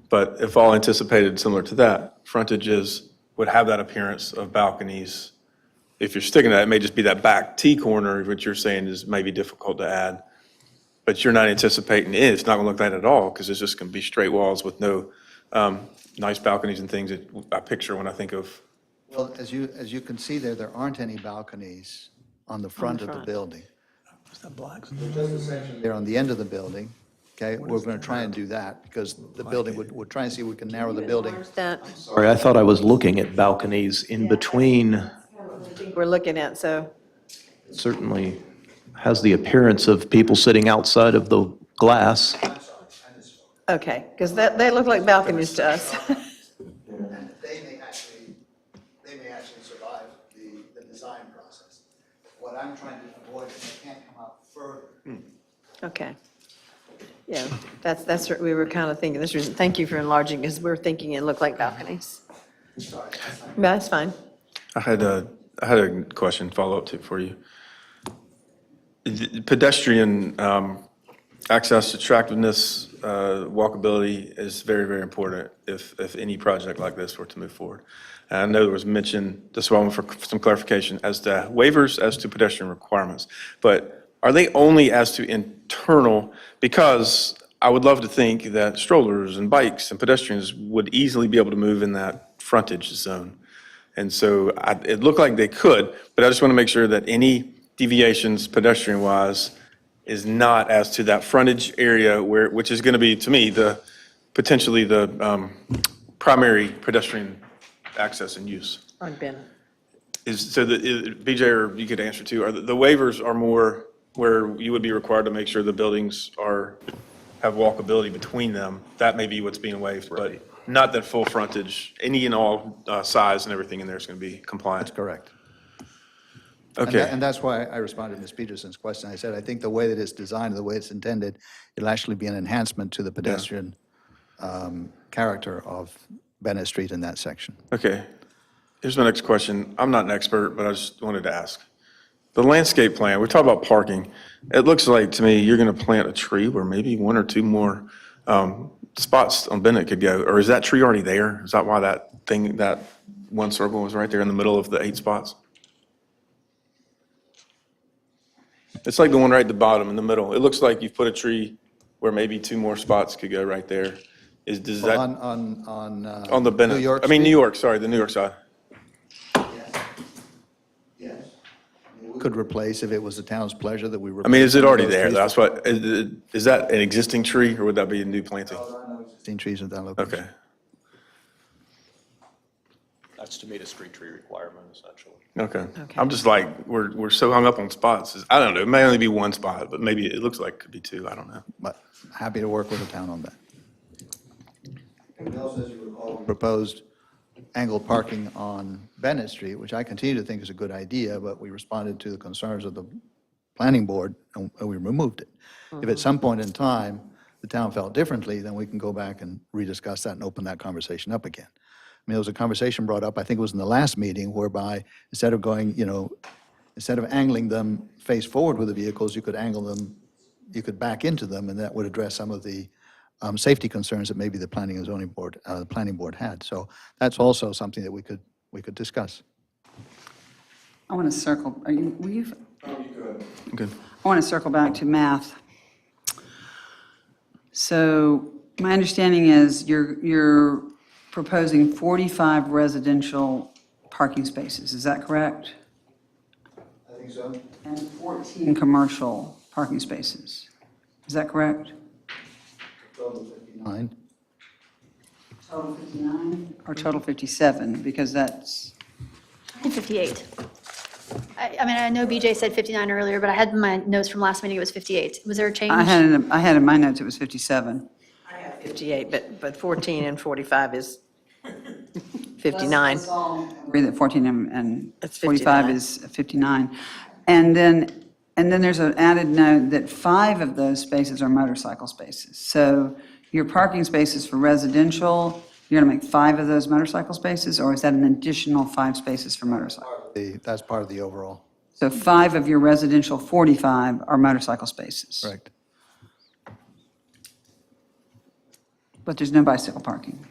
but if all anticipated similar to that, frontages would have that appearance of balconies. If you're sticking to that, it may just be that back T corner, which you're saying is maybe difficult to add. But you're not anticipating it. It's not going to look like that at all, because it's just going to be straight walls with no nice balconies and things that I picture when I think of. Well, as you can see there aren't any balconies on the front of the building. They're on the end of the building, okay? We're going to try and do that, because the building, we're trying to see if we can narrow the building. Sorry, I thought I was looking at balconies in between. We're looking at, so, Certainly has the appearance of people sitting outside of the glass. okay, because they look like balconies to us. They may actually survive the design process. What I'm trying to avoid is they can't come out further. Okay. Yeah, that's what we were kind of thinking. This reason, thank you for enlarging, because we're thinking it looked like balconies. That's fine. I had a question, follow-up tip for you. The pedestrian access, attractiveness, walkability is very, very important if any project like this were to move forward. And I know there was mention, this one for some clarification, as to waivers as to pedestrian requirements. But are they only as to internal? Because I would love to think that strollers and bikes and pedestrians would easily be able to move in that frontage zone. And so it looked like they could, but I just want to make sure that any deviations pedestrian-wise is not as to that frontage area where, which is going to be, to me, potentially the primary pedestrian access and use. On Bennett. BJ, or you could answer too, the waivers are more where you would be required to make sure the buildings have walkability between them. That may be what's being waived, but not that full frontage, any and all size and everything in there is going to be compliant. That's correct. Okay. And that's why I responded to Ms. Peterson's question. I said, I think the way that it's designed, the way it's intended, it'll actually be an enhancement to the pedestrian character of Bennett Street in that section. Okay. Here's my next question. I'm not an expert, but I just wanted to ask. The landscape plan, we talk about parking. It looks like to me you're going to plant a tree where maybe one or two more spots on Bennett could go. Or is that tree already there? Is that why that one circle was right there in the middle of the 8 spots? It's like the one right at the bottom in the middle. It looks like you've put a tree where maybe 2 more spots could go right there. Does that, On the Bennett? New York I mean, New Street? York, sorry, the New York side. Could replace, if it was the town's pleasure, that we replace. I mean, is it some of already those there? trees. That's what, is that an existing tree or would that be a new planting? Existing trees at that location. Okay, That's to meet a street tree requirement, essentially. okay. I'm just like, we're so hung up on spots. I don't know, it may only be 1 spot, but maybe it looks like it could be 2, I don't know. But happy to work with the town on that. As you recall, we proposed angled parking on Bennett Street, which I continue to think is a good idea, but we responded to the concerns of the planning board and we removed it. If at some point in time, the town felt differently, then we can go back and rediscuss that and open that conversation up again. I mean, there was a conversation brought up, I think it was in the last meeting, whereby instead of going, instead of angling them face forward with the vehicles, you could angle them, you could back into them, and that would address some of the safety concerns that maybe the planning and zoning board, the planning board had. So that's also something that we could discuss. I want to circle, were you? Good. I want to circle back to math. So my understanding is you're proposing 45 residential parking spaces, is that correct? I think so. And 14 commercial parking spaces, is that correct? Total 59. Total 59? Or total 57, because that's, I think 58. I mean, I know BJ said 59 earlier, but I had my notes from last meeting, it was 58. Was there a change? I had in my notes it was 57. I have 58, but 14 and 45 is 59. Agree that 14 and That's 45 59. is 59. And then there's an added note that 5 of those spaces are motorcycle spaces. So your parking spaces for residential, you're going to make 5 of those motorcycle spaces, or is that an additional 5 spaces for motorcycle? That's part of the overall. So 5 of your residential 45 are motorcycle spaces. Correct. But there's no bicycle parking.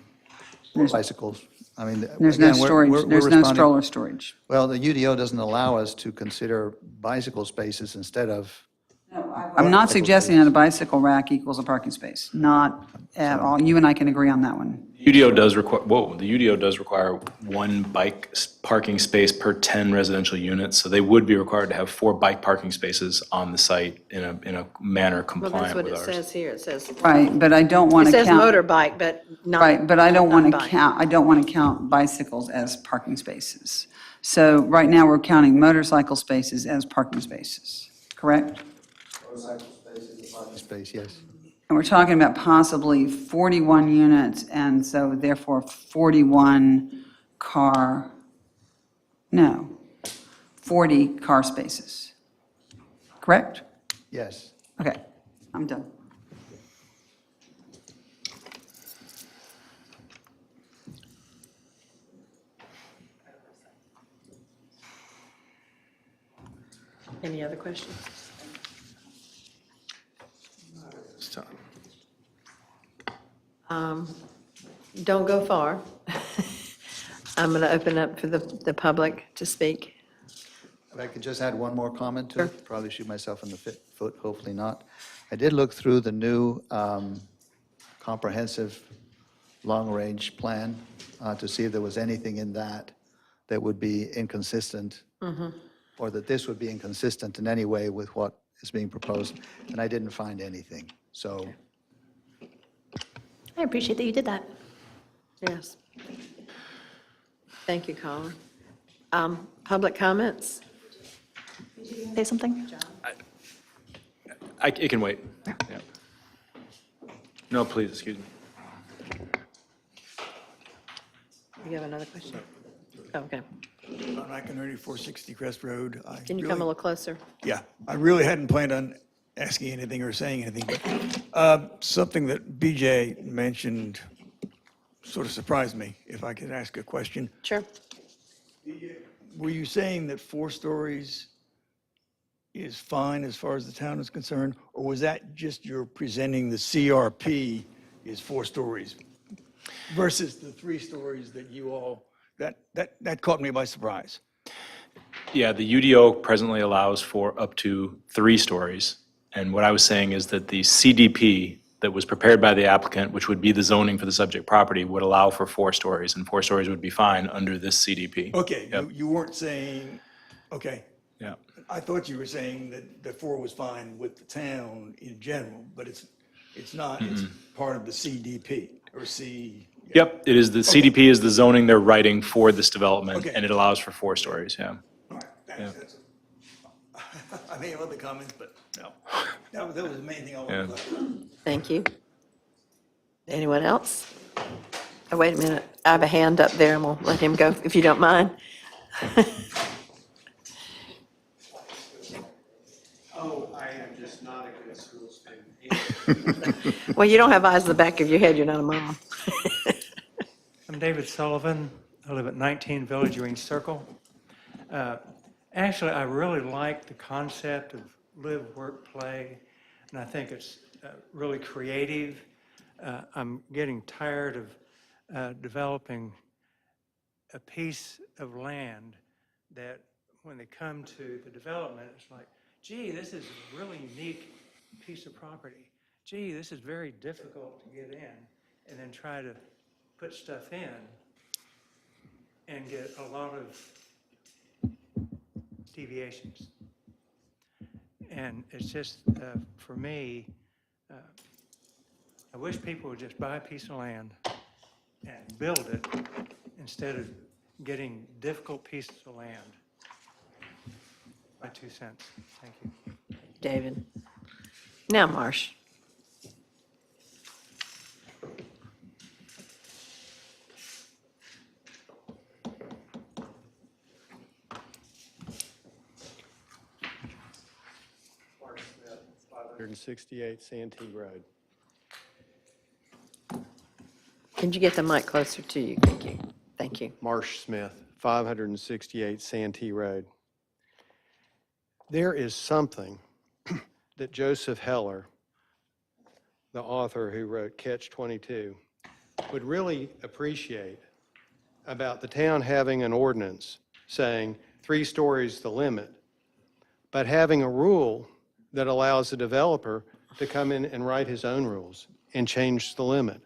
Bicycles, I mean. There's no again, we're storage, there's no responding- stroller storage. Well, the UDO doesn't allow us to consider bicycle spaces instead of, I'm not suggesting that a bicycle rack equals a parking space, not at all. You and I can agree on that one. UDO does require, the UDO does require 1 bike parking space per 10 residential units. So they would be required to have 4 bike parking spaces on the site in a manner Well, that's compliant what with it ours. says here. It says, Right, but I don't want it to says count. motorbike, but not. Right, but I don't want not to bike. count, I don't want to count bicycles as parking spaces. So right now, we're counting motorcycle spaces as parking spaces, correct? space, yes. And we're talking about possibly 41 units, and so therefore 41 car, no, 40 car spaces, correct? Yes. Okay, I'm done. Any other questions? It's time. Don't go far. I'm going to open up for the public to speak. If I could just add one more comment to it, probably shoot myself in the foot, hopefully not. I did look through the new comprehensive long-range plan to see if there was anything in that that would be inconsistent, or that this would be inconsistent in any way with what is being proposed, and I didn't find anything. So I appreciate that you did that. Yes. Thank you, Colin. Public comments? Say something? It can wait. Yeah. No, please, excuse me. You have another question? Okay. Ron McInerney, 460 Crest Road. Can you come a little closer? Yeah, I really hadn't planned on asking anything or saying anything, but something that BJ mentioned sort of surprised me, if I could ask a question. Sure. Were you saying that 4 stories is fine as far as the town is concerned? Or was that just you're presenting the CRP is 4 stories versus the 3 stories that you all, that caught me by surprise? Yeah, the UDO presently allows for up to 3 stories. And what I was saying is that the CDP that was prepared by the applicant, which would be the zoning for the subject property, would allow for 4 stories, and 4 stories would be fine under this CDP. Okay, Yep. you weren't saying, okay. Yeah. I thought you were saying that 4 was fine with the town in general, but it's not. It's part of the CDP or C. Yep, it is, the CDP is the zoning they're writing for this development, Okay. and it allows for 4 stories, yeah. All right, that's I may have other comments, but no. That was the main thing I wanted to clarify. Thank you. Anyone else? Oh, wait a minute. I have a hand up there, and we'll let him go, if you don't mind. Oh, I am just not a good school student. Well, you don't have eyes in the back of your head. You're not a mom. I'm David Sullivan. I live at 19 Village Green Circle. Actually, I really like the concept of live, work, play, and I think it's really creative. I'm getting tired of developing a piece of land that when they come to the development, it's like, gee, this is a really unique piece of property. Gee, this is very difficult to get in, and then try to put stuff in and get a lot of deviations. And it's just, for me, I wish people would just buy a piece of land and build it instead of getting difficult pieces of land. My 2 cents. Thank you. David. Now, Marsh. Mark Smith, 568 Santee Road. Can you get the mic closer to you? Thank you. Thank you. Marsh Smith, 568 Santee Road. There is something that Joseph Heller, the author who wrote Catch-22, would really appreciate about the town having an ordinance saying 3 stories the limit, but having a rule that allows the developer to come in and write his own rules and change the limit.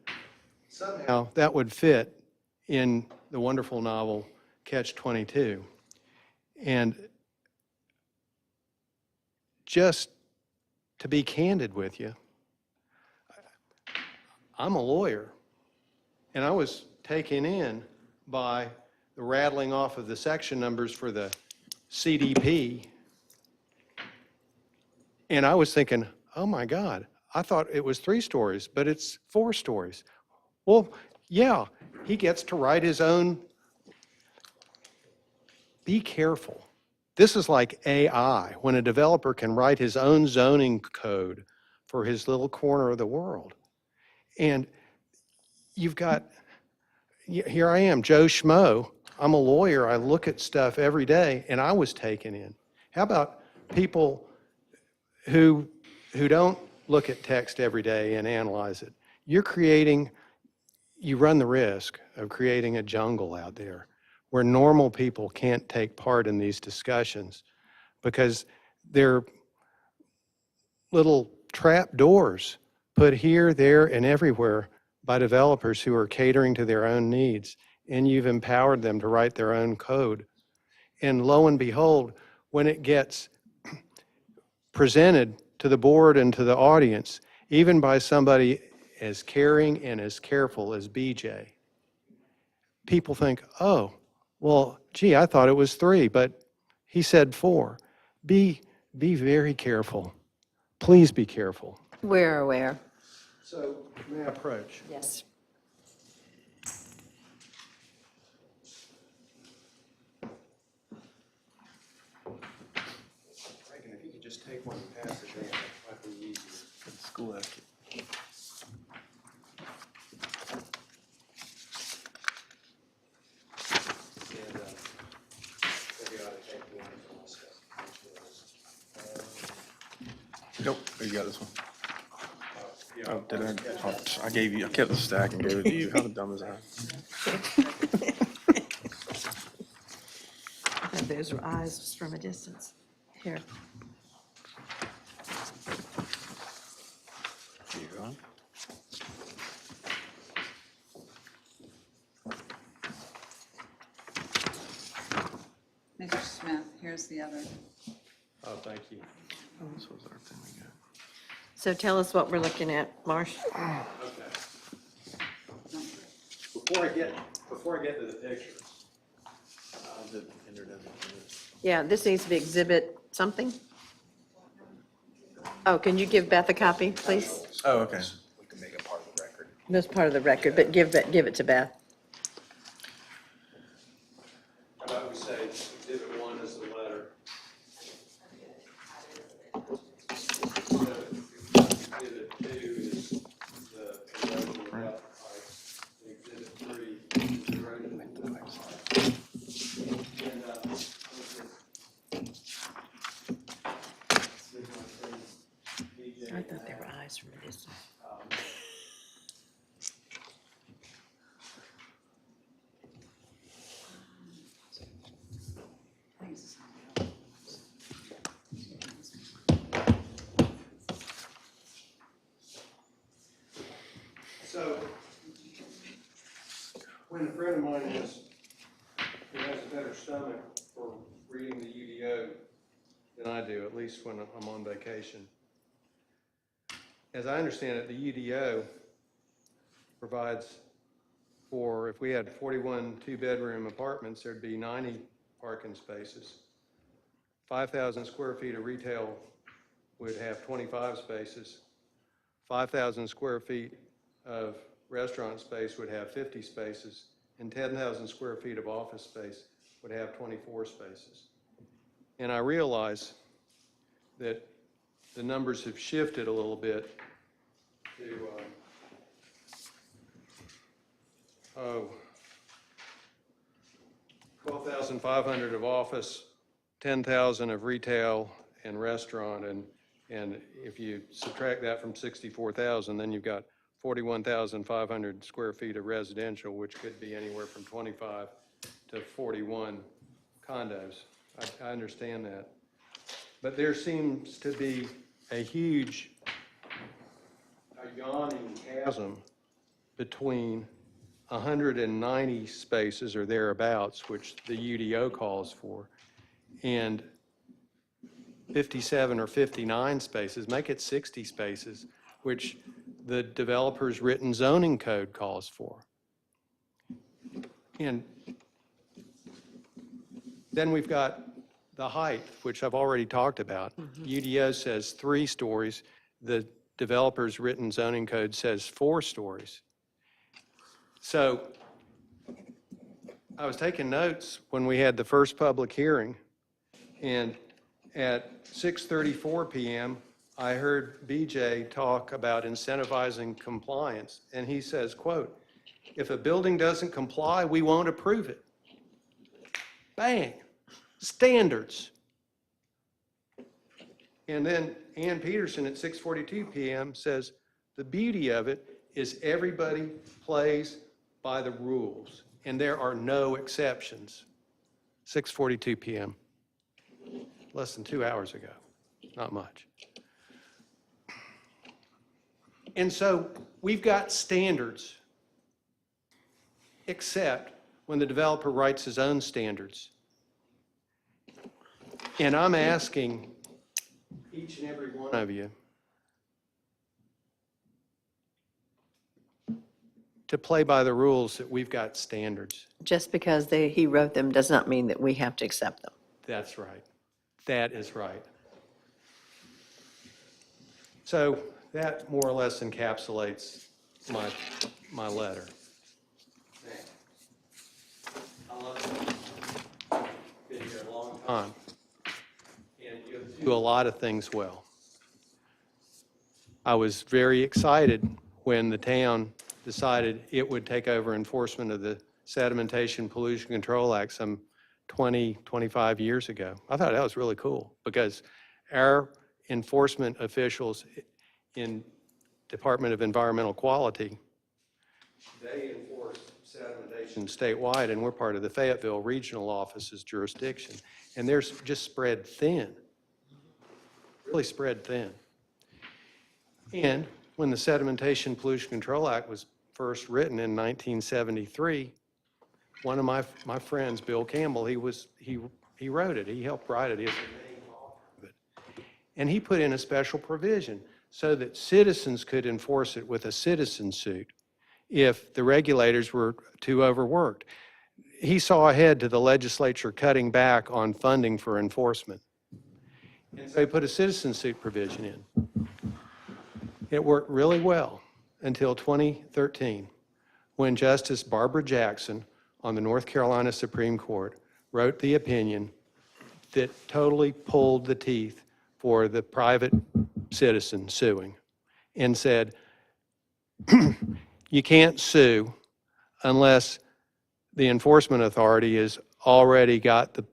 Somehow, that would fit in the wonderful novel Catch-22. And just to be candid with you, I'm a lawyer, and I was taken in by the rattling off of the section numbers for the CDP, and I was thinking, oh my God, I thought it was 3 stories, but it's 4 stories. Well, yeah, he gets to write his own. Be careful. This is like AI, when a developer can write his own zoning code for his little corner of the world. And you've got, here I am, Joe Schmo. I'm a lawyer. I look at stuff every day, and I was taken in. How about people who don't look at text every day and analyze it? You run the risk of creating a jungle out there where normal people can't take part in these discussions because they're little trap doors put here, there, and everywhere by developers who are catering to their own needs, and you've empowered them to write their own code. And lo and behold, when it gets presented to the board and to the audience, even by somebody as caring and as careful as BJ, people think, oh, well, gee, I thought it was 3, but he said 4. Be very careful. Please be careful. We're aware. So, may I approach? Yes. Reagan, if you could just take one and pass it down, that might be easier. School etiquette. And, maybe I ought to take one and also. Nope, oh, you got this one. Oh, did I? Oh, I gave you, I kept the stack and gave it to you. How dumb is that? Those are eyes just from a distance. Here. Here you go. Mr. Smith, here's the other. Oh, thank you. This was our thing we got. So tell us what we're looking at, Marsh. Okay. Before I get to the pictures, Yeah, this needs to be exhibit something. Oh, can you give Beth a copy, please? Oh, okay. We can make it part of the record. That's part of the record, but give it to Beth. how about we say exhibit 1 is the letter? Exhibit 2 is the erosion of the pipes. Exhibit 3 is the erosion of the pipes. And, I thought they were eyes from a distance. Please. So, when a friend of mine has a better stomach for reading the UDO than I do, at least when I'm on vacation. As I understand it, the UDO provides for, if we had 41 two-bedroom apartments, there'd be 90 parking spaces. 5,000 square feet of retail would have 25 spaces. 5,000 square feet of restaurant space would have 50 spaces, and 10,000 square feet of office space would have 24 spaces. And I realize that the numbers have shifted a little bit to, 12,500 of office, 10,000 of retail and restaurant, and if you subtract that from 64,000, then you've got 41,500 square feet of residential, which could be anywhere from 25 to 41 condos. I understand that. But there seems to be a huge, yawning chasm between 190 spaces or thereabouts, which the UDO calls for, and 57 or 59 spaces, make it 60 spaces, which the developer's written zoning code calls for. And then we've got the height, which I've already talked about. UDO says 3 stories. The developer's written zoning code says 4 stories. So I was taking notes when we had the first public hearing, and at 6:34 p.m., I heard BJ talk about incentivizing compliance, and he says, quote, "If a building doesn't comply, we won't approve it." Bang, standards. And then Ann Peterson at 6:42 p.m. says, "The beauty of it is everybody plays by the rules, and there are no exceptions." 6:42 p.m., less than 2 hours ago, not much. And so we've got standards, except when the developer writes his own standards. And I'm asking each and every one of you to play by the rules that we've got standards. Just because he wrote them does not mean that we have to accept them. That's right. That is right. So that more or less encapsulates my letter. I love it. Been here a long time. And you do a lot of things well. I was very excited when the town decided it would take over enforcement of the Sedimentation Pollution Control Act some 20, 25 years ago. I thought that was really cool because our enforcement officials in Department of Environmental Quality, they enforce sedimentation statewide, and we're part of the Fayetteville Regional Office's jurisdiction. And they're just spread thin, really spread thin. And when the Sedimentation Pollution Control Act was first written in 1973, one of my friends, Bill Campbell, he wrote it. He helped write it. He was the main author of it. And he put in a special provision so that citizens could enforce it with a citizen suit if the regulators were too overworked. He saw ahead to the legislature cutting back on funding for enforcement. And so he put a citizen suit provision in. It worked really well until 2013, when Justice Barbara Jackson on the North Carolina Supreme Court wrote the opinion that totally pulled the teeth for the private citizen suing and said, you can't sue unless the enforcement authority has already got the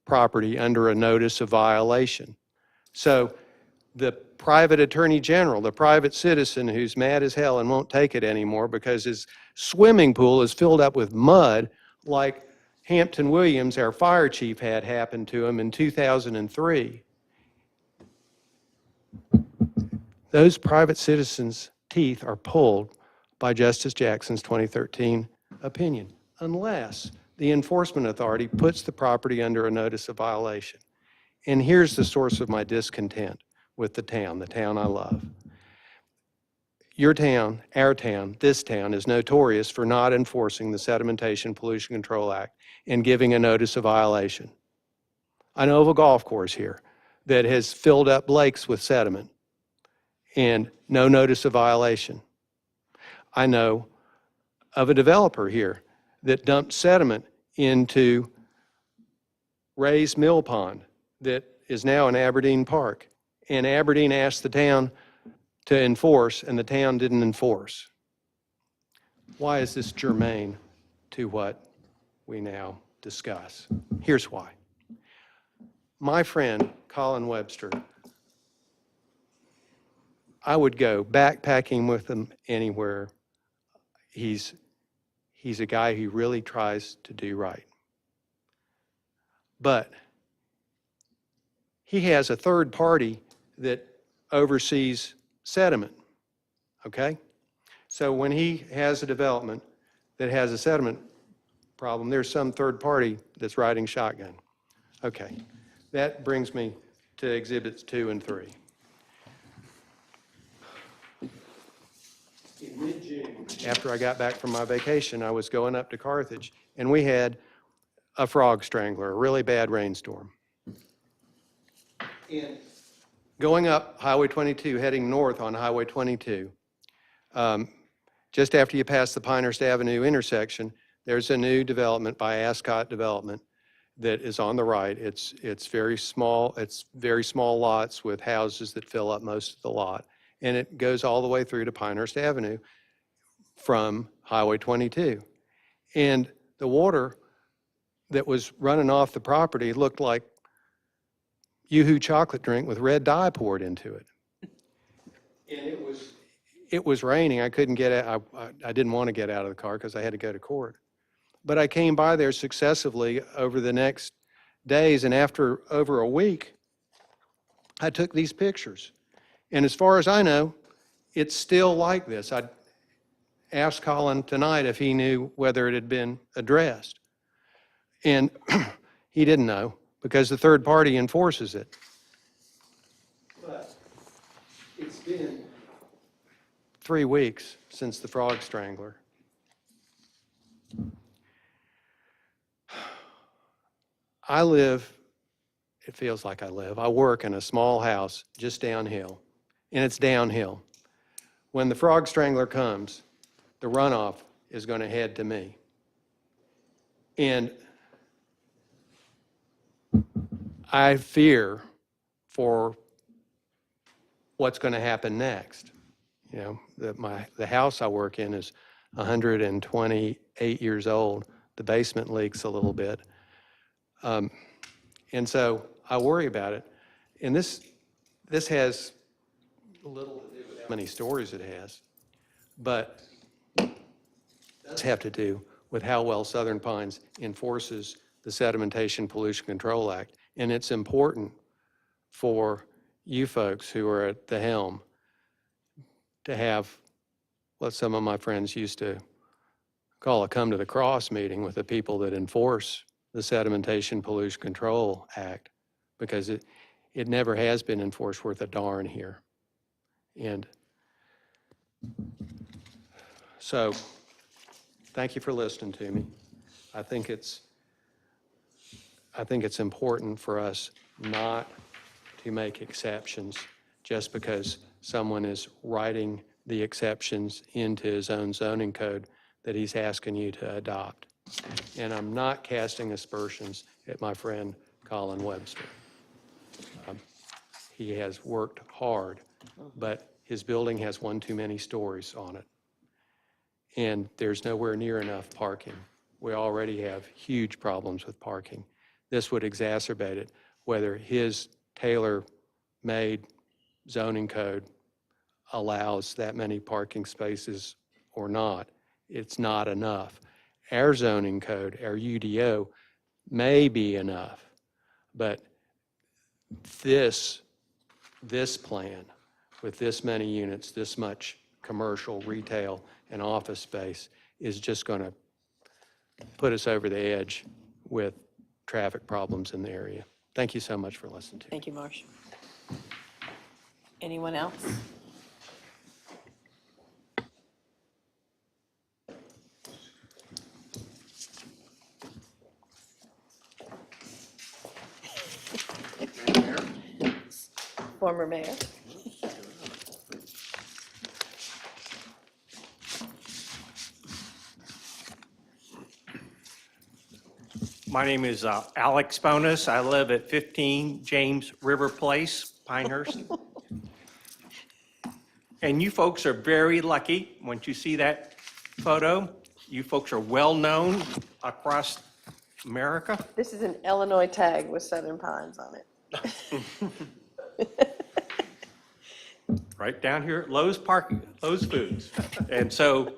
property under a notice of violation. So the private attorney general, the private citizen who's mad as hell and won't take it anymore because his swimming pool is filled up with mud, like Hampton Williams, our fire chief, had happen to him in 2003. Those private citizens' teeth are pulled by Justice Jackson's 2013 opinion, unless the enforcement authority puts the property under a notice of violation. And here's the source of my discontent with the town I love. Your town, our town, this town is notorious for not enforcing the Sedimentation Pollution Control Act and giving a notice of violation. I know of a golf course here that has filled up lakes with sediment and no notice of violation. I know of a developer here that dumped sediment into Ray's Mill Pond that is now in Aberdeen Park. And Aberdeen asked the town to enforce, and the town didn't enforce. Why is this germane to what we now discuss? Here's why. My friend, Colin Webster, I would go backpacking with him anywhere. He's a guy who really tries to do right. But he has a third party that oversees sediment, okay? So when he has a development that has a sediment problem, there's some third party that's riding shotgun. Okay, that brings me to exhibits 2 and 3. In mid-June, after I got back from my vacation, I was going up to Carthage, and we had a frog strangler, a really bad rainstorm. And going up Highway 22, heading north on Highway 22, just after you pass the Pinehurst Avenue intersection, there's a new development by Ascot Development that is on the right. It's very small lots with houses that fill up most of the lot. And it goes all the way through to Pinehurst Avenue from Highway 22. And the water that was running off the property looked like Yoo-hoo chocolate drink with red dye poured into it. And it was raining. I couldn't get out. I didn't want to get out of the car because I had to go to court. But I came by there successively over the next days, and after over a week, I took these pictures. And as far as I know, it's still like this. I asked Colin tonight if he knew whether it had been addressed. And he didn't know because the third party enforces it. been 3 weeks since the frog strangler. I live, it feels like I work in a small house just downhill, and it's downhill. When the frog strangler comes, the runoff is going to head to me. And I fear for what's going to happen next. You know, the house I work in is 128 years old. The basement leaks a little bit. And so I worry about it. And this has little to do with how many stories it has, but it does have to do with how well Southern Pines enforces the Sedimentation Pollution Control Act. And it's important for you folks who are at the helm to have what some of my friends used to call a come to the cross meeting with the people that enforce the Sedimentation Pollution Control Act, because it never has been enforced worth a darn here. And so, thank you for listening to me. I think it's important for us not to make exceptions just because someone is writing the exceptions into his own zoning code that he's asking you to adopt. And I'm not casting aspersions at my friend Colin Webster. He has worked hard, but his building has one too many stories on it. And there's nowhere near enough parking. We already have huge problems with parking. This would exacerbate it, whether his tailor-made zoning code allows that many parking spaces or not. It's not enough. Our zoning code, our UDO, may be enough, but this plan with this many units, this much commercial, retail, and office space is just going to put us over the edge with traffic problems in the area. Thank you so much for listening to me. Thank you, Marsh. Anyone else? Former mayor. My name is Alex Bonus. I live at 15 James River Place, Pinehurst. And you folks are very lucky. Once you see that photo, you folks are well-known across America. This is an Illinois tag with Southern Pines on it. Right down here at Lowe's Parking, Lowe's Foods. And so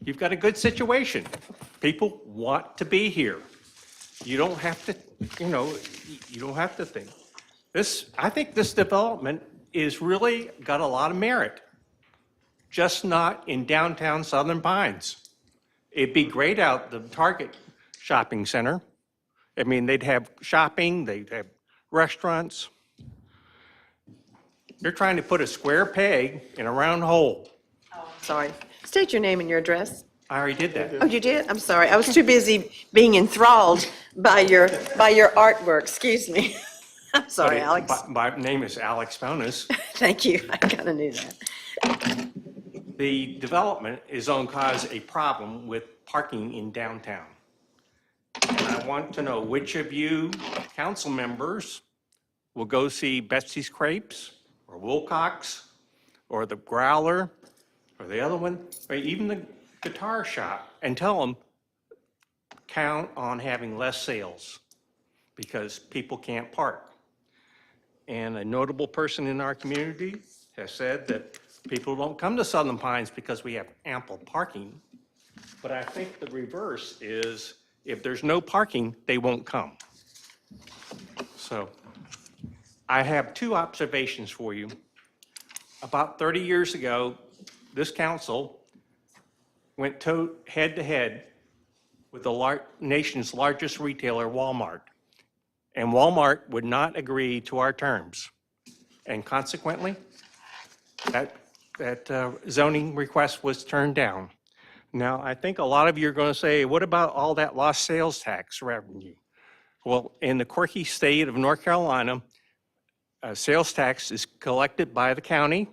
you've got a good situation. People want to be here. You don't have to, you don't have to think. I think this development is really got a lot of merit, just not in downtown Southern Pines. It'd be great out the Target shopping center. I mean, they'd have shopping, they'd have restaurants. You're trying to put a square peg in a round hole. Sorry. State your name and your address. I already did that. Oh, you did? I'm sorry. I was too busy being enthralled by your artwork. Excuse me. I'm sorry, Alex. My name is Alex Bonus. Thank you. I kind of knew that. The development is going to cause a problem with parking in downtown. And I want to know which of you council members will go see Betsy's Crepes or Wilcox or the Growler or the other one, or even the guitar shop, and tell them count on having less sales because people can't park. And a notable person in our community has said that people don't come to Southern Pines because we have ample parking. But I think the reverse is if there's no parking, they won't come. So I have two observations for you. About 30 years ago, this council went head-to-head with the nation's largest retailer, Walmart. And Walmart would not agree to our terms. And consequently, that zoning request was turned down. Now, I think a lot of you are going to say, what about all that lost sales tax revenue? Well, in the quirky state of North Carolina, sales tax is collected by the county,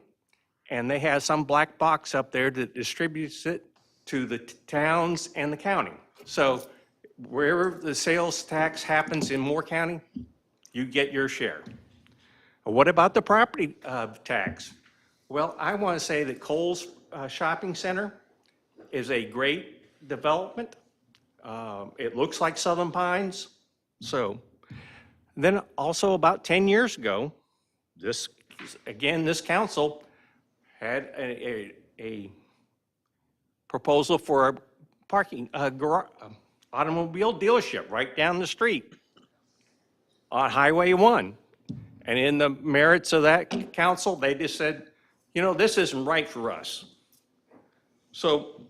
and they have some black box up there that distributes it to the towns and the county. So wherever the sales tax happens in Moore County, you get your share. What about the property tax? Well, I want to say that Kohl's Shopping Center is a great development. It looks like Southern Pines. So then also about 10 years ago, this council had a proposal for a parking, automobile dealership right down the street on Highway 1. And in the merits of that council, they just said, you know, this isn't right for us. So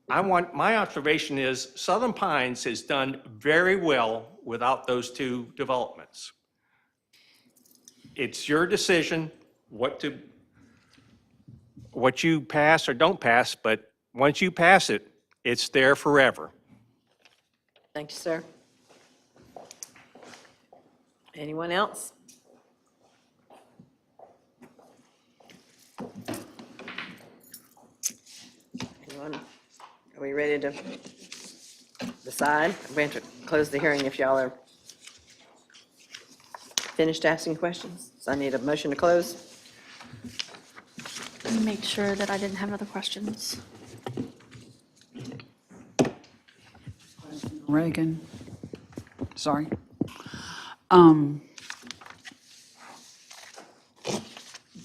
my observation is Southern Pines has done very well without those two developments. It's your decision what you pass or don't pass, but once you pass it, it's there forever. Thank you, sir. Anyone else? Anyone? Are we ready to decide? We have to close the hearing if y'all are finished asking questions. So I need a motion to close. Make sure that I didn't have other questions. Reagan, sorry.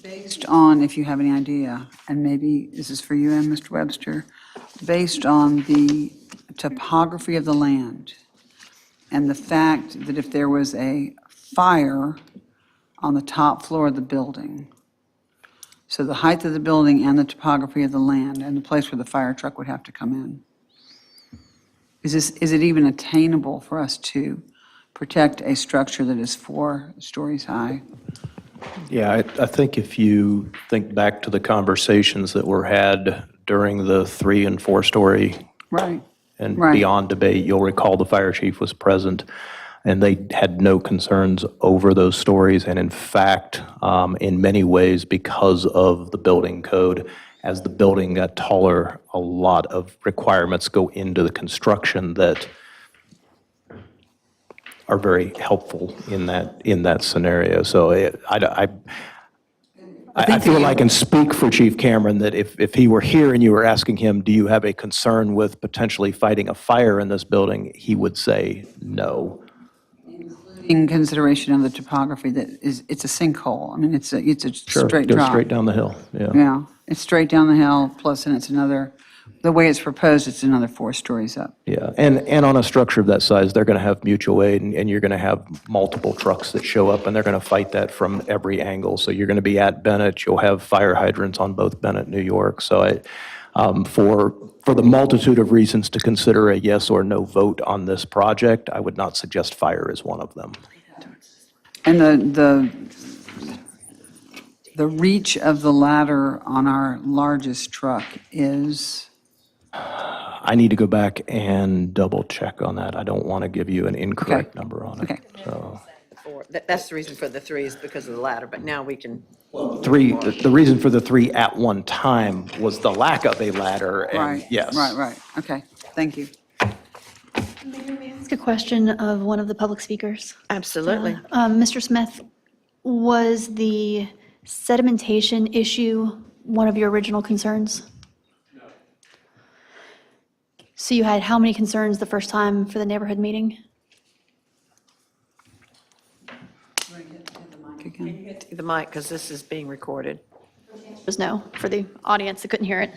Based on, if you have any idea, and maybe this is for you and Mr. Webster, based on the topography of the land and the fact that if there was a fire on the top floor of the building, so the height of the building and the topography of the land and the place where the fire truck would have to come in, is it even attainable for us to protect a structure that is 4 stories high? Yeah, I think if you think back to the conversations that were had during the 3 and 4 story Right. and Right. beyond debate, you'll recall the fire chief was present, and they had no concerns over those stories. And in fact, in many ways, because of the building code, as the building got taller, a lot of requirements go into the construction that are very helpful in that scenario. So I feel I can speak for Chief Cameron that if he were here and you were asking him, do you have a concern with potentially fighting a fire in this building, he would say no. In consideration of the topography, it's a sinkhole. I mean, it's a Sure, straight goes drop. straight down the hill, yeah. Yeah, it's straight down the hill, plus, and it's another, the way it's proposed, it's another 4 stories up. Yeah, and on a structure of that size, they're going to have mutual aid, and you're going to have multiple trucks that show up, and they're going to fight that from every angle. So you're going to be at Bennett, you'll have fire hydrants on both Bennett and New York. So for the multitude of reasons to consider a yes or no vote on this project, I would not suggest fire is one of them. And the reach of the ladder on our largest truck is, I need to go back and double check on that. I don't want to give you an incorrect Okay. number on it. Okay. So That's the reason for the 3 is because of the ladder, but now we can. 3, the reason for the 3 at one time was the lack of a ladder, and right. yes. Right, okay, thank you. Ask a question of one of the public speakers. Absolutely. Mr. Smith, was the sedimentation issue one of your original concerns? No. So you had how many concerns the first time for the neighborhood meeting? Again. The mic, because this is being recorded. Was no, for the audience that couldn't hear it.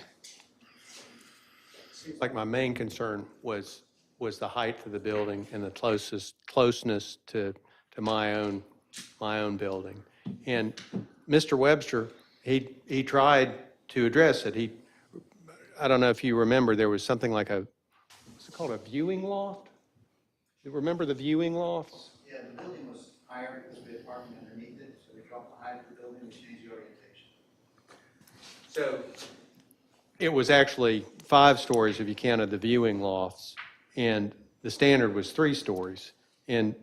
Like my main concern was the height of the building and the closeness to my own building. And Mr. Webster, he tried to address it. I don't know if you remember, there was something like what's it called, a viewing loft? You remember the viewing lofts? Yeah, the building was higher, there's a bit of parking underneath it, so they dropped the height of the building, which changed the orientation. So it was actually 5 stories if you counted the viewing lofts, and the standard was 3 stories. And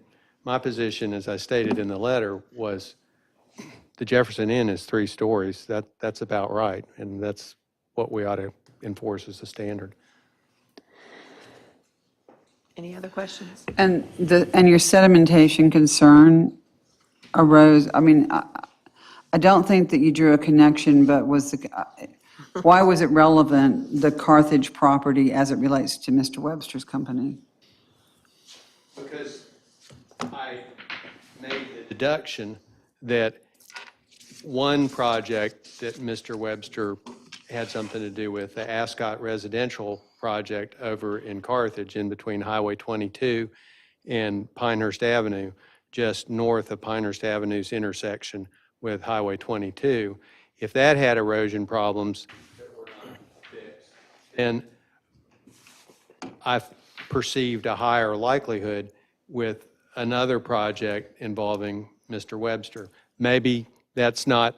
my position, as I stated in the letter, was the Jefferson Inn is 3 stories. That's about right, and that's what we ought to enforce as the standard. Any other questions? And your sedimentation concern arose, I mean, I don't think that you drew a connection, but why was it relevant, the Carthage property, as it relates to Mr. Webster's company? Because I made the deduction that one project that Mr. Webster had something to do with, the Ascot residential project over in Carthage, in between Highway 22 and Pinehurst Avenue, just north of Pinehurst Avenue's intersection with Highway 22. If that had erosion problems that were not fixed, then I perceived a higher likelihood with another project involving Mr. Webster. Maybe that's not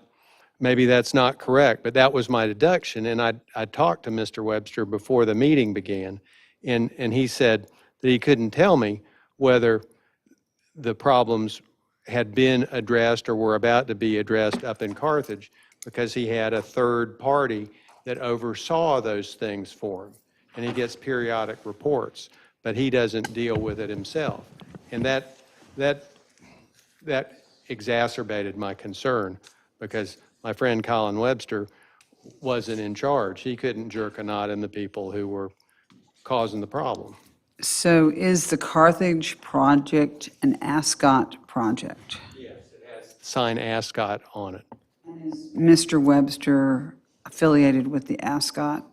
correct, but that was my deduction. And I talked to Mr. Webster before the meeting began, and he said that he couldn't tell me whether the problems had been addressed or were about to be addressed up in Carthage, because he had a third party that oversaw those things for him. And he gets periodic reports, but he doesn't deal with it himself. And that exacerbated my concern, because my friend Colin Webster wasn't in charge. He couldn't jerk a knot in the people who were causing the problem. So is the Carthage project an Ascot project? Yes, it has the sign Ascot on it. Mr. Webster affiliated with the Ascot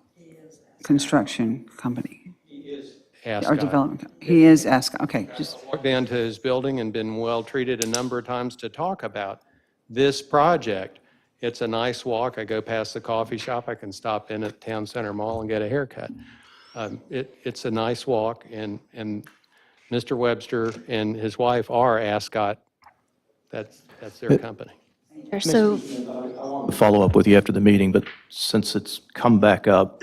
Construction Company? He is Or Ascot. development, he is Ascot, okay, just, Walked down to his building and been well-treated a number of times to talk about this project. It's a nice walk. I go past the coffee shop. I can stop in at Town Center Mall and get a haircut. It's a nice walk, and Mr. Webster and his wife are Ascot. That's their company. So, Follow up with you after the meeting, but since it's come back up,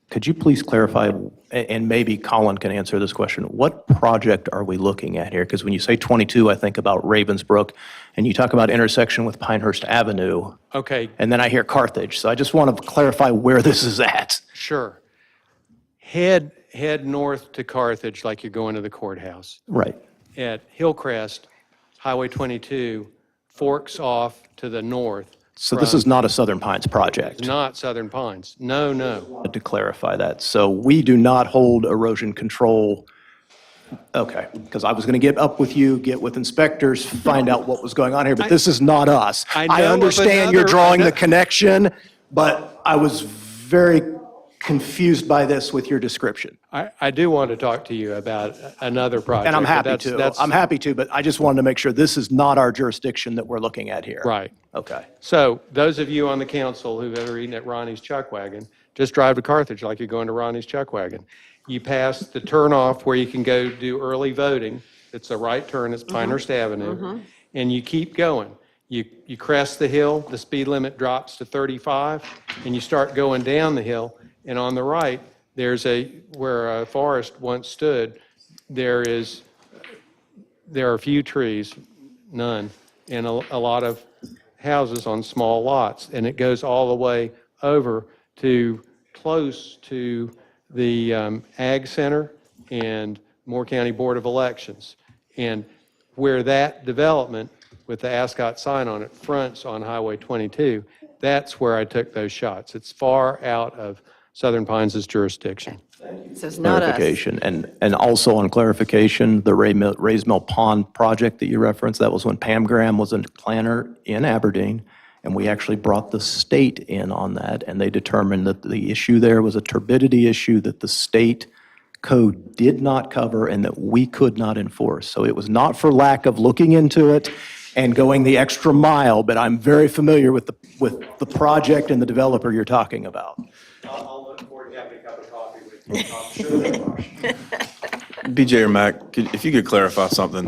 could you please clarify, and maybe Colin can answer this question, what project are we looking at here? Because when you say 22, I think about Ravensbrook, and you talk about intersection with Pinehurst Avenue, Okay, and then I hear Carthage. So I just want to clarify where this is at. sure. Head north to Carthage like you're going to the courthouse. Right. At Hillcrest, Highway 22 forks off to the north. So this is not a Southern Pines project. Not Southern Pines. No. To clarify that. So we do not hold erosion control. Okay, because I was going to get up with you, get with inspectors, find out what was going on here, but this is not us. I know I of understand you're another- drawing I know- the connection, but I was very confused by this with your description. I do want to talk to you about another project. And I'm but happy that's- to. I'm happy to, but I just wanted to make sure this is not our jurisdiction that we're looking at here. Right. Okay. So those of you on the council who've ever eaten at Ronnie's Chuck Wagon, just drive to Carthage like you're going to Ronnie's Chuck Wagon. You pass the turnoff where you can go do early voting. It's a right turn, it's Pinehurst Avenue. And you keep going. You crest the hill, the speed limit drops to 35, and you start going down the hill. And on the right, there's where a forest once stood, there are few trees, none, and a lot of houses on small lots. And it goes all the way over to close to the Ag Center and Moore County Board of Elections. And where that development with the Ascot sign on it fronts on Highway 22, that's where I took those shots. It's far out of Southern Pines' jurisdiction. So it's not us. Clarification. And also on clarification, the Rays Mill Pond project that you referenced, that was when Pam Graham was a planner in Aberdeen, and we actually brought the state in on that, and they determined that the issue there was a turbidity issue that the state code did not cover and that we could not enforce. So it was not for lack of looking into it and going the extra mile, but I'm very familiar with the project and the developer you're talking about. I'll look forward to having a cup of coffee with you. BJ or Mac, if you could clarify something.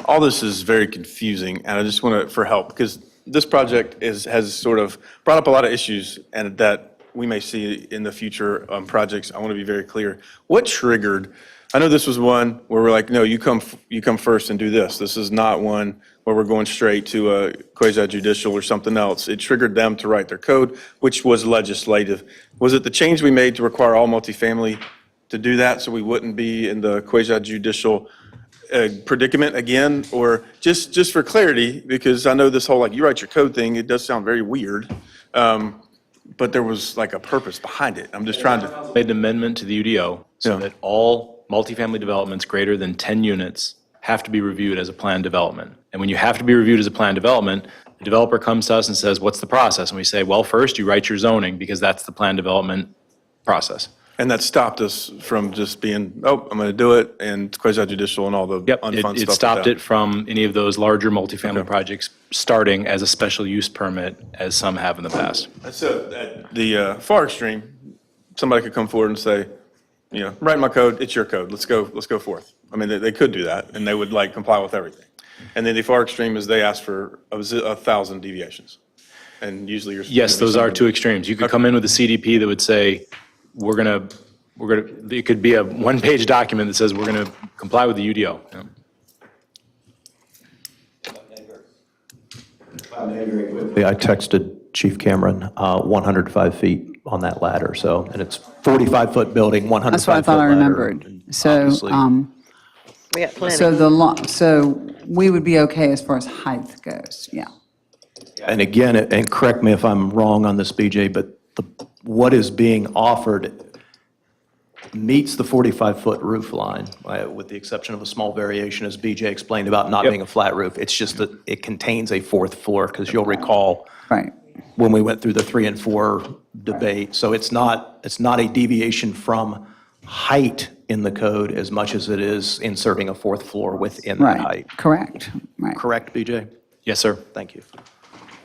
All this is very confusing, and I just want to, for help, because this project has sort of brought up a lot of issues and that we may see in the future projects. I want to be very clear. What triggered, I know this was one where we're like, no, you come first and do this. This is not one where we're going straight to a quasi judicial or something else. It triggered them to write their code, which was legislative. Was it the change we made to require all multifamily to do that so we wouldn't be in the quasi judicial predicament again? Or just for clarity, because I know this whole, like, you write your code thing, it does sound very weird. But there was like a purpose behind it. I'm just trying to. Made an amendment to the UDO so that all multifamily developments greater than 10 units have to be reviewed as a planned development. And when you have to be reviewed as a planned development, the developer comes to us and says, what's the process? And we say, well, first you write your zoning because that's the planned development process. And that stopped us from just being, oh, I'm going to do it, and quasi judicial and all the Yep, unfun stuff. it stopped like it from any of those larger multifamily projects starting as a special use permit, as some have in the past. that. So at the far extreme, somebody could come forward and say, write my code, it's your code, let's go forth. I mean, they could do that, and they would like comply with everything. And then the far extreme is they ask for 1,000 deviations. And usually you're. Yes, those are two extremes. You could come in with a CDP that would say, it could be a one-page document that says we're going to comply with the UDO. Yeah. I texted Chief Cameron, 105 feet on that ladder, so, and it's 45-foot building, 105-foot ladder. That's what I thought I remembered. and So, obviously- We got plenty. so we would be okay as far as height goes, yeah. And again, and correct me if I'm wrong on this, BJ, but what is being offered meets the 45-foot roof line, with the exception of a small variation, as BJ explained about not Yep. being a flat roof. It's just that it contains a fourth floor, because you'll recall Right. when we went through the 3 and 4 debate. So it's not a deviation from height in the code as much as it is inserting a fourth floor within that Right, height. correct, right. Correct, BJ? Yes, sir. Thank you.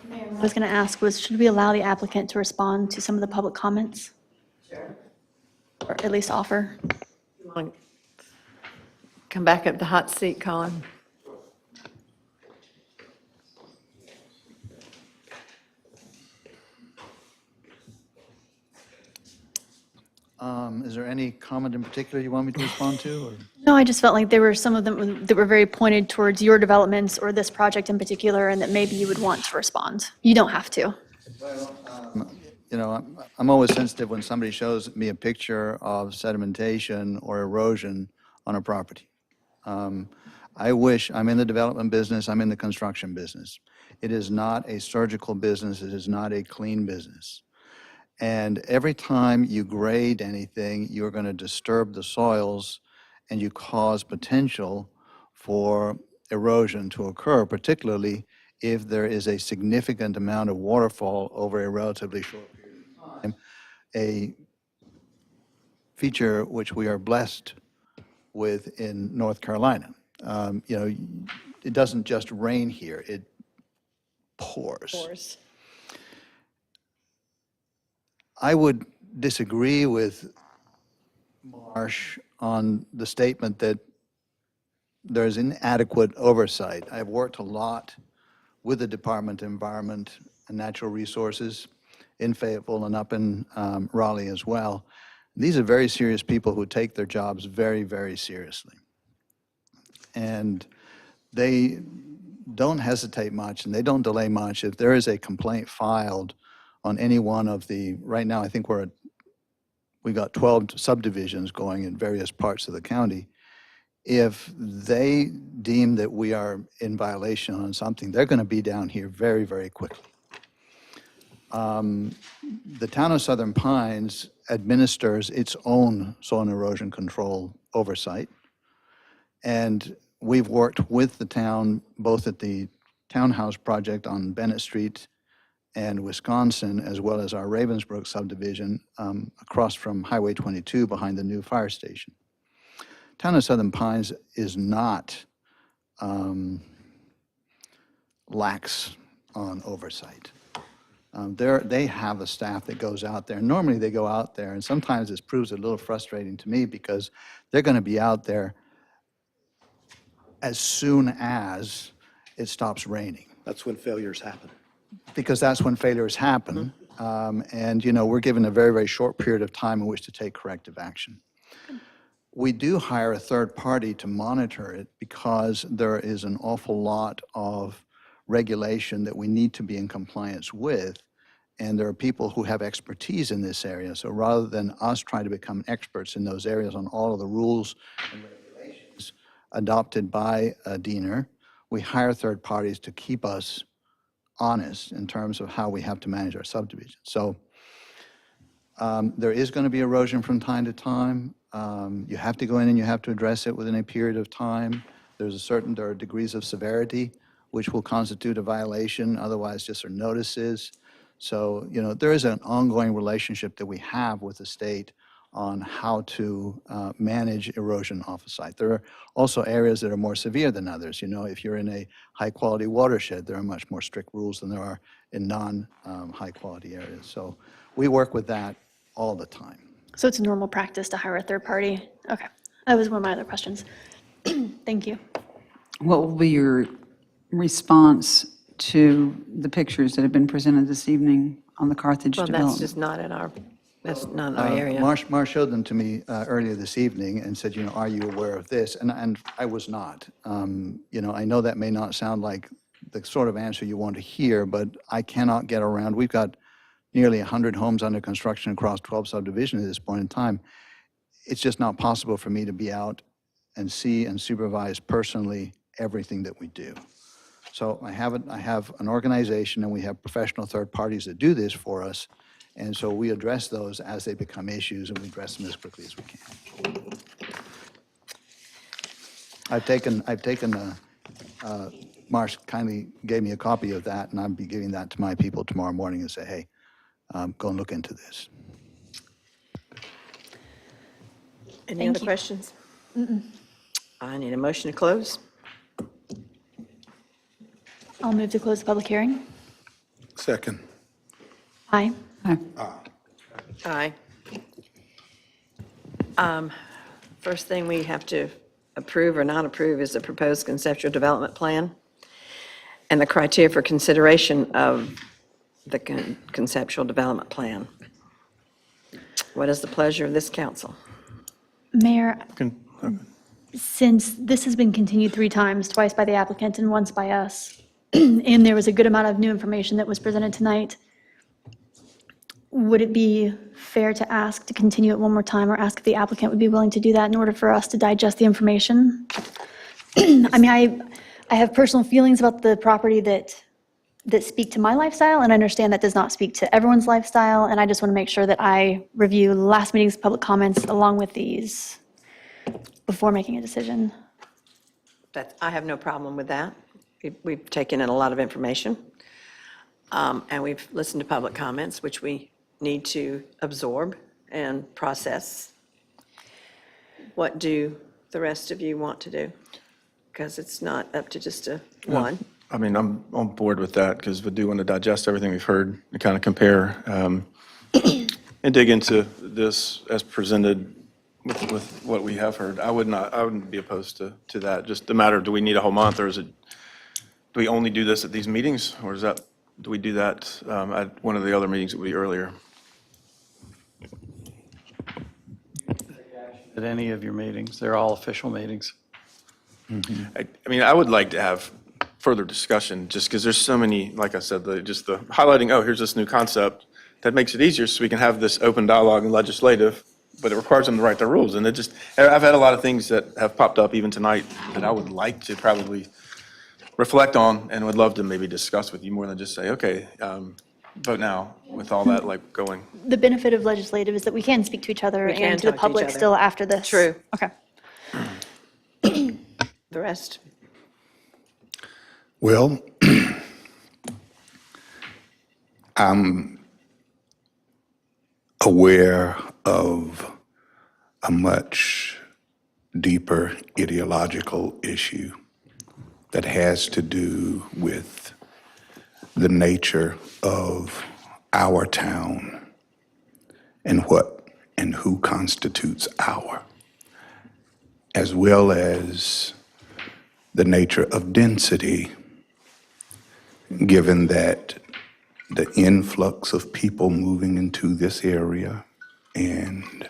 What I was going to ask was, should we allow the applicant to respond to some of the public comments? Sure. Or at least offer? Come back up the hot seat, Colin. Is there any comment in particular you want me to respond to? Or? No, I just felt like there were some of them that were very pointed towards your developments or this project in particular, and that maybe you would want to respond. You don't have to. I'm always sensitive when somebody shows me a picture of sedimentation or erosion on a property. I wish, I'm in the development business, I'm in the construction business. It is not a surgical business, it is not a clean business. And every time you grade anything, you're going to disturb the soils and you cause potential for erosion to occur, particularly if there is a significant amount of waterfall over a relatively short period of time, a feature which we are blessed with in North Carolina. It doesn't just rain here, it pours. I would disagree with Marsh on the statement that there's inadequate oversight. I've worked a lot with the Department of Environment and Natural Resources in Fayetteville and up in Raleigh as well. These are very serious people who take their jobs very, very seriously. And they don't hesitate much and they don't delay much. If there is a complaint filed on any one of the, right now I think we've got 12 subdivisions going in various parts of the county. If they deem that we are in violation on something, they're going to be down here very, very quickly. The town of Southern Pines administers its own soil and erosion control oversight. And we've worked with the town, both at the townhouse project on Bennett Street and Wisconsin, as well as our Ravensbrook subdivision across from Highway 22 behind the new fire station. Town of Southern Pines is not lax on oversight. They have a staff that goes out there. Normally they go out there, and sometimes this proves a little frustrating to me because they're going to be out there as soon as it stops raining. That's when failures happen. because that's when failures happen. And, we're given a very, very short period of time in which to take corrective action. We do hire a third party to monitor it because there is an awful lot of regulation that we need to be in compliance with. And there are people who have expertise in this area. So rather than us trying to become experts in those areas on all of the rules and regulations adopted by DENR, we hire third parties to keep us honest in terms of how we have to manage our subdivision. So there is going to be erosion from time to time. You have to go in and you have to address it within a period of time. There are degrees of severity which will constitute a violation, otherwise just are notices. So, there is an ongoing relationship that we have with the state on how to manage erosion off a site. There are also areas that are more severe than others. If you're in a high-quality watershed, there are much more strict rules than there are in non-high-quality areas. So we work with that all the time. So it's a normal practice to hire a third party? Okay, that was one of my other questions. Thank you. What will be your response to the pictures that have been presented this evening on the Carthage Well, development? that's not in our area. Marsh showed them to me earlier this evening and said, are you aware of this? And I was not. I know that may not sound like the sort of answer you want to hear, but I cannot get around. We've got nearly 100 homes under construction across 12 subdivisions at this point in time. It's just not possible for me to be out and see and supervise personally everything that we do. So I have an organization, and we have professional third parties that do this for us. And so we address those as they become issues, and we address them as quickly as we can. Marsh kindly gave me a copy of that, and I'll be giving that to my people tomorrow morning and say, hey, go and look into this. Any other questions? I need a motion to close. I'll move to close the public hearing. Second. Aye. Aye. First thing we have to approve or not approve is the proposed conceptual development plan and the criteria for consideration of the conceptual development plan. What is the pleasure of this council? Mayor, since this has been continued 3 times, twice by the applicant and once by us, and there was a good amount of new information that was presented tonight, would it be fair to ask to continue it one more time, or ask if the applicant would be willing to do that in order for us to digest the information? I mean, I have personal feelings about the property that speak to my lifestyle, and I understand that does not speak to everyone's lifestyle, and I just want to make sure that I review last meeting's public comments along with these before making a decision. I have no problem with that. We've taken in a lot of information, and we've listened to public comments, which we need to absorb and process. What do the rest of you want to do? Because it's not up to just one. I mean, I'm on board with that because we do want to digest everything we've heard and kind of compare and dig into this as presented with what we have heard. I wouldn't be opposed to that. Just a matter of, do we need a whole month, or do we only do this at these meetings, or do we do that at one of the other meetings that would be earlier? At any of your meetings, they're all official meetings. I mean, I would like to have further discussion, just because there's so many, like I said, just the highlighting, oh, here's this new concept, that makes it easier so we can have this open dialogue and legislative, but it requires them to write their rules. And I've had a lot of things that have popped up even tonight that I would like to probably reflect on and would love to maybe discuss with you more than just say, okay, vote now, with all that like going. The benefit of legislative is that we can speak to each other We can and to the talk to each public other. still after this. True. Okay. The rest? Well, I'm aware of a much deeper ideological issue that has to do with the nature of our town and what and who constitutes our, as well as the nature of density, given that the influx of people moving into this area and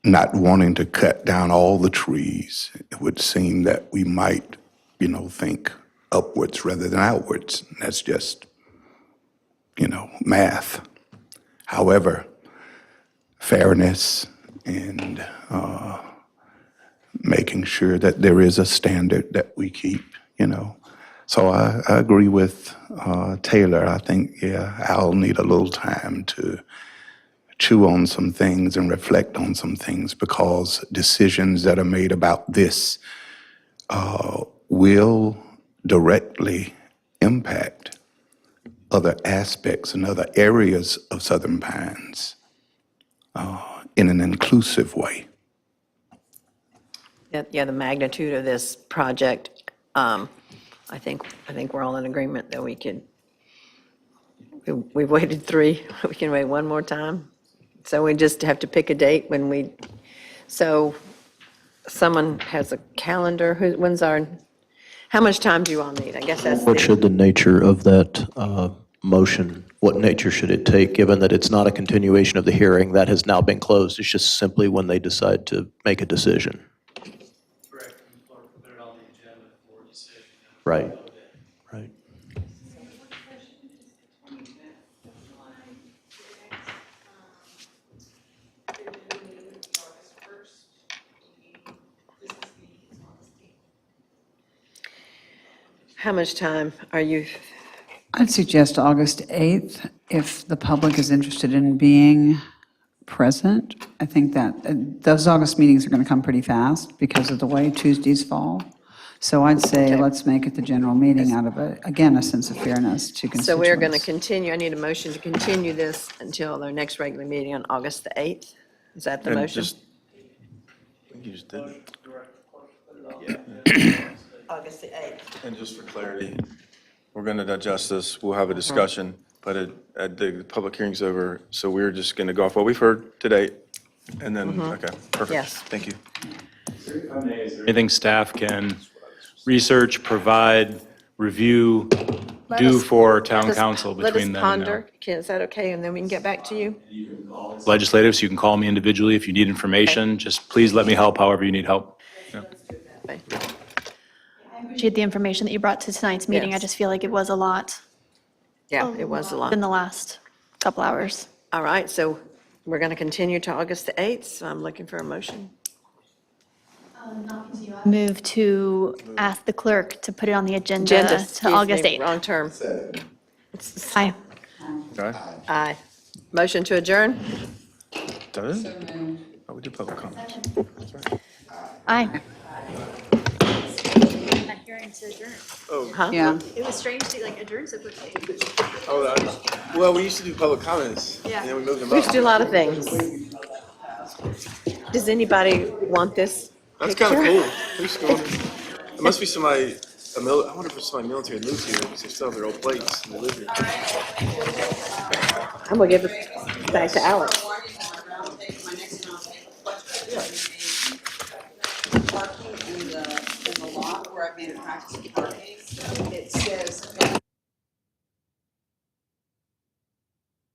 not wanting to cut down all the trees, it would seem that we might, think upwards rather than outwards. That's just, math. However, fairness and making sure that there is a standard that we keep, So I agree with Taylor. I think, I'll need a little time to chew on some things and reflect on some things, because decisions that are made about this will directly impact other aspects and other areas of Southern Pines in an inclusive way. Yeah, the magnitude of this project, I think we're all in agreement that we've waited 3, we can wait one more time. So we just have to pick a date so someone has a calendar, how much time do you all need? I guess that's What should the nature of that motion, what nature should it take, given that it's not a continuation of the hearing that has now been closed? It's just simply when they decide to make a decision. Correct. Put it on the agenda for decision. Right, right. How much time are you, I'd suggest August 8th, if the public is interested in being present. I think that those August meetings are going to come pretty fast because of the way Tuesdays fall. So I'd say let's make it the general meeting out of, again, a sense of fairness to constituents. so we're going to continue, I need a motion to continue this until their next regular meeting on August the 8th? Is that the And motion? just, I think you just did. August the 8th. And just for clarity, we're going to digest this, we'll have a discussion, but the public hearing's over, so we're just going to go off what we've heard today, and then, okay, perfect. Yes. Thank you. Anything staff can research, provide, review, do for town council between then and now. Let us ponder, is that okay, and then we can get back to you? Legislative, so you can call me individually if you need information. Just please let me help however you need help. Okay. I appreciate the information that you brought to tonight's meeting. I Yes. just feel like it was a lot Yeah, it was a lot. in the last couple hours. All right, so we're going to continue to August the 8th, so I'm looking for a motion. Move to ask the clerk to put it on the agenda Agenda, to excuse August me, 8th. Wrong term. Aye. Okay, Aye. Motion to adjourn? that it? Oh, we did public comment. Aye. Yeah. It was strange to adjourn so quickly. Well, we used to do public comments, Yeah. and then we moved them We used up. to do a lot of things. Does anybody want this That's picture? kind of cool. Who's going? There must be somebody, I wonder if there's somebody military that lives here, because they still have their old plates, and they live here. I'm going to give it back to Alex. Parking in the lot where I've made a practice of parking.